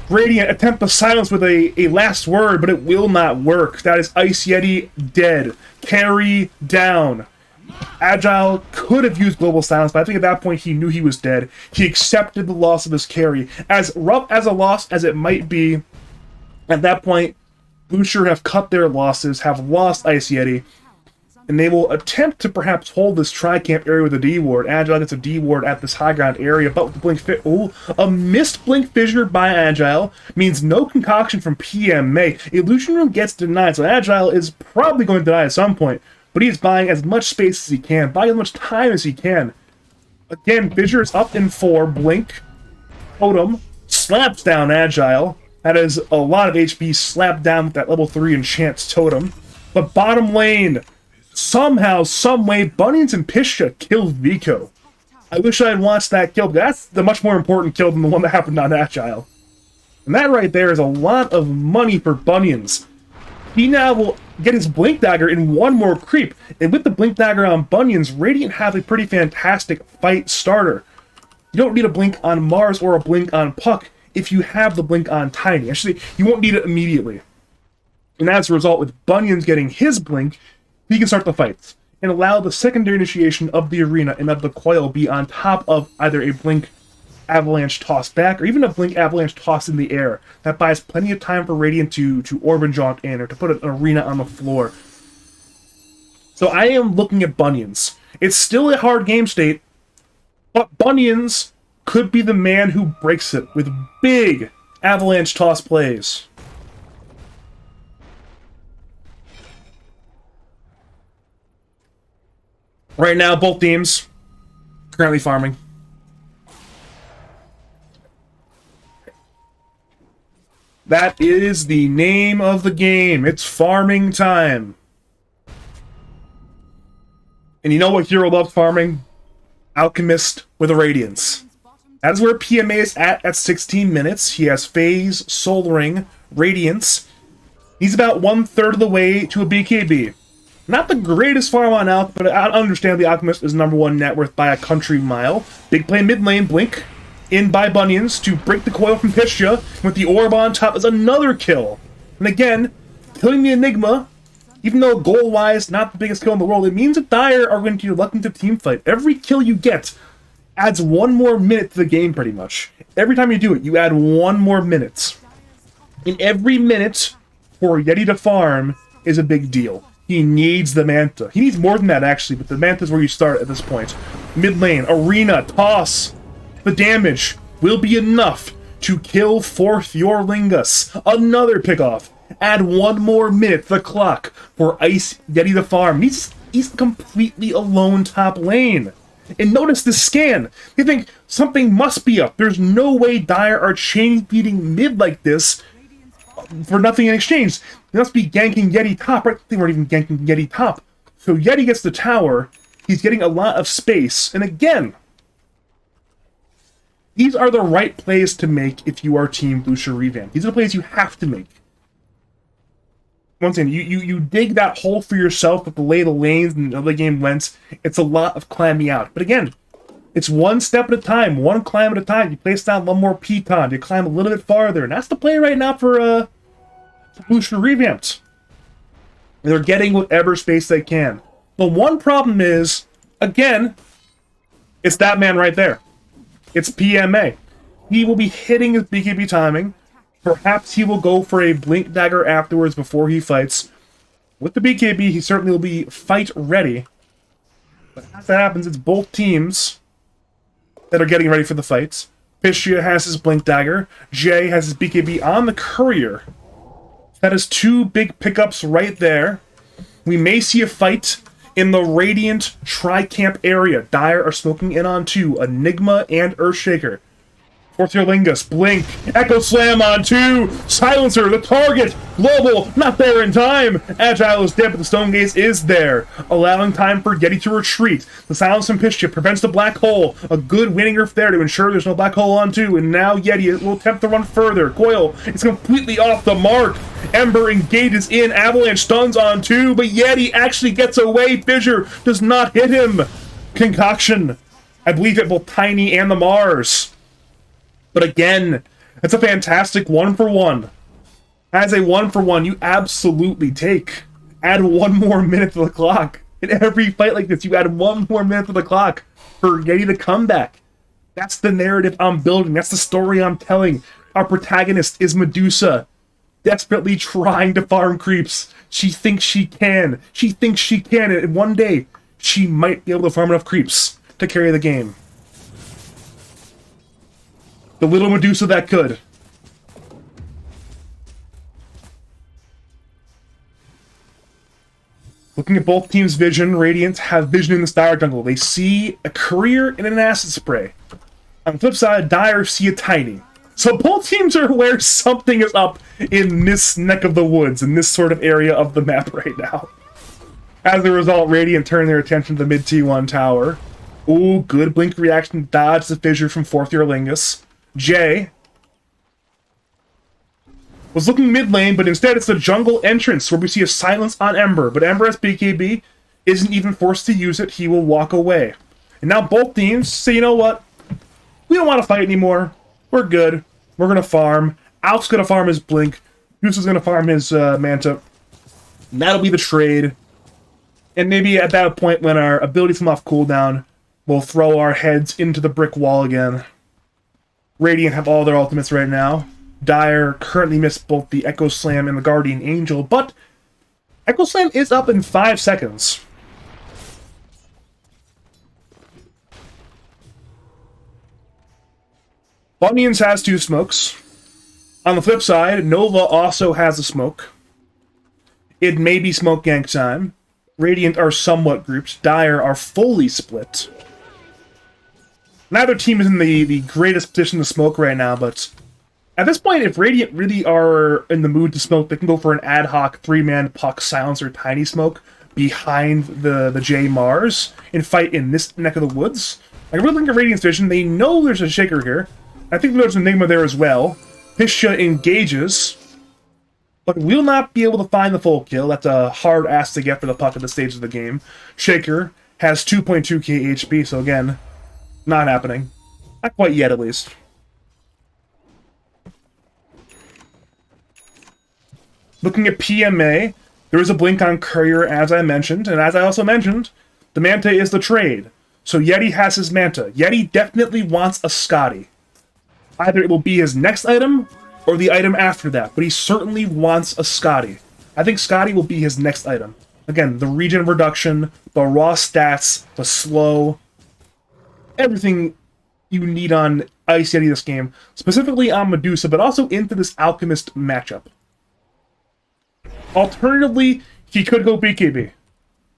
Radiant attempt to silence with a last word, but it will not work. That is Ice Yeti dead. Carry down. Agile could have used Global Silence, but I think at that point he knew he was dead. He accepted the loss of his carry. As rough as a loss as it might be, at that point, Bloosher have cut their losses, have lost Ice Yeti, and they will attempt to perhaps hold this Tri-Camp area with a D-Ward. Agile gets a D-Ward at this high ground area, but with the Blink Fit... Ooh, a missed Blink Fissure by Agile means no concoction from PMA. Illusion Room gets denied, so Agile is probably going to die at some point, but he's buying as much space as he can, buying as much time as he can. Again, Fissure is up in 4, Blink, Totem, slaps down Agile. That is a lot of HP slapped down with that level 3 Enchant Totem. But bottom lane, somehow, someway, Bunions and Pisha killed Vico. I wish I had watched that kill, but that's the much more important kill than the one that happened on Agile. And that right there is a lot of money for Bunions. He now will get his Blink Dagger in one more creep, and with the Blink Dagger on Bunions, Radiant have a pretty fantastic fight starter. You don't need a Blink on Mars or a Blink on Puck if you have the Blink on Tiny. Actually, you won't need it immediately. And as a result, with Bunions getting his Blink, he can start the fights and allow the secondary initiation of the arena and of the coil be on top of either a Blink Avalanche toss back or even a Blink Avalanche toss in the air. That buys plenty of time for Radiant to orb and jaunt in or to put an arena on the floor. So I am looking at Bunions. It's still a hard game state, but Bunions could be the man who breaks it with big Avalanche toss plays. Right now, both teams currently farming. That is the name of the game. It's farming time. And you know what hero loves farming? Alchemist with a Radiance. That is where PMA is at 16 minutes. He has Phase, Soul Ring, Radiance. He's about 1/3 of the way to a BKB. Not the greatest farm on Alch, but I understand the Alchemist is #1 net worth by a country mile. Big play mid lane, Blink in by Bunions to break the coil from Pisha. With the orb on top is another kill. And again, killing the Enigma, even though goal-wise not the biggest kill in the world, it means that Dire are going to be reluctant to teamfight. Every kill you get adds 1 more minute to the game, pretty much. Every time you do it, you add 1 more minute. And every minute for Yeti to farm is a big deal. He needs the Manta. He needs more than that, actually, but the Manta is where you start at this point. Mid lane, Arena, Toss. The damage will be enough to kill 4th Yorlingus. Another pickoff. Add 1 more minute to the clock for Ice Yeti to farm. He's completely alone top lane. And notice the scan. They think something must be up. There's no way Dire are chain beating mid like this for nothing in exchange. They must be ganking Yeti top, right? They weren't even ganking Yeti top. So Yeti gets the tower. He's getting a lot of space. And again, these are the right plays to make if you are Team Bloosher Revamp. These are the plays you have to make. once again, you dig that hole for yourself with the lay of the lanes and the game went. It's a lot of climbing out. But again, it's one step at a time, one climb at a time. You place down one more pecan, you climb a little bit farther, and that's the play right now for Bloosher Revamped. They're getting whatever space they can. The one problem is, again, it's that man right there. It's PMA. He will be hitting his BKB timing. Perhaps he will go for a Blink Dagger afterwards before he fights. With the BKB, he certainly will be fight ready. But as that happens, it's both teams that are getting ready for the fights. Pistia has his Blink Dagger. Jay has his BKB on the Courier. That is two big pickups right there. We may see a fight in the Radiant Tri-Camp area. Dire are smoking in on two. Enigma and Earthshaker. Fortierlingus, Blink, Echo Slam on two, Silencer, the target, Global, not there in time, Agile is dead, but the Stone Gaze is there, allowing time for Yeti to retreat. The Silence from Pistia prevents the Black Hole, a good winning earth there to ensure there's no Black Hole on two, and now Yeti will attempt to run further. Coil is completely off the mark, Ember engages in, Avalanche stuns on two, but Yeti actually gets away, Fissure does not hit him. Concoction, I believe hit both Tiny and the Mars. But again, it's a fantastic 1-for-1. As a 1-for-1, you absolutely take. Add one more minute to the clock. In every fight like this, you add one more minute to the clock for Yeti to come back. That's the narrative I'm building. That's the story I'm telling. Our protagonist is Medusa, desperately trying to farm creeps. She thinks she can. She thinks she can, and one day, she might be able to farm enough creeps to carry the game. The little Medusa that could. Looking at both teams' vision, Radiant have vision in the Dire jungle. They see a Courier and an Acid Spray. On the flip side, Dire see a Tiny. So both teams are aware something is up in this neck of the woods, in this sort of area of the map right now. As a result, Radiant turn their attention to the mid T1 tower. Ooh, good blink reaction, dodge the Fissure from Fortierlingus. Jay was looking mid lane, but instead it's the jungle entrance where we see a silence on Ember. But Ember as BKB isn't even forced to use it. He will walk away. And now both teams say, you know what? We don't want to fight anymore. We're good. We're going to farm. Alp's going to farm his Blink. Goose is going to farm his Manta. And that'll be the trade. And maybe at that point when our abilities come off cooldown, we'll throw our heads into the brick wall again. Radiant have all their ultimates right now. Dire currently missed both the Echo Slam and the Guardian Angel, but Echo Slam is up in 5 seconds. Bunnions has 2 smokes. On the flip side, Nova also has a smoke. It may be smoke gank time. Radiant are somewhat grouped. Dire are fully split. Neither team is in the greatest position to smoke right now, but at this point, if Radiant really are in the mood to smoke, they can go for an ad hoc 3-man Puck Silencer Tiny Smoke behind the J Mars and fight in this neck of the woods. Like, really looking at Radiant's vision, they know there's a Shaker here. I think there's an Enigma there as well. Pistia engages, but will not be able to find the full kill. That's a hard ass to get for the Puck at this stage of the game. Shaker has 2.2k HP, so again, not happening. Not quite yet, at least. Looking at PMA, there is a blink on Courier, as I mentioned, and as I also mentioned, the Manta is the trade. So Yeti has his Manta. Yeti definitely wants a Scotty. Either it will be his next item, or the item after that, but he certainly wants a Scotty. I think Scotty will be his next item. Again, the regen reduction, the raw stats, the slow, everything you need on Ice Yeti this game, specifically on Medusa, but also into this Alchemist matchup. Alternatively, he could go BKB,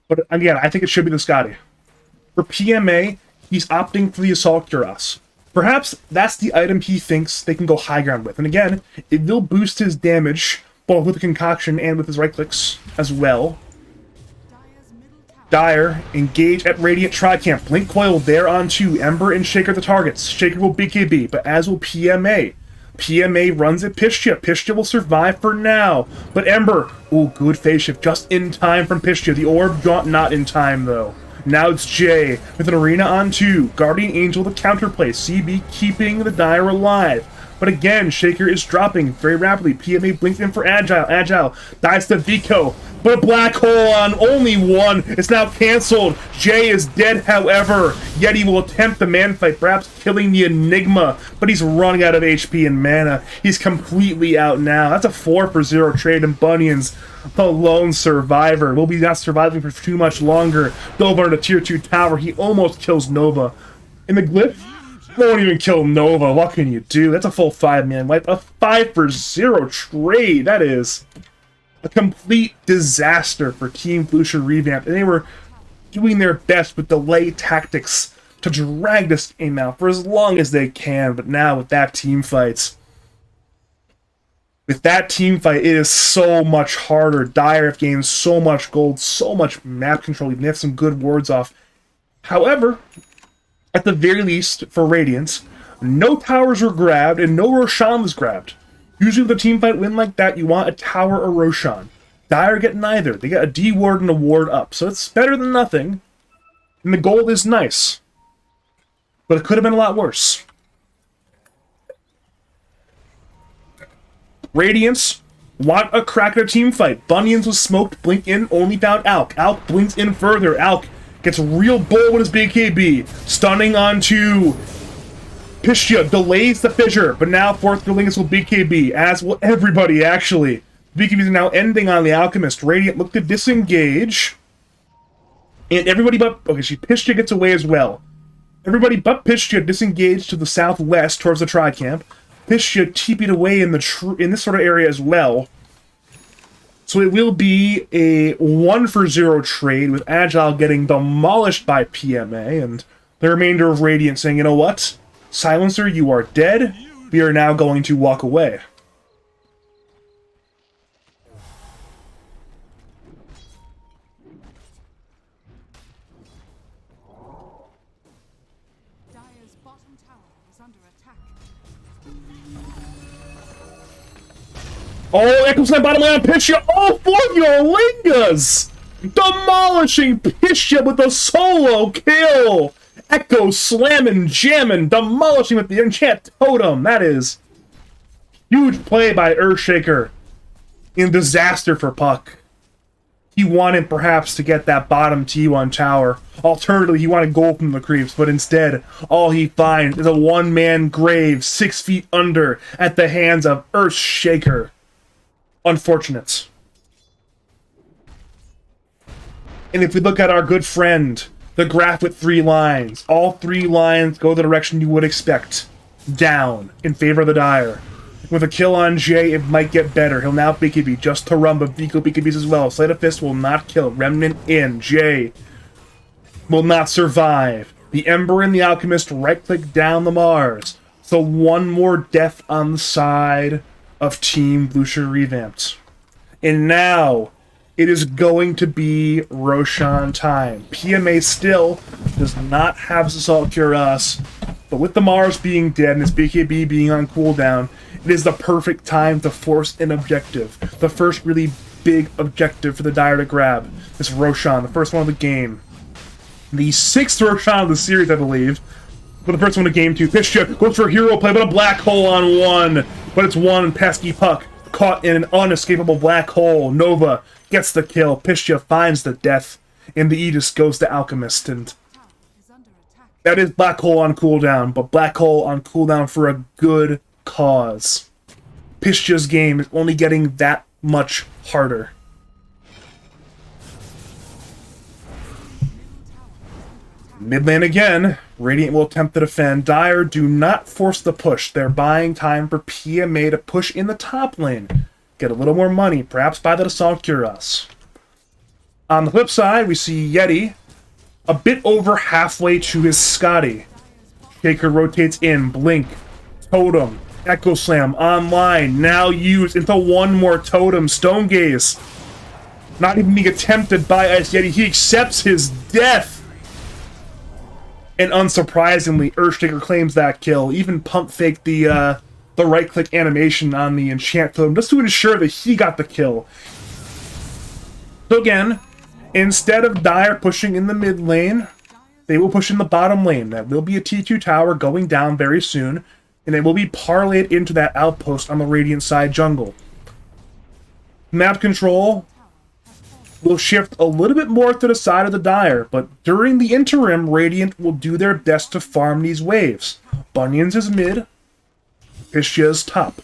but again, I think it should be the Scotty. For PMA, he's opting for the Assault Cuirass. Perhaps that's the item he thinks they can go high ground with, and again, it will boost his damage, both with the concoction and with his right clicks as well. Dire, engage at Radiant Tri-Camp. Blink Coil there on 2. Ember and Shaker the targets. Shaker will BKB, but as will PMA. PMA runs at Pistia. Pistia will survive for now. But Ember, ooh, good phase shift, just in time from Pistia. The orb not in time, though. Now it's Jay with an Arena on 2. Guardian Angel the counterplay. CB keeping the Dire alive. But again, Shaker is dropping very rapidly. PMA blinks in for Agile. Agile dives to Vico. But a black hole on only one. It's now canceled. Jay is dead, however. Yeti will attempt the man fight, perhaps killing the Enigma. But he's running out of HP and mana. He's completely out now. That's a 4-for-0 trade, and Bunyan's the lone survivor. Will be not surviving for too much longer. Dove under the tier 2 tower. He almost kills Nova. In the glyph, won't even kill Nova. What can you do? That's a full 5-man wipe. A 5-for-0 trade. That is a complete disaster for Team Bloosher Revamped. And they were doing their best with delay tactics to drag this game out for as long as they can. But now with that team fight, it is so much harder. Dire have gained so much gold, so much map control. Even have some good words off. However, at the very least, for Radiance, no towers were grabbed and no Roshan was grabbed. Usually with a team fight win like that, you want a tower or Roshan. Dire get neither. They got a D ward and a ward up, so it's better than nothing. And the gold is nice. But it could have been a lot worse. Radiance want a crack at a team fight. Bunions was smoked, blink in, only found Alk. Alk blinks in further. Alk gets real bold with his BKB. Stunning onto Pistia, delays the fissure, but now fourth Lingus will BKB, as will everybody, actually. BKB is now ending on the Alchemist. Radiant look to disengage. And everybody but... Okay, Pistia gets away as well. Everybody but Pistia disengaged to the southwest towards the Tri-Camp. Pistia TP'd away in this sort of area as well. So it will be a 1-for-0 trade with Agile getting demolished by PMA and the remainder of Radiant saying, you know what? Silencer, you are dead. We are now going to walk away. Dire's bottom tower is under attack. Oh, Echo Slam bottom lane on Pistia. Oh, 4 Yolingas! Demolishing Pistia with a solo kill! Echo slamming, jamming, demolishing with the enchant totem. That is huge play by Earthshaker. In disaster for Puck. He wanted perhaps to get that bottom T1 tower. Alternatively, he wanted gold from the creeps, but instead, all he finds is a one-man grave 6 feet under at the hands of Earthshaker. Unfortunate. And if we look at our good friend, the graph with 3 lines, all 3 lines go the direction you would expect. Down, in favor of the Dire. With a kill on Jay, it might get better. He'll now BKB just to run, but Vico BKBs as well. Sleight of Fist will not kill. Remnant in. Jay will not survive. The Ember and the Alchemist right-click down the Mars. So one more death on the side of Team Bloosher Revamped. And now, it is going to be Roshan time. PMA still does not have Assault Cuirass, but with the Mars being dead and his BKB being on cooldown, it is the perfect time to force an objective. The first really big objective for the Dire to grab. This Roshan, the first one of the game. The 6th Roshan of the series, I believe. But the first one of game 2. Pistia goes for a hero play, but a black hole on 1. But it's 1 pesky Puck caught in an unescapable black hole. Nova gets the kill. Pistia finds the death. And the Aegis goes to Alchemist. And that is black hole on cooldown. But black hole on cooldown for a good cause. Pistia's game is only getting that much harder. Mid lane again. Radiant will attempt to defend. Dire do not force the push. They're buying time for PMA to push in the top lane. Get a little more money, perhaps buy that Assault Cuirass. On the flip side, we see Yeti a bit over halfway to his Scotty. Shaker rotates in, blink, totem, Echo Slam online, now used into one more totem, Stone Gaze. Not even being attempted by Ice Yeti, he accepts his death. And unsurprisingly, Earthshaker claims that kill. Even pump faked the the right-click animation on the enchant totem just to ensure that he got the kill. So again, instead of Dire pushing in the mid lane, they will push in the bottom lane. That will be a T2 tower going down very soon, and it will be parlayed into that outpost on the Radiant side jungle. Map control will shift a little bit more to the side of the Dire, but during the interim, Radiant will do their best to farm these waves. Bunyan's is mid, Pishia's top.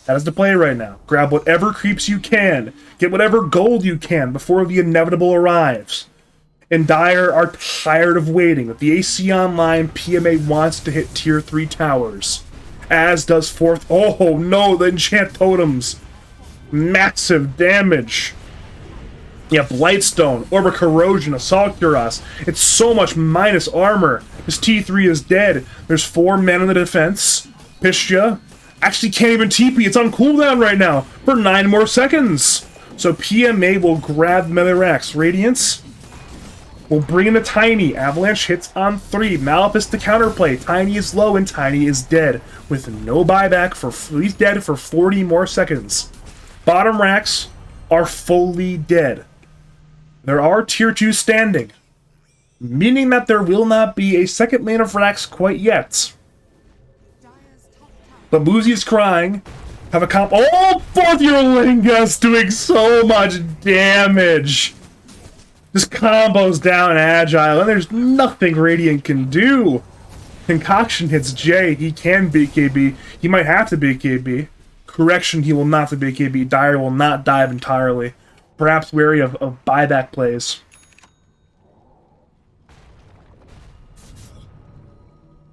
That is the play right now. Grab whatever creeps you can, get whatever gold you can before the inevitable arrives. And Dire are tired of waiting. With the AC online, PMA wants to hit tier 3 towers. As does 4th. Oh no, the enchant totems. Massive damage. Yeah, Blightstone, Orb of Corrosion, Assault Cuirass. It's so much minus armor. His T3 is dead. There's 4 men in the defense. Pishia actually can't even TP. It's on cooldown right now for 9 more seconds. So PMA will grab Melirex. Radiance will bring in the Tiny. Avalanche hits on 3. Malefice to counterplay. Tiny is low and Tiny is dead. With no buyback, he's dead for 40 more seconds. Bottom racks are fully dead. There are tier 2 standing, meaning that there will not be a second lane of racks quite yet. But Moozy is crying. Have a comp. Oh, 4th-year Lingus doing so much damage. Just combos down Agile, and there's nothing Radiant can do. Concoction hits Jay. He can beat KB. He might have to beat KB. Correction, he will not beat KB. Dire will not dive entirely. Perhaps wary of buyback plays.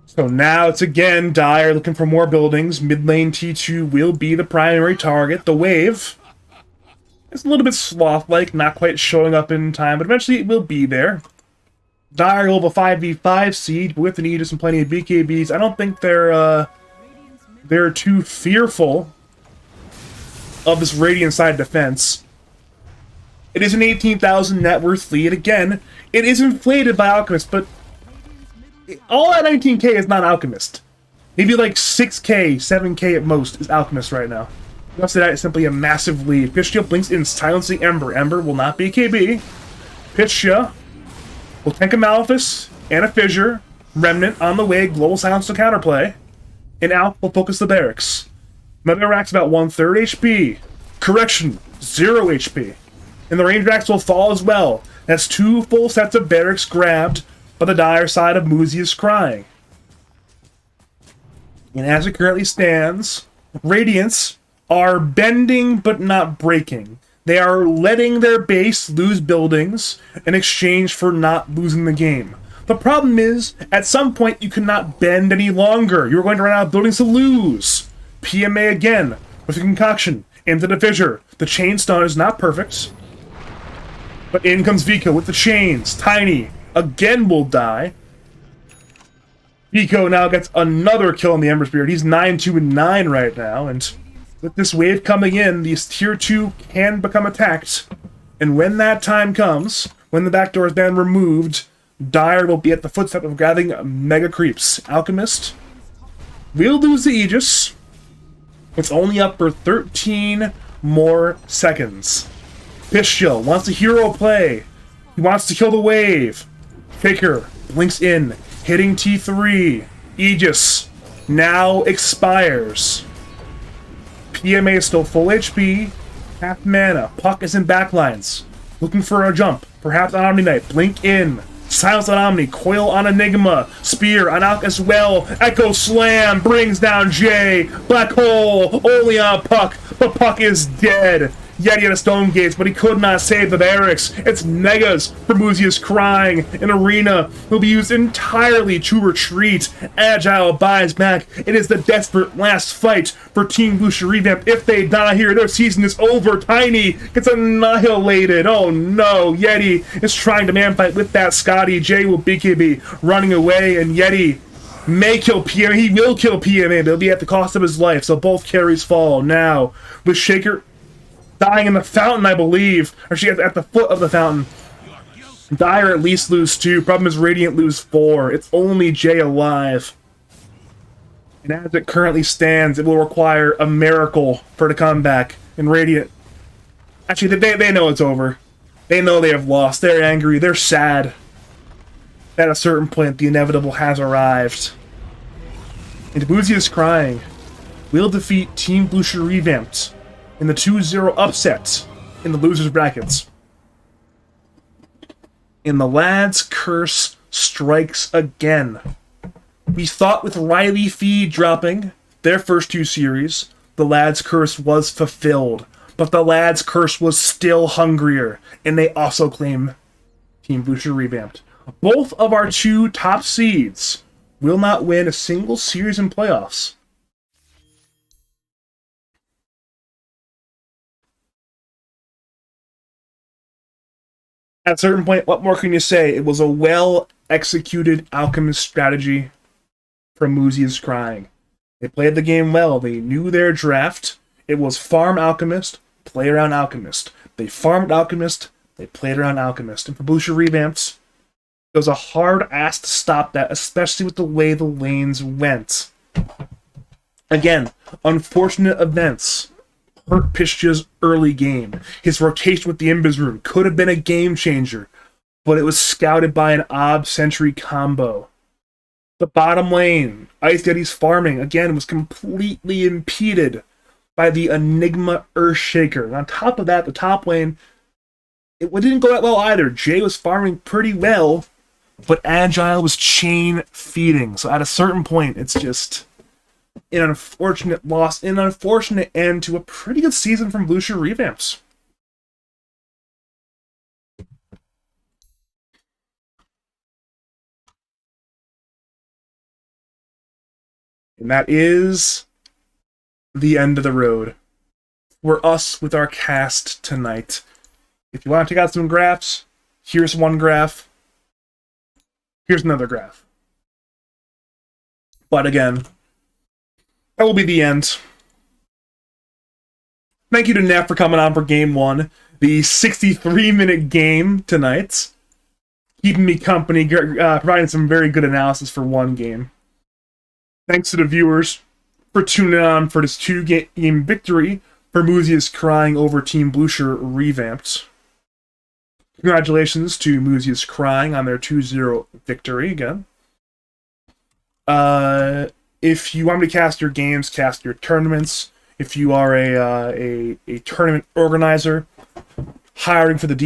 So now it's again Dire looking for more buildings. Mid lane T2 will be the primary target. The wave is a little bit sloth-like, not quite showing up in time, but eventually it will be there. Dire will have a 5v5 seed with an Aegis and plenty of BKBs. I don't think they're too fearful of this Radiant side defense. It is an 18,000 net worth lead. Again, it is inflated by Alchemist, but all that 19k is not Alchemist. Maybe like 6k, 7k at most is Alchemist right now. The rest of that is simply a massive lead. Pishia blinks in, silencing Ember. Ember will not be KB. Pishia will tank a Malefice and a Fissure. Remnant on the way, Global Silence to counterplay. And Alp will focus the barracks. Melirex about 1/3 HP. Correction, 0 HP. And the range racks will fall as well. That's 2 full sets of barracks grabbed, but the Dire side of Moozy is crying. And as it currently stands, Radiants are bending but not breaking. They are letting their base lose buildings in exchange for not losing the game. The problem is, at some point you cannot bend any longer. You're going to run out of buildings to lose. PMA again, with a concoction, into the Fissure. The chain stun is not perfect. But in comes Vico with the chains. Tiny again will die. Vico now gets another kill on the Ember Spirit. He's 9-2-9 right now, and with this wave coming in, these tier 2 can become attacked. And when that time comes, when the backdoor is then removed, Dire will be at the footstep of grabbing mega creeps. Alchemist will lose the Aegis. It's only up for 13 more seconds. Pishia wants a hero play. He wants to kill the wave. Faker blinks in, hitting T3. Aegis now expires. PMA is still full HP, half mana. Puck is in backlines, looking for a jump. Perhaps on Omni Knight. Blink in. Silence on Omni. Coil on Enigma. Spear on Alk as well. Echo Slam brings down Jay. Black Hole only on Puck, but Puck is dead. Yeti had a Stone Gates, but he could not save the barracks. It's Megas for Moozy is crying. An arena will be used entirely to retreat. Agile buys back. It is the desperate last fight for Team Bloosher Revamped. If they die here, their season is over. Tiny gets annihilated. Oh no, Yeti is trying to man fight with that Scotty. Jay will BKB running away, and Yeti may kill PMA. He will kill PMA, but it'll be at the cost of his life. So both carries fall now. With Shaker dying in the fountain, I believe. Or she at the foot of the fountain. Dire at least lose 2. Problem is Radiant lose 4. It's only Jay alive. And as it currently stands, it will require a miracle for it to come back. And Radiant, actually, they know it's over. They know they have lost. They're angry. They're sad. At a certain point, the inevitable has arrived. And Moozy is crying. We'll defeat Team Bloosher Revamped in the 2-0 upset in the losers brackets. And the lads' curse strikes again. We thought with Riley Feed dropping their first 2 series, the lads' curse was fulfilled. But the lads' curse was still hungrier, and they also claim Team Bloosher Revamped. Both of our 2 top seeds will not win a single series in playoffs. At a certain point, what more can you say? It was a well-executed Alchemist strategy from Moozy is Crying. They played the game well. They knew their draft. It was farm Alchemist, play around Alchemist. They farmed Alchemist, they played around Alchemist. And for Bloosher Revamped, it was a hard ass to stop that, especially with the way the lanes went. Again, unfortunate events hurt Pishja's early game. His rotation with the Invis Rune could have been a game changer, but it was scouted by an Ob Sentry combo. The bottom lane, Ice Yeti's farming, again, was completely impeded by the Enigma Earthshaker. And on top of that, the top lane, it didn't go that well either. Jay was farming pretty well, but Agile was chain feeding. So at a certain point, it's just an unfortunate loss, an unfortunate end to a pretty good season from Bloosher Revamps. And that is the end of the road for us with our cast tonight. If you want to check out some graphs, here's one graph. Here's another graph. But again, that will be the end. Thank you to Neph for coming on for Game 1, the 63-minute game tonight. Keeping me company, providing some very good analysis for one game. Thanks to the viewers for tuning on for this 2-game victory for Moozy is Crying over Team Bloosher Revamped. Congratulations to Moozy is Crying on their 2-0 victory again. If you want me to cast your games, cast your tournaments, if you are a tournament organizer, hiring for the